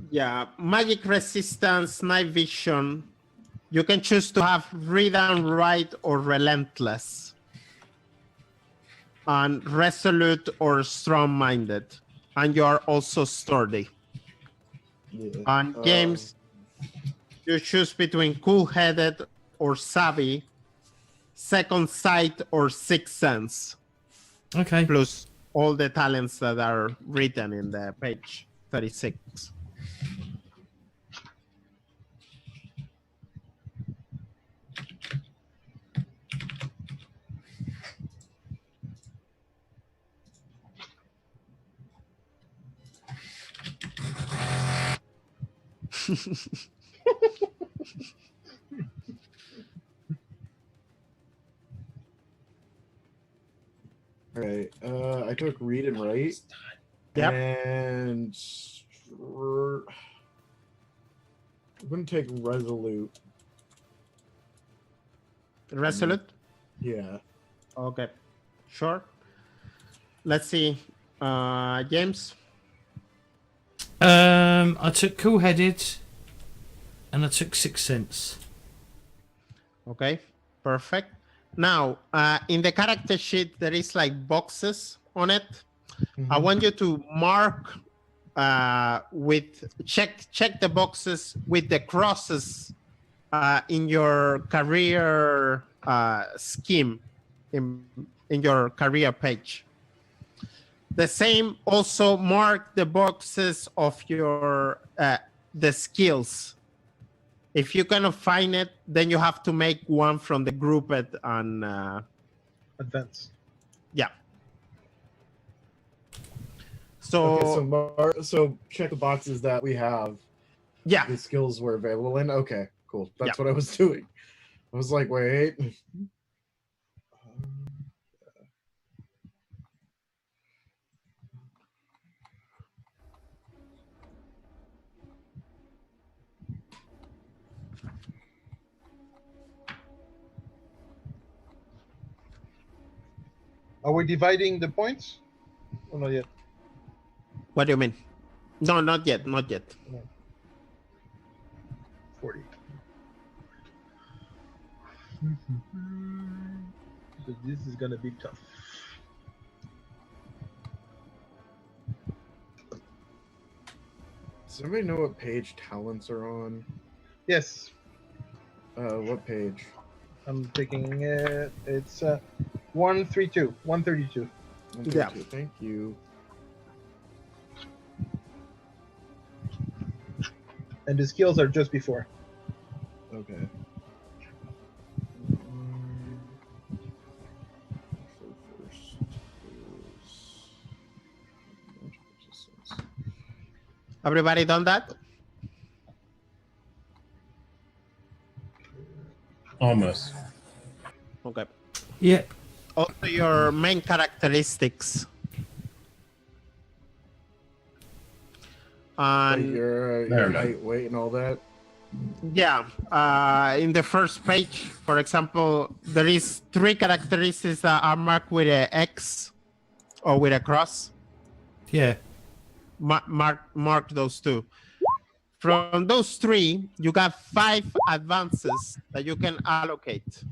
Yeah, magic resistance, night vision. You can choose to have read and write or relentless. And resolute or strong-minded. And you are also sturdy. Yeah. And James, you choose between cool-headed or savvy, second sight or sixth sense. Okay. Plus all the talents that are written in the page 36. All right. I took read and write. Yep. And I'm gonna take resolute. Resolute? Yeah. Okay. Sure. Let's see. James? I took cool-headed, and I took sixth sense. Okay. Perfect. Now, in the character sheet, there is like boxes on it. I want you to mark check the boxes with the crosses in your career scheme in your career page. The same, also mark the boxes of your the skills. If you cannot find it, then you have to make one from the grouped and Advance. yeah. So, Okay, so check the boxes that we have. yeah. The skills were available in. Okay, cool. That's what I was doing. I was like, wait. Are we dividing the points? Or not yet? What do you mean? No, not yet. Not yet. 40. So this is gonna be tough. Does anybody know what page talents are on? Yes, What page? I'm taking it. It's 132. 132. Yeah. Thank you. And the skills are just before. Okay. Everybody done that? Almost. Okay. Yeah. Also, your main characteristics. Like And your There. height, weight, and all that. yeah, in the first page, for example, there is 3 characteristics that are marked with an X or with a cross. Yeah. Mark those 2. From those 3, you got 5 advances that you can allocate.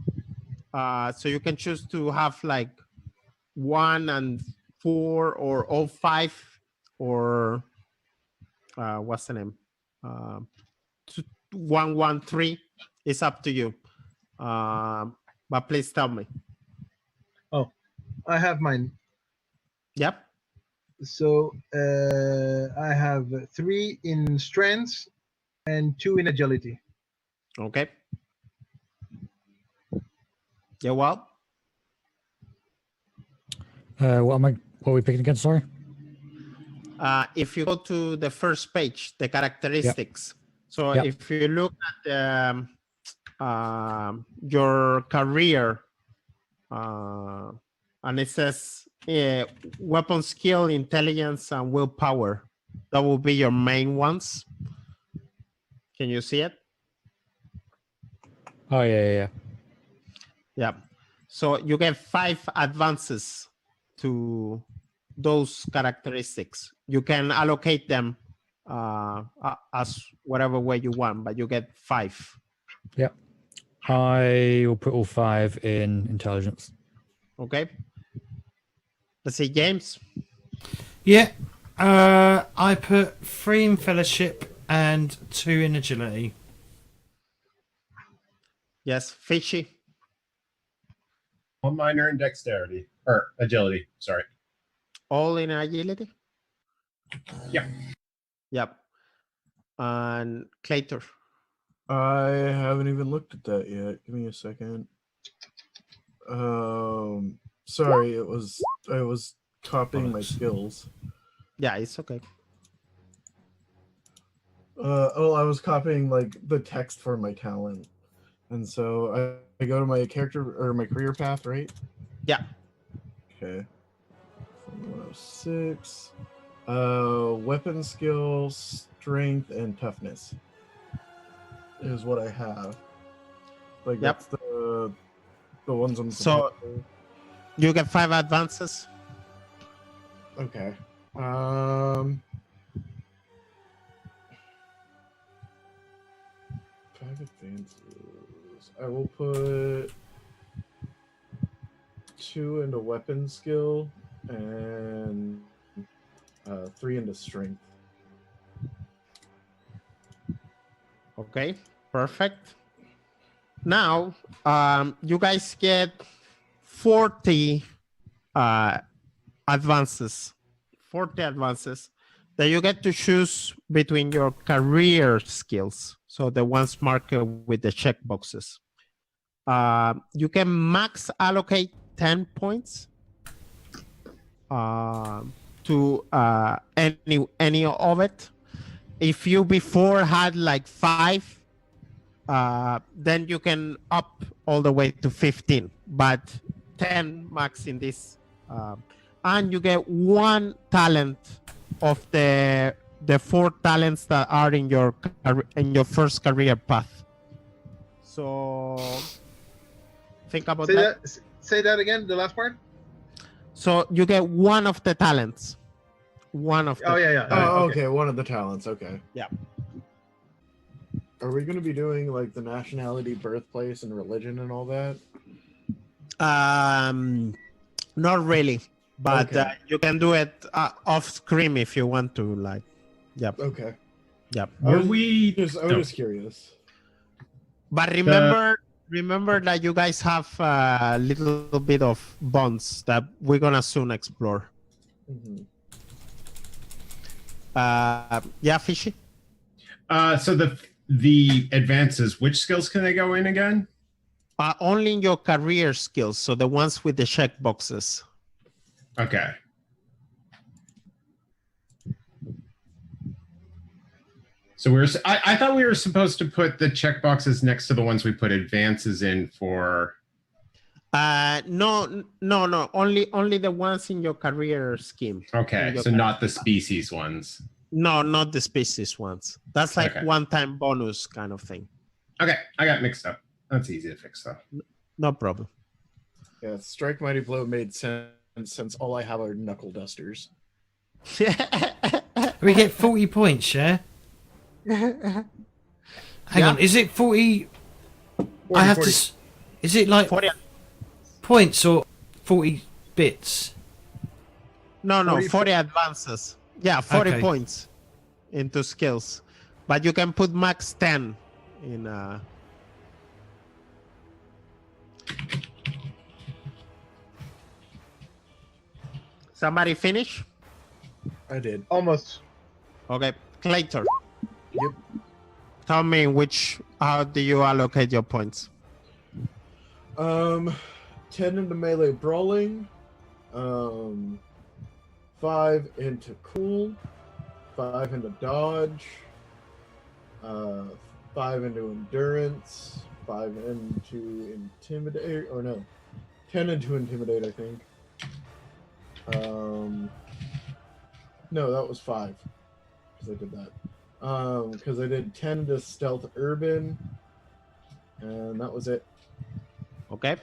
So you can choose to have like 1 and 4 or all 5 or what's the name? 1, 1, 3. It's up to you. But please tell me. I have mine. Yep. So I have 3 in strength and 2 in agility. Okay. Jwall? What are we picking again? Sorry. If you go to the first page, the characteristics. So Yep. if you look at your career, and it says weapon skill, intelligence, and willpower, that will be your main ones. Can you see it? Oh yeah. Yeah. So you get 5 advances to those characteristics. You can allocate them as whatever way you want, but you get 5. Yep. I will put all 5 in intelligence. Okay. Let's see, James. Yeah. I put 3 in fellowship and 2 in agility. Yes, Fishy. 1 minor in dexterity or agility. Sorry. All in agility? Yep. Yep. And Claytor. I haven't even looked at that yet. Give me a second. Sorry, I was copying my skills. Yeah, it's okay. I was copying like the text for my talent, and so I go to my character or my career path, right? Yeah. Okay. 106. Weapon skill, strength, and toughness is what I have. Like Yep. that's the ones I'm. So you get 5 advances. Okay. 5 advances. I will put 2 into weapon skill and 3 into strength. Okay, perfect. Now, you guys get 40 advances. 40 advances that you get to choose between your career skills. So the ones marked with the check boxes. You can max allocate 10 points to any of it. If you before had like 5, then you can up all the way to 15, but 10 max in this. And you get 1 talent of the 4 talents that are in your first career path. So think about that. Say that again, the last part. So you get one of the talents. One of the. Oh yeah. Oh, okay. One of the talents. Okay. Yeah. Are we going to be doing like the nationality, birthplace, and religion and all that? Not really, but Okay. you can do it off screen if you want to. Like, yep, Okay. yep. I Were was we? I was just curious. But remember that you guys have a little bit of bonds that we're gonna soon explore. Mhm. Yeah, Fishy. So the advances, which skills can they go in again? Only in your career skills, so the ones with the check boxes. Okay. So I thought we were supposed to put the checkboxes next to the ones we put advances in for. No. Only the ones in your career scheme. Okay, so not the species ones. No, not the species ones. That's like Okay. one-time bonus kind of thing. Okay, I got mixed up. That's easy to fix though. No problem. Yeah, Strike Mighty Blow made sense since all I have are knuckle dusters. We get 40 points, yeah? Hang on, is it 40? 40, I have 40. to. Is it like 40. points or 40 bits? No, 40 40 advances. Yeah, 40 Okay. points into skills. But you can put max 10 in Somebody finish? I did. Almost. Okay, Claytor. Yep. Tell me how do you allocate your points? 10 into melee brawling, 5 into cool, 5 into dodge, 5 into endurance, 5 into intimidate, or no, 10 into intimidate, I think. No, that was 5, because I did that. Because I did 10 to stealth urban, and that was it. Okay.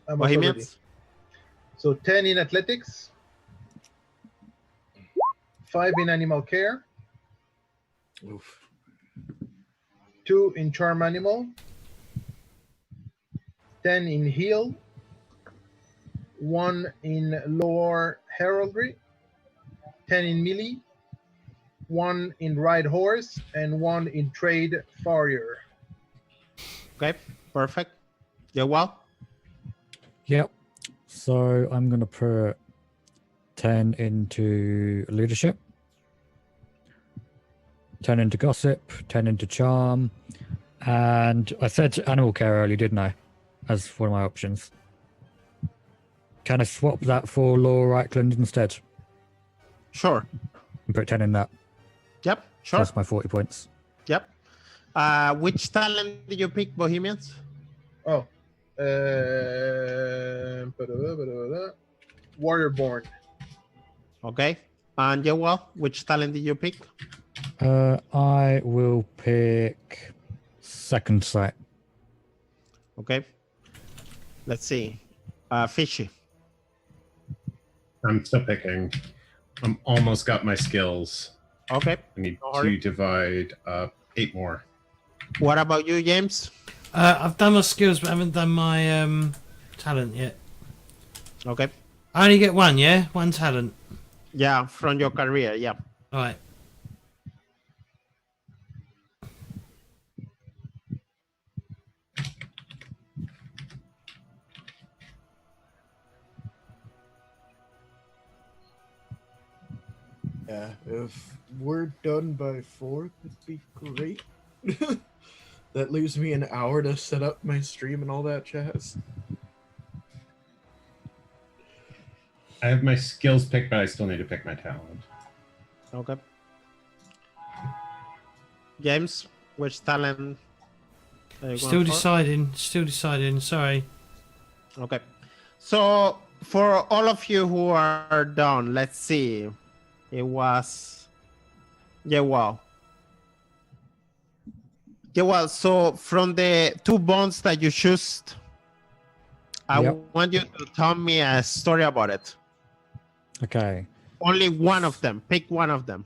I'm also ready. Bohemians? So 10 in athletics, 5 in animal care, Oof. 2 in charm animal, 10 in heal, 1 in lore heraldry, 10 in melee, 1 in ride horse, and 1 in trade farrier. Okay, perfect. Jwall? Yep. So I'm going to put 10 into leadership, 10 into gossip, 10 into charm, and I said animal care earlier, didn't I? As one of my options. Can I swap that for Law Reichland instead? Sure. And put 10 in that. Yep, sure. Plus my 40 points. Yep. Which talent did you pick, Bohemians? Oh. Warrior-born. Okay. And Jwall, which talent did you pick? I will pick second sight. Okay. Let's see. Fishy. I'm still picking. I'm almost got my skills. Okay. I need No to hurry. divide 8 more. What about you, James? I've done my skills, but I haven't done my talent yet. Okay. I only get one, yeah? One talent. Yeah, from your career. Yeah. All right. Yeah, if we're done by 4, that'd be great. That leaves me an hour to set up my stream and all that jazz. I have my skills picked, but I still need to pick my talent. Okay. James, which talent? are you Still going for? deciding. Still deciding. Sorry. Okay. So for all of you who are done, let's see. It was Jwall. Jwall, so from the 2 bonds that you choose, I Yep. want you to tell me a story about it. Okay, Only one of them. Pick one of them.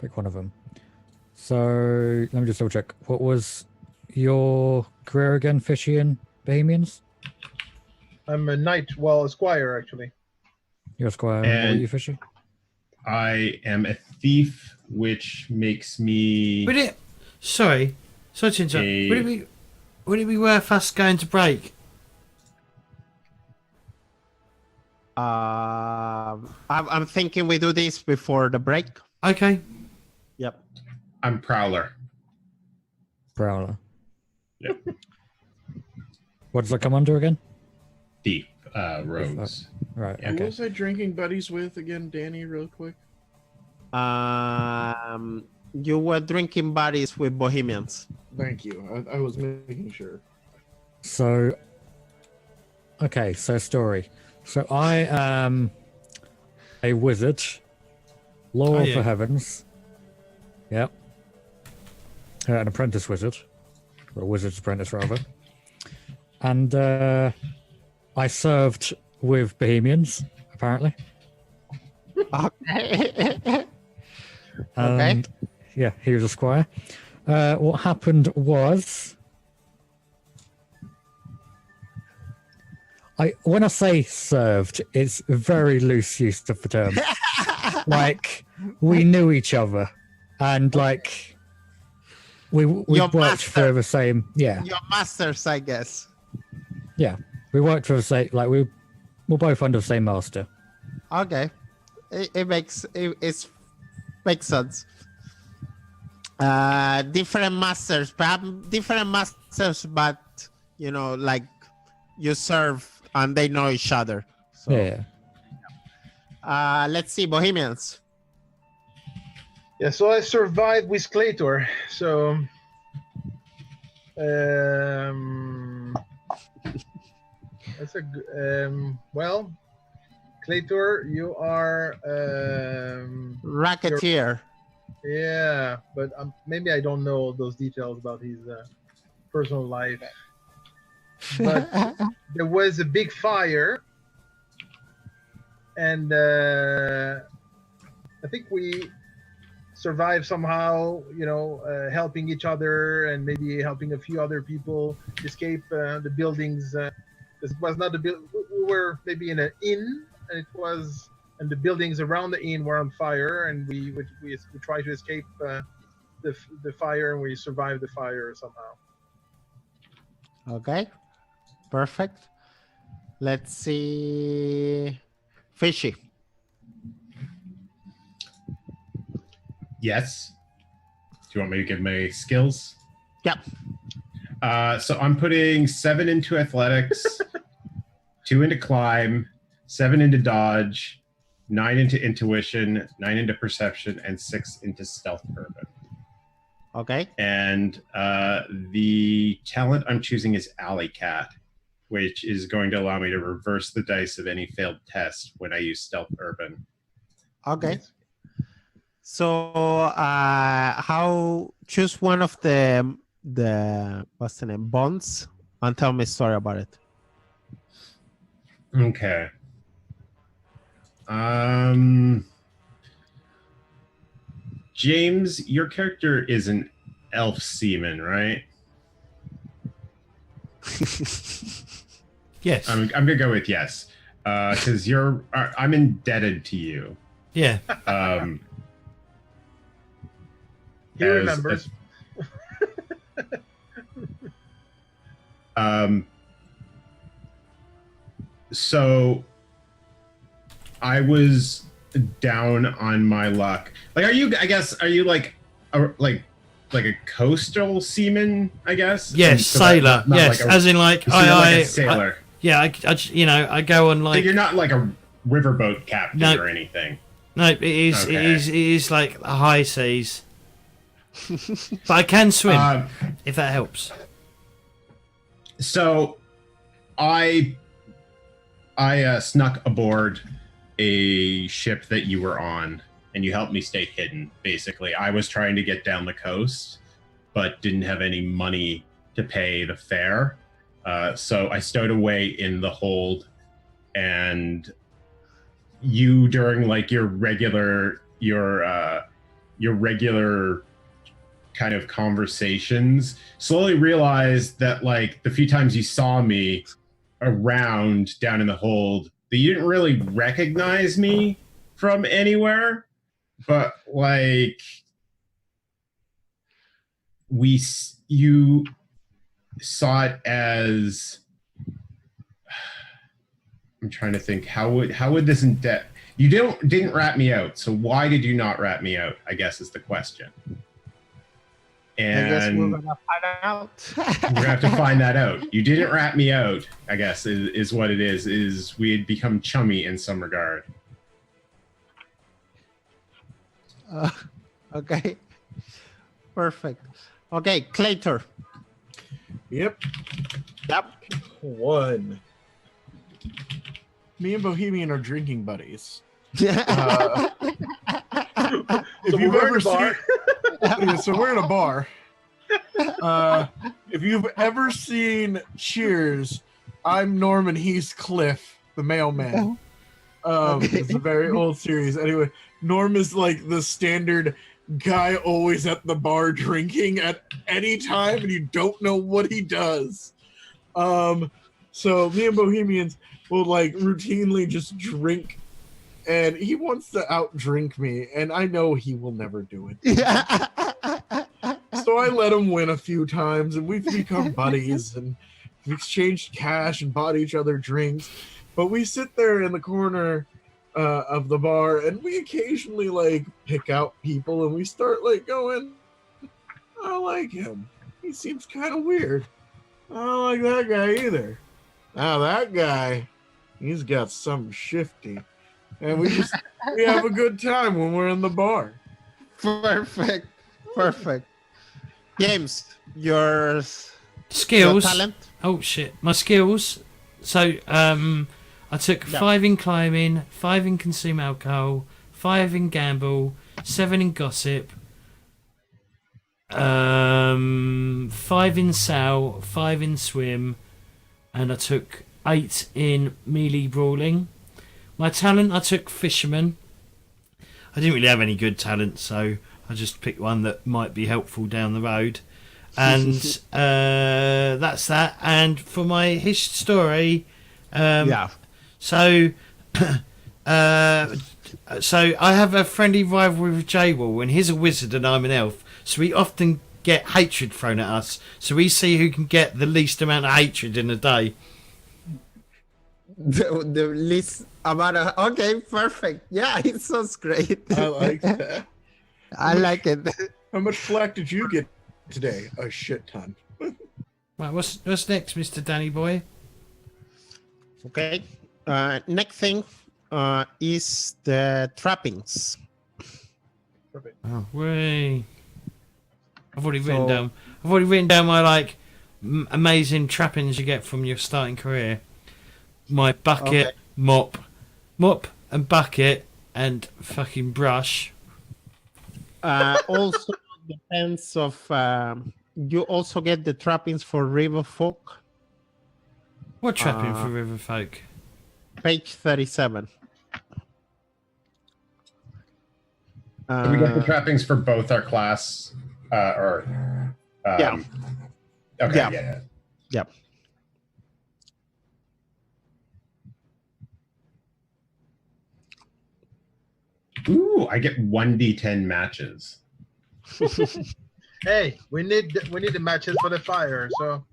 pick one of them. So let me just double check. What was your career again, Fishy and Bohemians? I'm a knight, well, a squire actually. You're a squire. And what were And- you, Fishy? I am a thief, which makes me. Would it? Sorry to interrupt. Would it be worth us going to break? I'm thinking we do this before the break. Okay. Yep. I'm Prowler. Prowler. Yep. What does that come under again? Thief. Rogues. Right. Yeah. Who Okay. was I drinking buddies with again, Danny, real quick? You were drinking buddies with Bohemians. Thank you. I was making sure. So, okay. So story. So I am a wizard, Law Oh, of yeah. the Heavens. Yep. An apprentice wizard, or a wizard's apprentice rather. And I served with Bohemians, apparently. Okay. And yeah, he was a squire. What happened was, when I say served, it's a very loose use of the term. Like, we knew each other, and like we Your worked master. for the same. Yeah, Your masters, I guess. yeah, we worked for the same. Like we're both under the same master. Okay. It makes sense. Different masters, perhaps different masters, but like you serve and they know each other. So Yeah. let's see, Bohemians. Yeah, so I survived with Claytor. So, that's a well, Claytor, you are Racketeer. yeah, but maybe I don't know those details about his personal life. But there was a big fire, and I think we survived somehow, helping each other and maybe helping a few other people escape the buildings. This was not the we were maybe in an inn, and the buildings around the inn were on fire, and we tried to escape the fire, and we survived the fire somehow. Okay. Perfect. Let's see. Fishy. Yes. Do you want me to give my skills? Yep. So I'm putting 7 into athletics, 2 into climb, 7 into dodge, 9 into intuition, 9 into perception, and 6 into stealth urban. Okay. And the talent I'm choosing is Alley Cat, which is going to allow me to reverse the dice of any failed test when I use stealth urban. Okay. So how choose one of the what's the name, bonds, and tell me a story about it. Okay. James, your character is an elf seaman, right? Yes. I'm gonna go with yes, because I'm indebted to you. Yeah. He As- remembers. So I was down on my luck. Like, are you like a coastal seaman? I guess. Yes, So that- sailor. not Yes, like a- as in like so you're like a I sailor. I go on So like you're not like a riverboat captain No. or anything. no, it is Okay. it is like the high seas. But I can swim if that helps. So I snuck aboard a ship that you were on, and you helped me stay hidden. Basically, I was trying to get down the coast, but didn't have any money to pay the fare. So I stowed away in the hold, and you, during like your regular kind of conversations, slowly realized that like the few times you saw me around down in the hold, that you didn't really recognize me from anywhere, but like you saw it as, I'm trying to think, how would this you didn't rat me out, so why did you not rat me out, I guess is the question. And I guess we're gonna find out. we're gonna have to find that out. You didn't rat me out, I guess is what it is we had become chummy in some regard. Okay. Perfect. Okay, Claytor. Yep. Yep. 1. Me and Bohemian are drinking buddies. So If you've we're in ever a bar. Yeah, so we're in a bar. If you've ever seen Cheers, I'm Norman, he's Cliff, the mailman. It's a very old series. Anyway, Norm is like the standard guy always at the bar drinking at any time, and you don't know what he does. So me and Bohemians will like routinely just drink, and he wants to outdrink me, and I know he will never do it. So I let him win a few times, and we've become buddies, and we've exchanged cash and bought each other drinks. But we sit there in the corner of the bar, and we occasionally like pick out people, and we start like going, I don't like him. He seems kind of weird. I don't like that guy either. Now that guy, he's got something shifty. And we have a good time when we're in the bar. Perfect. Perfect. James, your Skills. talent? Oh shit, my skills. So I took 5 in climbing, 5 in consume alcohol, 5 in gamble, 7 in gossip, 5 in sail, 5 in swim, and I took 8 in melee brawling. My talent, I took fisherman. I didn't really have any good talent, so I just picked one that might be helpful down the road. And that's that. And for my story, so I have a friendly rivalry with Jwall, and he's a wizard and I'm an elf. So we often get hatred thrown at us. So we see who can get the least amount of hatred in a day. The least amount of... Okay, perfect. Yeah, it sounds great. I like that. I like it. How much flack did you get today? A shit ton. Right, what's next, Mr. Danny Boy? Okay. Next thing is the trappings. Perfect. Oh, way. I've already written down my like amazing trappings you get from your starting career. My bucket, mop and bucket and fucking brush. Also depends of you also get the trappings for river folk. What trapping for river folk? Page 37. We get the trappings for both our class, yeah. Okay. Yeah. Yeah. Yep. Ooh, I get 1d10 matches. Hey, we need the matches for the fire. So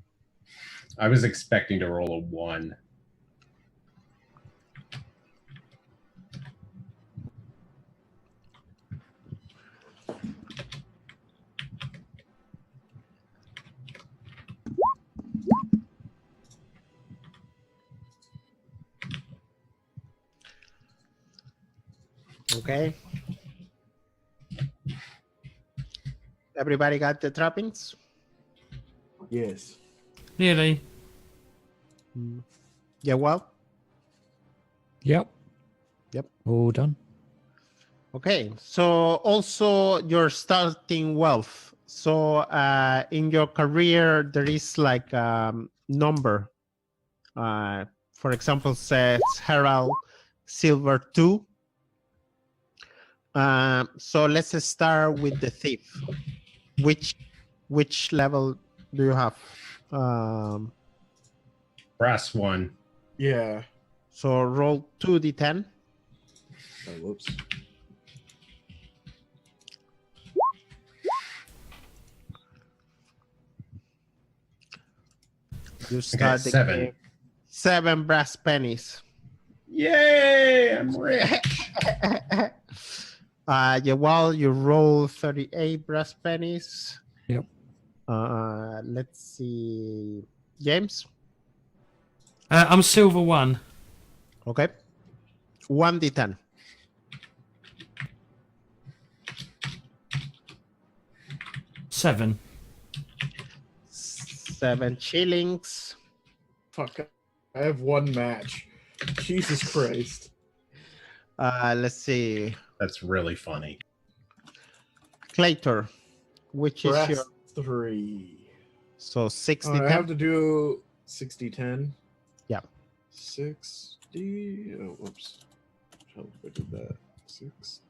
I was expecting to roll a 1. Okay. Everybody got the trappings? Yes. Nearly. Yeah, well. Yep. Yep. All done. Okay. So also your starting wealth. So in your career, there is like number. For example, says Herald Silver 2. So let's start with the thief. Which level do you have? Brass 1. Yeah. So roll 2d10. Oh, whoops. You start the 7. game. 7 brass pennies. Yay! I'm rich. Jwall, you roll 38 brass pennies. Yep. Let's see. James? I'm silver 1. Okay. 1d10. 7. 7 shillings. Fuck. I have one match. Jesus Christ. Let's see. That's really funny. Clator, which is Brass your 3. so 60 I have to do 60-10. Yeah. 60. Oh, whoops. How I did that? 60.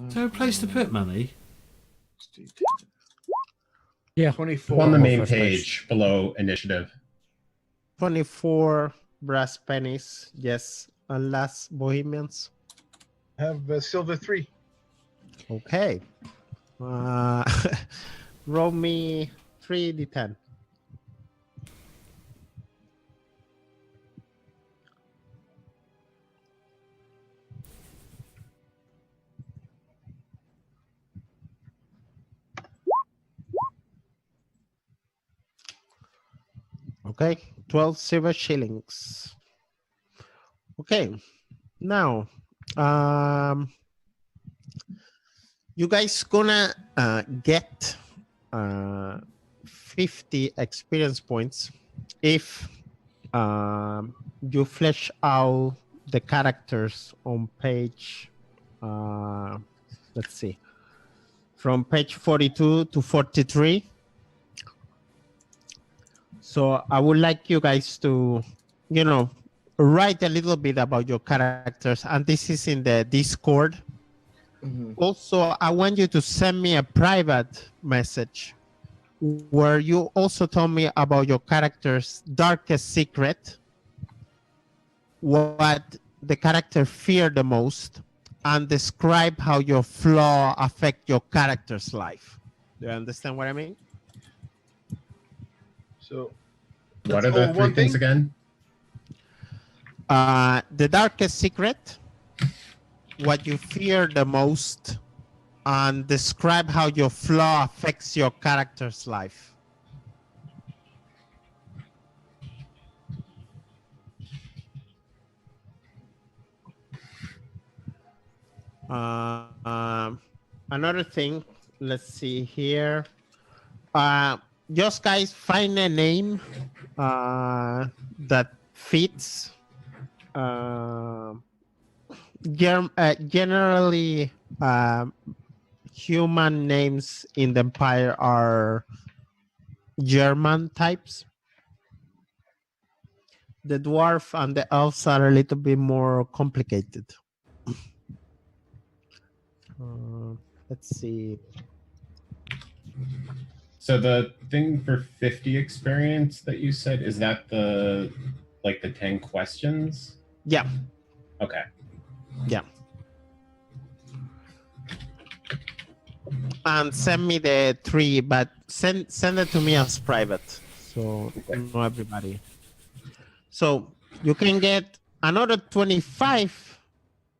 Is there a place to put money? 60, Yeah. 24. On the main first page. page below initiative. 24 brass pennies. Yes. And last Bohemians. Have silver 3. Okay. Roll me 3d10. Okay, 12 silver shillings. Okay, now, you guys gonna get 50 experience points if you flesh out the characters on page, let's see, from page 42 to 43. So I would like you guys to, write a little bit about your characters, and this is in the Discord. Mhm. Also, I want you to send me a private message where you also tell me about your character's darkest secret, what the character feared the most, and describe how your flaw affect your character's life. Do you understand what I mean? So What that's are the all three one things thing? again? The darkest secret, what you fear the most, and describe how your flaw affects your character's life. Another thing, let's see here. Just guys find a name that fits. Generally, human names in the Empire are German types. The dwarf and the elves are a little bit more complicated. Let's see. So the thing for 50 experience that you said, is that the 10 questions? Yeah. Okay. Yeah. And send me the 3, but send it to me as private, so know everybody. So you can get another 25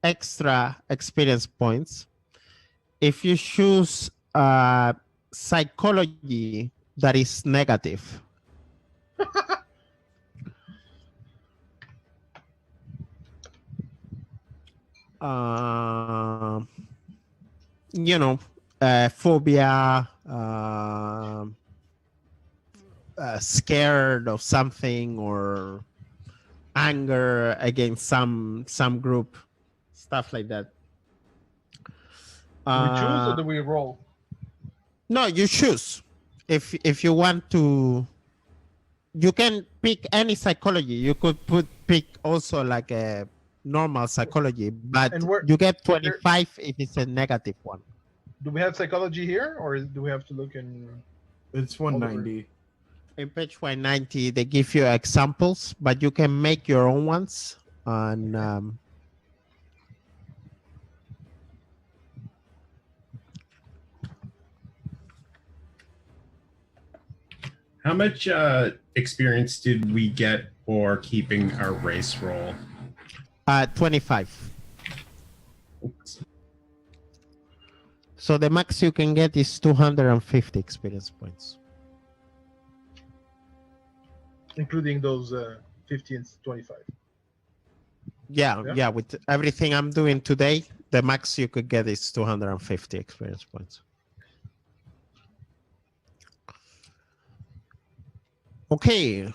extra experience points if you choose psychology that is negative. Phobia, scared of something, or anger against some group, stuff like that. Do we choose or do we roll? No, you choose. If you want to, you can pick any psychology. You could pick also like a normal psychology, but you get 25 if it's a negative one. Do we have psychology here, or do we have to look in? It's 190. In page 190, they give you examples, but you can make your own ones. And How much experience did we get for keeping our race roll? 25. So the max you can get is 250 experience points. Including those 50 and 25. Yeah, with everything I'm doing today, the max you could get is 250 experience points. Okay.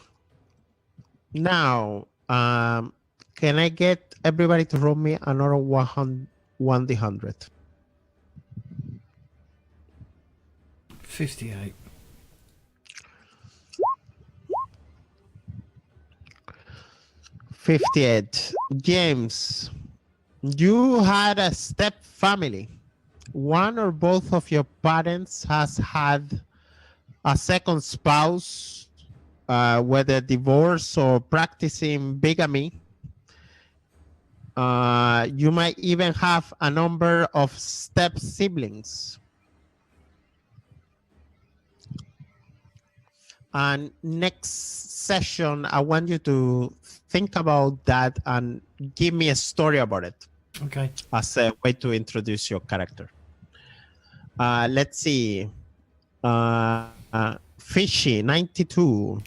Now, can I get everybody to roll me another 1d100? 58. 58. James, you had a step family. One or both of your parents has had a second spouse, whether divorce or practicing bigamy. You might even have a number of step siblings. And next session, I want you to think about that and give me a story about it. Okay. As a way to introduce your character. Let's see. Fishy, 92.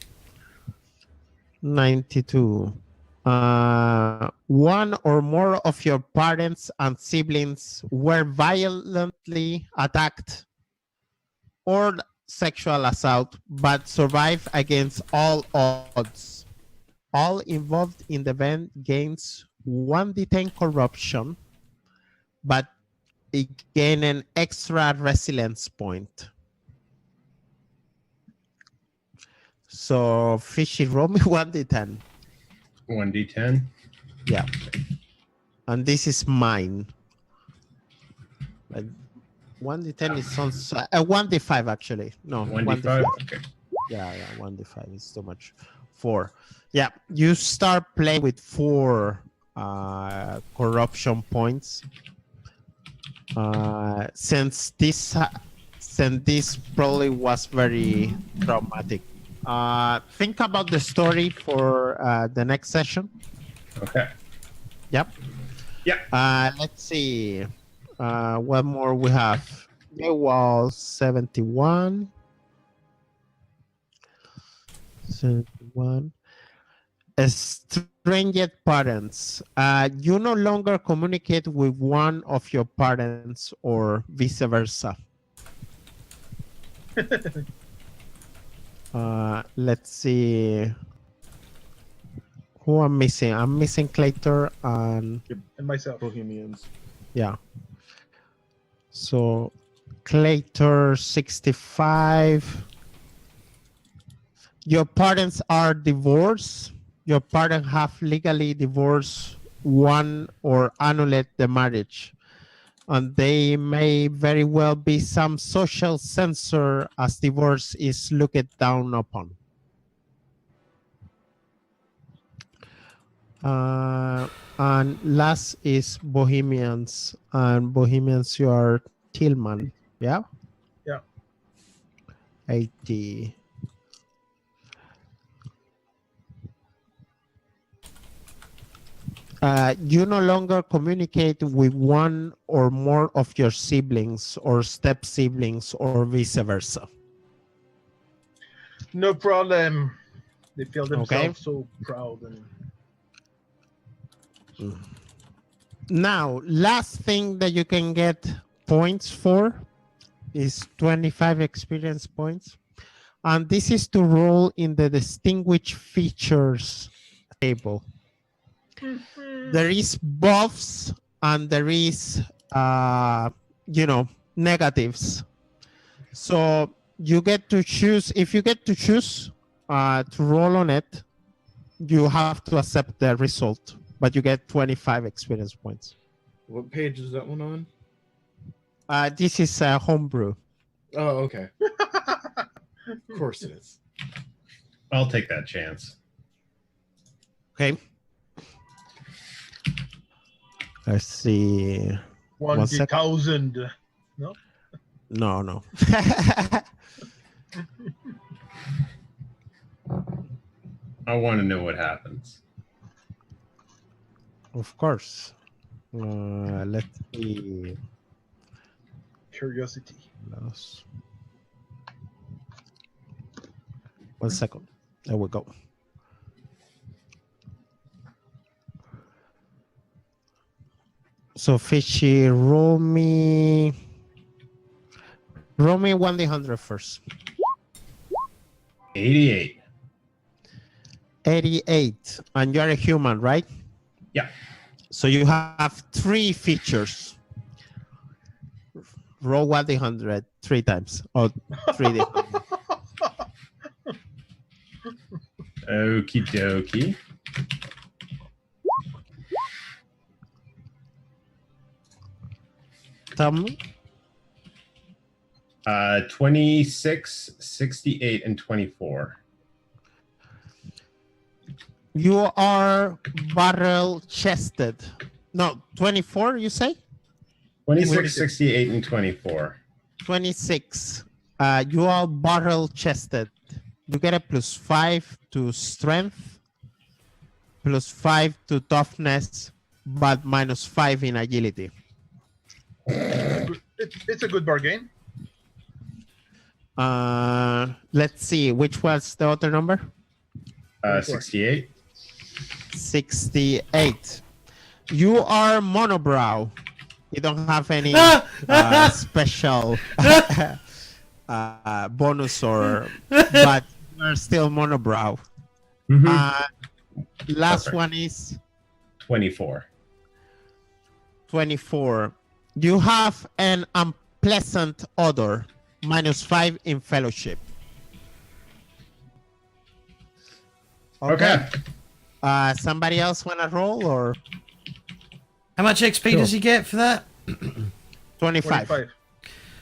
92. One or more of your parents and siblings were violently attacked or sexual assault, but survived against all odds. All involved in the event gains 1d10 corruption, but it gain an extra resilience point. So, Fishy, roll me 1d10. 1d10? Yeah. And this is mine. But 1d10 is on 1d5 actually. No, 1d5? Okay. Yeah, 1d5 is too much. 4. Yeah, you start playing with 4 corruption points. Since this probably was very traumatic. Think about the story for the next session. Okay. Yep. Yeah. Let's see. What more we have? Jwall 71. 71. Estranged parents. You no longer communicate with one of your parents or vice versa. Let's see. Who I'm missing? I'm missing Claytor and myself. Bohemians. Yeah. So Claytor 65. Your parents are divorced. Your parents have legally divorced one or annulled the marriage. And they may very well be some social censor as divorce is looked down upon. And last is Bohemians. And Bohemians, you are Tilmann. Yeah? Yeah. 80. You no longer communicate with one or more of your siblings or step siblings or vice versa. No problem. They feel themselves so proud. And Now, last thing that you can get points for is 25 experience points. And this is to roll in the distinguished features table. There is buffs and there is negatives. So you get to choose. If you get to choose to roll on it, you have to accept the result, but you get 25 experience points. What page is that one on? This is homebrew. Oh, okay. Of course it is. I'll take that chance. Okay. Let's see. 20,000. No. No. I want to know what happens. Of course. Let's see. Curiosity. One second. There we go. So Fishy, roll me 1d100 first. 88. 88. And you're a human, right? Yeah. So you have 3 features. Roll 1d100 3 times. Or 3d100. Okie dokie. Tell me. 26, 68, and 24. You are barrel chested. No, 24, you say? 26, 68, and 24. 26. You are barrel chested. You get a +5 to strength, +5 to toughness, but -5 in agility. It's a good bargain. Let's see, which was the other number? 68. 68. You are monobrow. You don't have any special bonus but you're still monobrow. Last Perfect. one is 24. 24. You have an unpleasant odor, -5 in fellowship. Okay. Somebody else want to roll or How much XP does he get for that? 25? 25.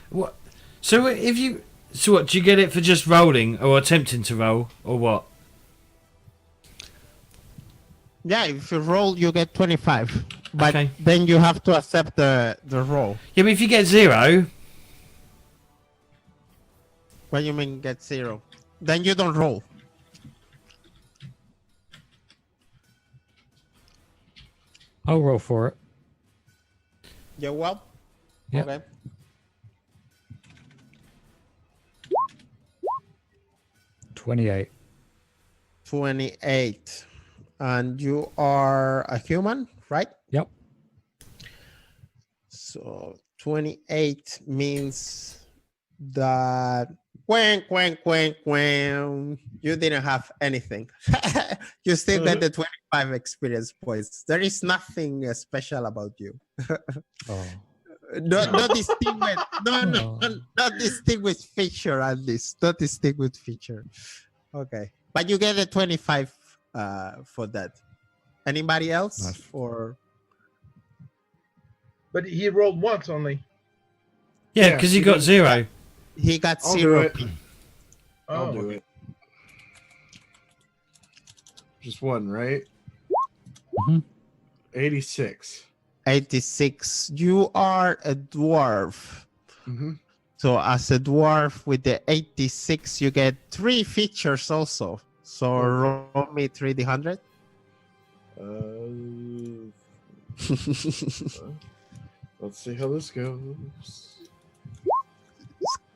What? So if you, so what? Do you get it for just rolling or attempting to roll or what? Yeah, if you roll, you get 25. But Okay. then you have to accept the roll. Yeah, but if you get 0, What do you mean get 0? Then you don't roll. I'll roll for it. Jwall? Yep. Okay. $28. 28. And you are a human, right? Yep. So 28 means that when you didn't have anything. You still get the 25 experience points. There is nothing special about you. Oh. Not distinguished. Not distinguished feature at least. Not distinguished feature. Okay. But you get a 25 for that. Anybody else? Nice. Or But he rolled once only. yeah, Yeah, because he he got did. 0. he got I'll 0. do it. Oh, I'll do it. Just one, right? Mhm. 86. 86. You are a dwarf. Mm-hmm. So as a dwarf with the 86, you get 3 features also. So roll me 3d100. Let's see how this goes.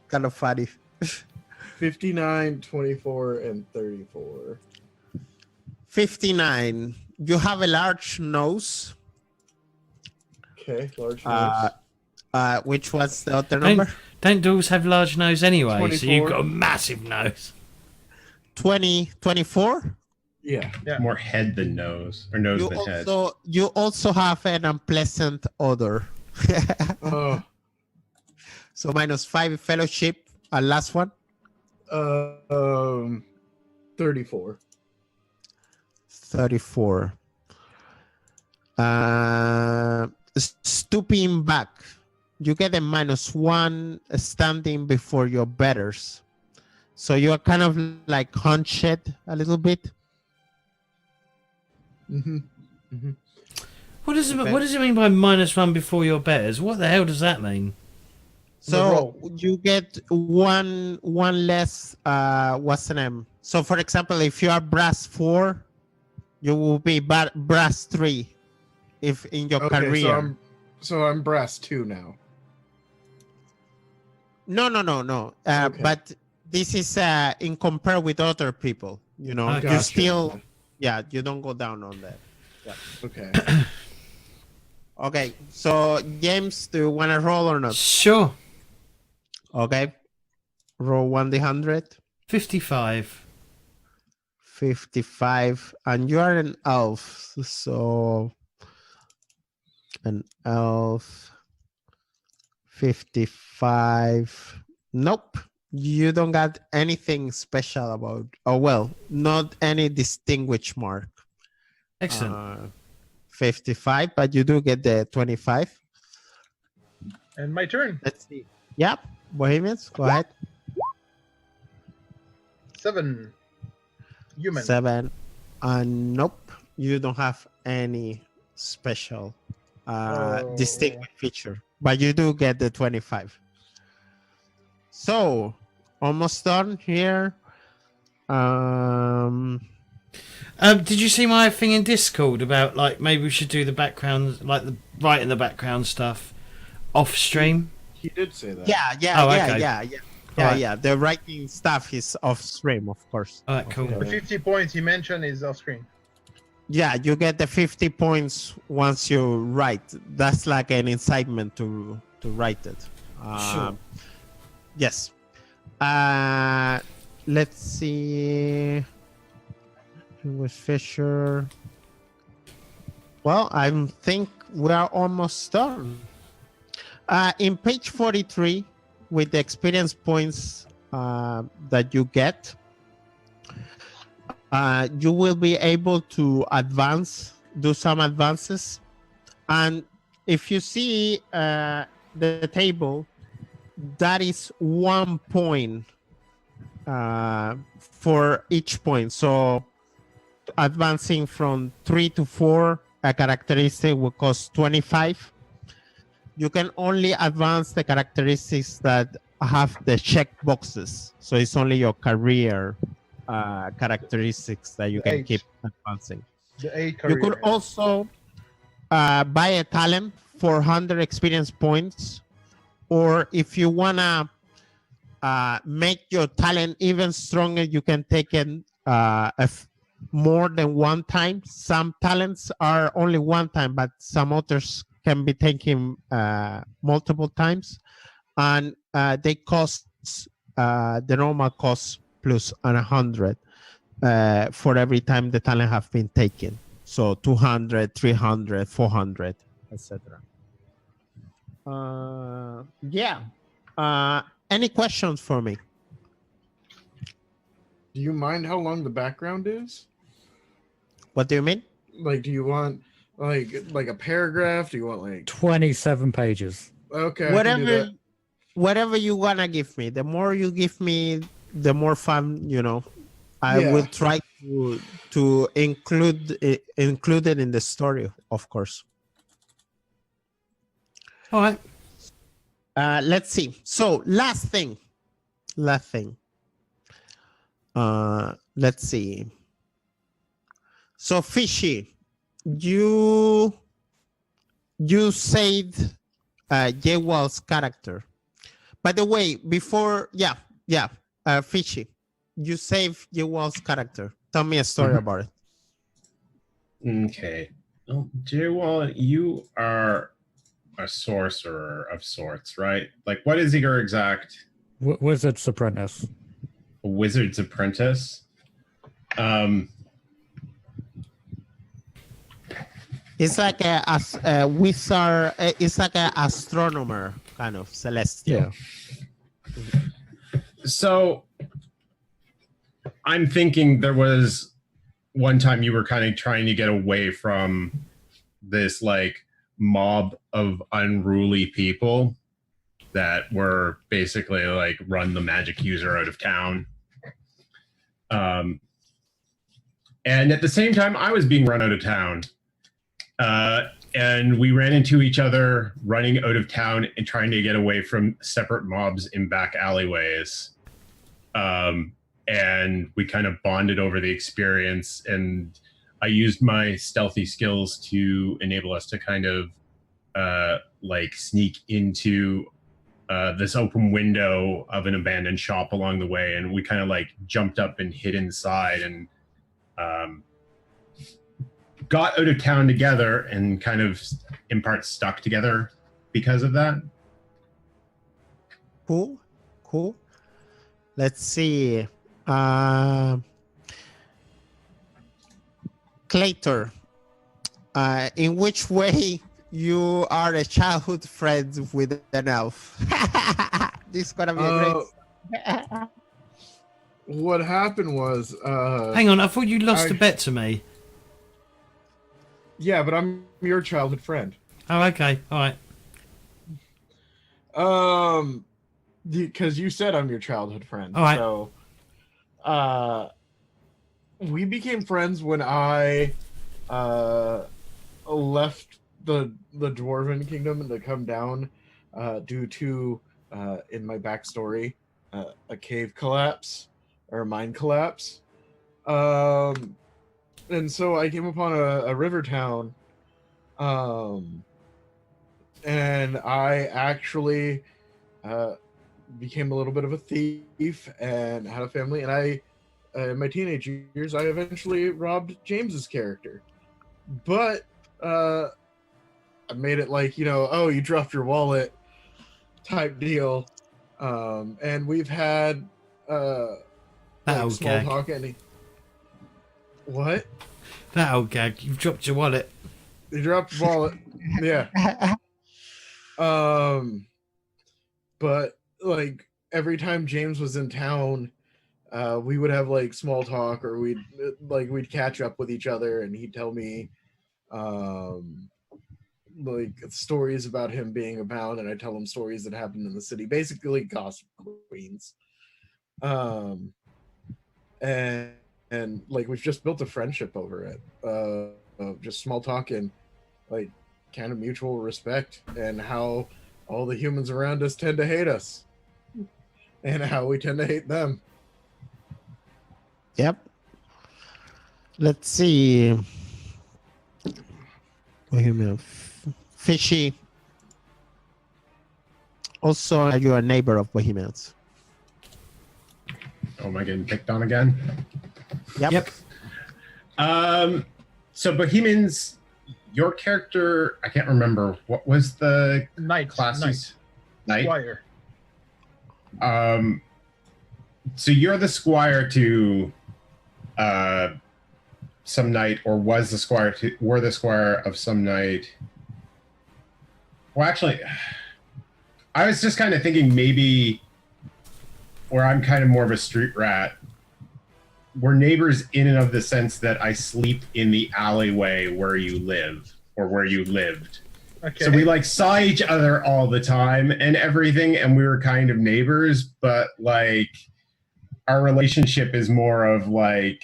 Kind of funny. 59, 24, and 34. 59. You have a large nose. Okay, large nose. Which was the other number? Don't dwarves have large nose anyway? So 24. you've got a massive nose. 24. Yeah. Yeah. More head than nose, or nose than head. You also have an unpleasant odor. Oh, So -5 fellowship. Last one. 34. 34. Stooping back. You get a -1 standing before your betters. So you're kind of like hunched a little bit. Mm-hmm. Mm-hmm. What does it Okay. What does it mean by -1 before your betters? What the hell does that mean? So you get one less. What's the name? So for example, if you are brass 4, you will be brass 3. If in your Okay, career. so I'm brass 2 now. No. Okay. But this is in compare with other people. You know, Okay. you Gotcha. still, you don't go down on that. Okay. Okay, so James, do you want to roll or not? Sure. Okay, roll 1d100. 55. 55, and you are an elf, so an elf. 55. Nope, you don't got anything special about. Oh well, not any distinguished mark. Excellent. 55, but you do get the 25. And my turn. Let's see. Yep, Bohemians, go ahead. 7. Human. 7. Nope, you don't have any special distinct feature, but you do get the 25. So almost done here. Did you see my thing in Discord about like maybe we should do the background, like the writing the background stuff off stream? He did say that. Yeah. Oh, okay. Right. The writing stuff is off stream, of course. All right, cool. The 50 points he mentioned is off screen. Yeah, you get the 50 points once you write. That's like an incitement to write it. Sure. Yes. Let's see. With Fisher. Well, I think we are almost done. In page 43, with the experience points that you get, you will be able to do some advances. And if you see the table, that is 1 point for each point. So advancing from 3 to 4, a characteristic will cost 25. You can only advance the characteristics that have the check boxes. So it's only your career characteristics that you can 8. keep advancing. The 8 You career. could also buy a talent for 100 experience points, or if you wanna make your talent even stronger, you can take it more than one time. Some talents are only one time, but some others can be taken multiple times, and they cost the normal cost plus 100 for every time the talent have been taken. So 200, 300, 400, etc. Any questions for me? Do you mind how long the background is? What do you mean? Like, do you want like a paragraph? Do you want like 27 pages. okay? I can do that. Whatever you wanna give me. The more you give me, the more fun. I Yeah. will try to include it in the story, of course. All right. Let's see. So last thing. Let's see. So Fishy, you saved Jwall's character. By the way, before Fishy, you saved Jwall's character. Tell me a story about it. Okay. Well, Jwall, you are a sorcerer of sorts, right? Like, what is your exact Wizard's apprentice. wizard's apprentice? It's like a wizard. It's like an astronomer. kind of celestial. Yeah. So I'm thinking there was one time you were kind of trying to get away from this like mob of unruly people that were basically like run the magic user out of town. And at the same time, I was being run out of town. And we ran into each other running out of town and trying to get away from separate mobs in back alleyways. And we kind of bonded over the experience, and I used my stealthy skills to enable us to kind of like sneak into this open window of an abandoned shop along the way, and we kind of like jumped up and hid inside and got out of town together and kind of in part stuck together because of that. Cool. Let's see. Claytor, in which way you are a childhood friend with an elf? This is gonna be a great. What happened was Hang on, I thought you lost a bet to me. yeah, but I'm your childhood friend. Oh, okay. All right. Because you said I'm your childhood friend. All right. So we became friends when I left the Dwarven Kingdom to come down due to in my backstory a cave collapse or a mine collapse. And so I came upon a river town, and I actually became a little bit of a thief and had a family. And I, in my teenage years, I eventually robbed James's character. But I made it like, oh, you dropped your wallet type deal. And we've had That old small gag. talk. And what? That old gag. You've dropped your wallet. You dropped your wallet. Yeah. But like every time James was in town, we would have like small talk, or we'd catch up with each other, and he'd tell me like stories about him being abound, and I tell him stories that happened in the city, basically gossip queens. And like we've just built a friendship over it, of just small talk and like kind of mutual respect, and how all the humans around us tend to hate us and how we tend to hate them. Yep. Let's see. Bohemian. Fishy. Also, are you a neighbor of Bohemians? Oh, am I getting picked on again? Yep. So Bohemians, your character, I can't remember, what was the Knight. classes? Knight. Squire. So you're the squire to some knight, or were the squire of some knight. Well, actually, I was just kind of thinking maybe where I'm kind of more of a street rat. We're neighbors in and of the sense that I sleep in the alleyway where you live, or where you lived. Okay. So we like saw each other all the time and everything, and we were kind of neighbors, but like our relationship is more of like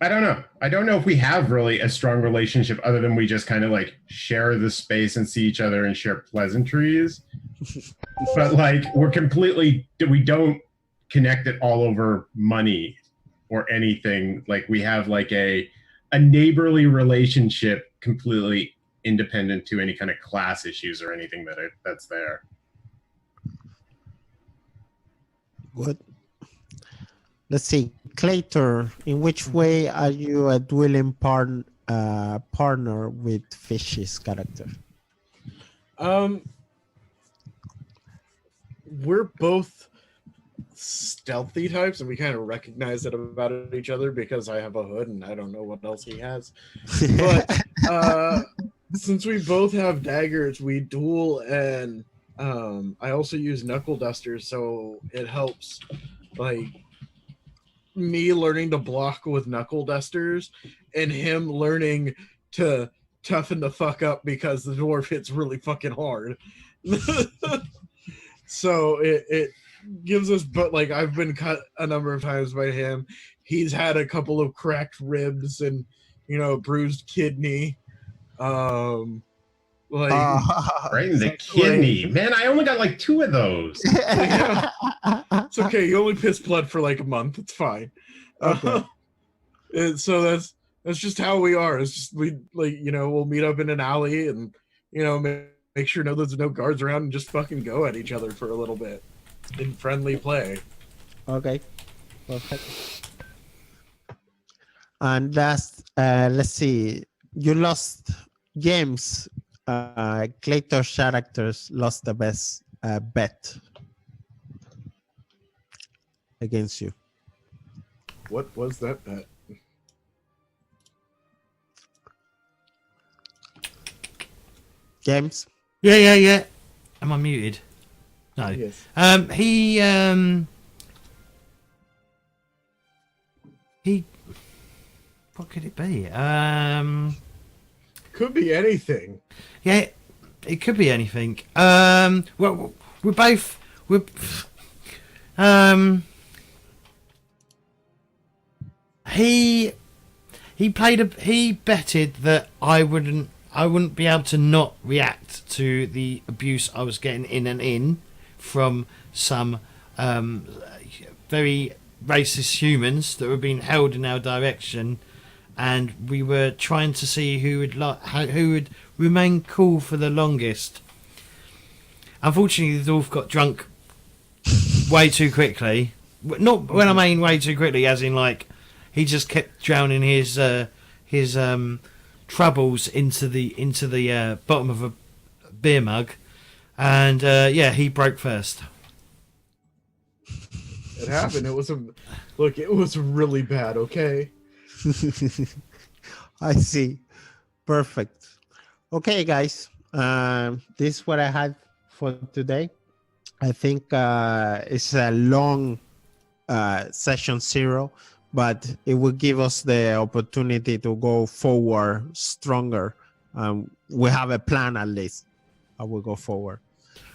I don't know. I don't know if we have really a strong relationship other than we just kind of like share the space and see each other and share pleasantries. But like we don't connect it all over money or anything. Like we have like a neighborly relationship completely independent to any kind of class issues or anything that's there. Good. Let's see. Claytor, in which way are you a dwelling partner with Fish's character? We're both stealthy types, and we kind of recognize it about each other because I have a hood and I don't know what else he has. But since we both have daggers, we duel, and I also use knuckle dusters, so it helps, like, me learning to block with knuckle dusters and him learning to toughen the fuck up because the dwarf hits really fucking hard. So it gives us, but like, I've been cut a number of times by him. He's had a couple of cracked ribs and, you know, bruised kidney. Right in the kidney. Man, I only got like 2 of those. Yeah. It's okay. You only piss blood for like a month. It's fine. Okay. And so that's just how we are. It's just, we, like, you know, we'll meet up in an alley and, you know, make sure there's no guards around and just fucking go at each other for a little bit in friendly play. Okay. Perfect. And last, let's see. You lost games. Claytor's characters lost the best bet against you. What was that bet? James? Yeah. Am I muted? No. Yes. He what could it be? Could be anything. Yeah, it could be anything. Well, we're both he betted that I wouldn't be able to not react to the abuse I was getting in from some very racist humans that were being held in our direction, and we were trying to see who would remain cool for the longest. Unfortunately, the dwarf got drunk way too quickly. Not when I mean way too quickly, as in like he just kept drowning his troubles into the bottom of a beer mug, and he broke first. It happened. It was it was really bad. Okay. I see. Perfect. Okay, guys. This is what I had for today. I think it's a long session 0, but it will give us the opportunity to go forward stronger. We have a plan, at least. I will go forward.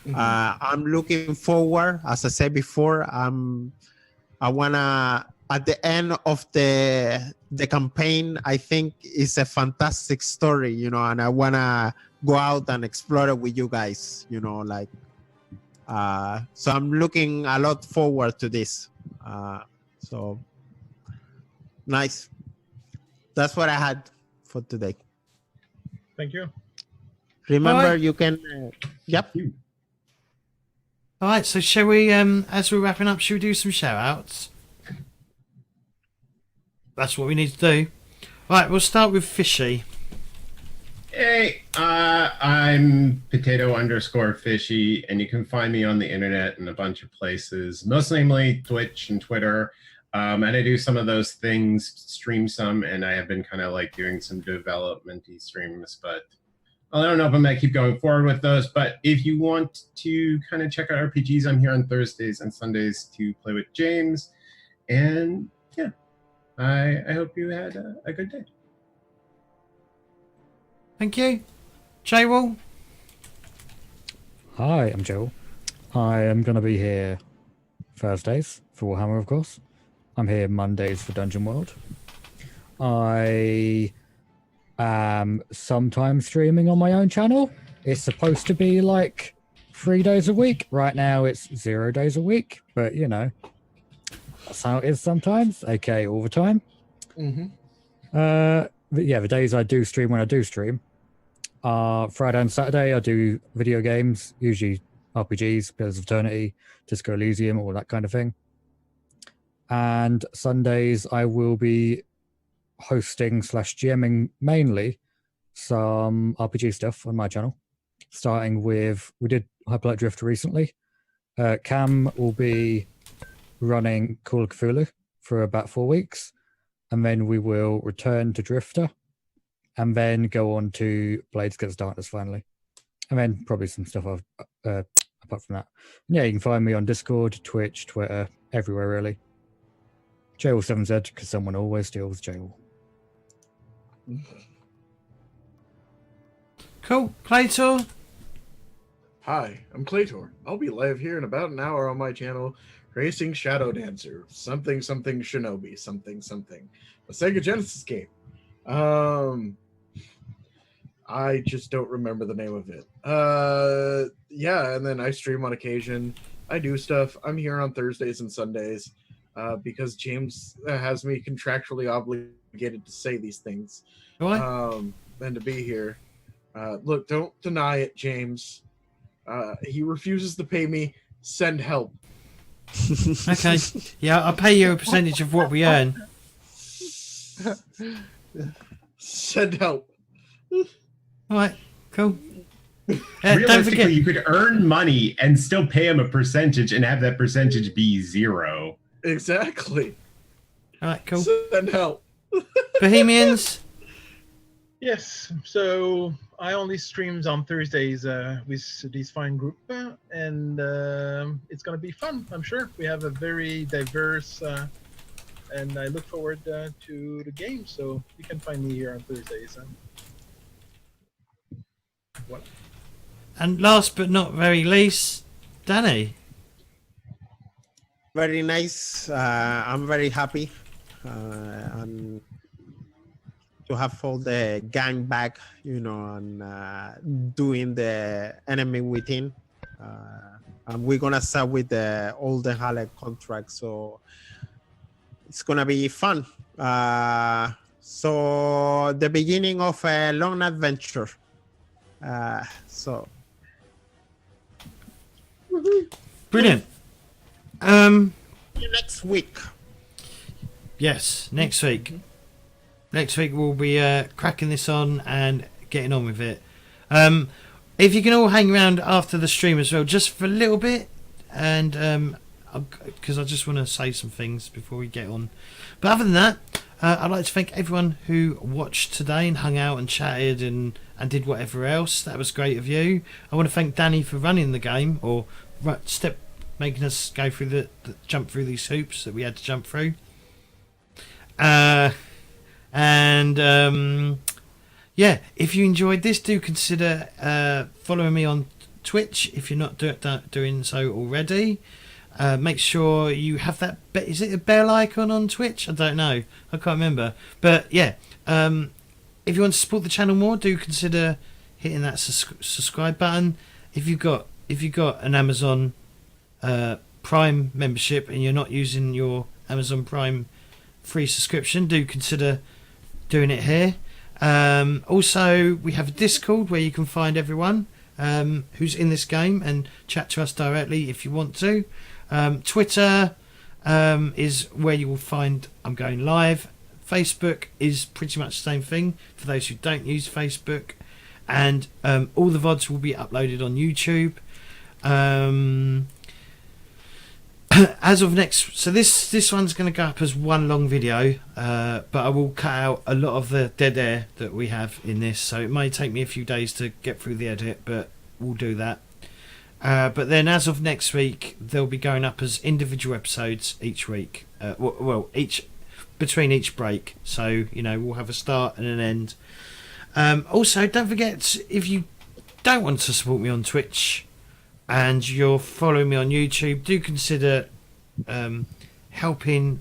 Mm-hmm. I'm looking forward. As I said before, I wanna, at the end of the campaign, I think it's a fantastic story, you know, and I wanna go out and explore it with you guys, you know, like. So I'm looking a lot forward to this. So nice. That's what I had for today. Thank you. Remember, right. You can. Yep. All right. So shall we? As we're wrapping up, should we do some shout outs? That's what we need to do. Right. We'll start with Fishy. Hey, I'm potato_fishy, and you can find me on the internet in a bunch of places, most namely Twitch and Twitter. And I do some of those things, stream some, and I have been kind of like doing some development-y streams, but I don't know if I'm going to keep going forward with those. But if you want to kind of check out RPGs, I'm here on Thursdays and Sundays to play with James. And yeah, I hope you had a good day. Thank you. Jwall. Hi, I'm Joel. I am going to be here Thursdays for Warhammer, of course. I'm here Mondays for Dungeon World. I am sometimes streaming on my own channel. It's supposed to be like 3 days a week. Right now it's 0 days a week, but you know, that's how it is sometimes, aka all the time. Mm-hmm. But yeah, the days I do stream when I do stream are Friday and Saturday. I do video games, usually RPGs, Pillars of Eternity, Disco Elysium, all that kind of thing. And Sundays I will be hosting / GMing mainly some RPG stuff on my channel. Starting with, we did Hyperlight Drifter recently. Cam will be running Call of Cthulhu for about 4 weeks, and then we will return to Drifter, and then go on to Blades Against Darkness finally, and then probably some stuff apart from that. Yeah, you can find me on Discord, Twitch, Twitter, everywhere really. Jwall7Z, because someone always steals Jwall. Cool. Claytor? Hi, I'm Claytor. I'll be live here in about an hour on my channel, racing Shadow Dancer, something Shinobi, something. A Sega Genesis game. I just don't remember the name of it. Yeah, and then I stream on occasion. I do stuff. I'm here on Thursdays and Sundays because James has me contractually obligated to say these things. What? And to be here. Look, don't deny it, James. He refuses to pay me. Send help. Okay. Yeah, I'll pay you a percentage of what we earn. Send help. All right. Cool. Don't Realistically, forget. you could earn money and still pay him a percentage and have that percentage be 0. Exactly. All right. Cool. Send help. Bohemians. Yes, so I only streams on Thursdays with this fine group, and it's going to be fun, I'm sure. We have a very diverse, and I look forward to the game, so you can find me here on Thursdays. And last but not very least, Danny. Very nice. I'm very happy and to have all the gang back, and doing the enemy within. And we're gonna start with the Olden Halle contract, so it's gonna be fun. So the beginning of a long adventure. So Brilliant. see you next week. Yes, next week. Next week we'll be cracking this on and getting on with it. If you can all hang around after the stream as well, just for a little bit, and because I just want to say some things before we get on. But other than that, I'd like to thank everyone who watched today and hung out and chatted and did whatever else. That was great of you. I want to thank Danny for running the game, or making us go through jump through these hoops that we had to jump through. Yeah, if you enjoyed this, do consider following me on Twitch if you're not doing so already. Make sure you have that. Is it a bell icon on Twitch? I don't know. I can't remember. But yeah, if you want to support the channel more, do consider hitting that subscribe button. If you've got an Amazon Prime membership and you're not using your Amazon Prime free subscription, do consider doing it here. Also, we have a Discord where you can find everyone who's in this game and chat to us directly if you want to. Twitter is where you will find I'm going live. Facebook is pretty much the same thing for those who don't use Facebook, and all the VODs will be uploaded on YouTube. As of next, so this one's going to go up as one long video, but I will cut out a lot of the dead air that we have in this, so it may take me a few days to get through the edit, but we'll do that. But then as of next week, they'll be going up as individual episodes each week, between each break, so we'll have a start and an end. Also, don't forget, if you don't want to support me on Twitch and you're following me on YouTube, do consider helping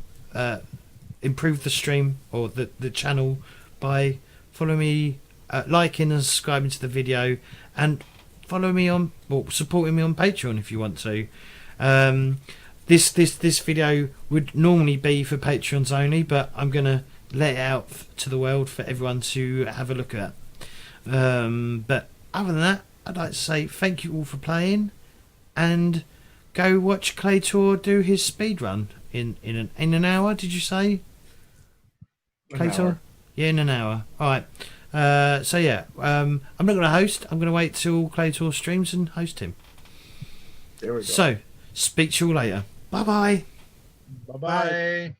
improve the stream or the channel by following me, liking and subscribing to the video, and follow me on, or supporting me on Patreon if you want to. This video would normally be for Patreons only, but I'm gonna let it out to the world for everyone to have a look at. But other than that, I'd like to say thank you all for playing, and go watch Claytor do his speed run in an hour. Did you say, Claytor? Yeah, in an hour. All right. So yeah, I'm not going to host. I'm going to wait till Claytor streams and host him. There we go. So, speak to you all later. Bye bye. Bye-bye.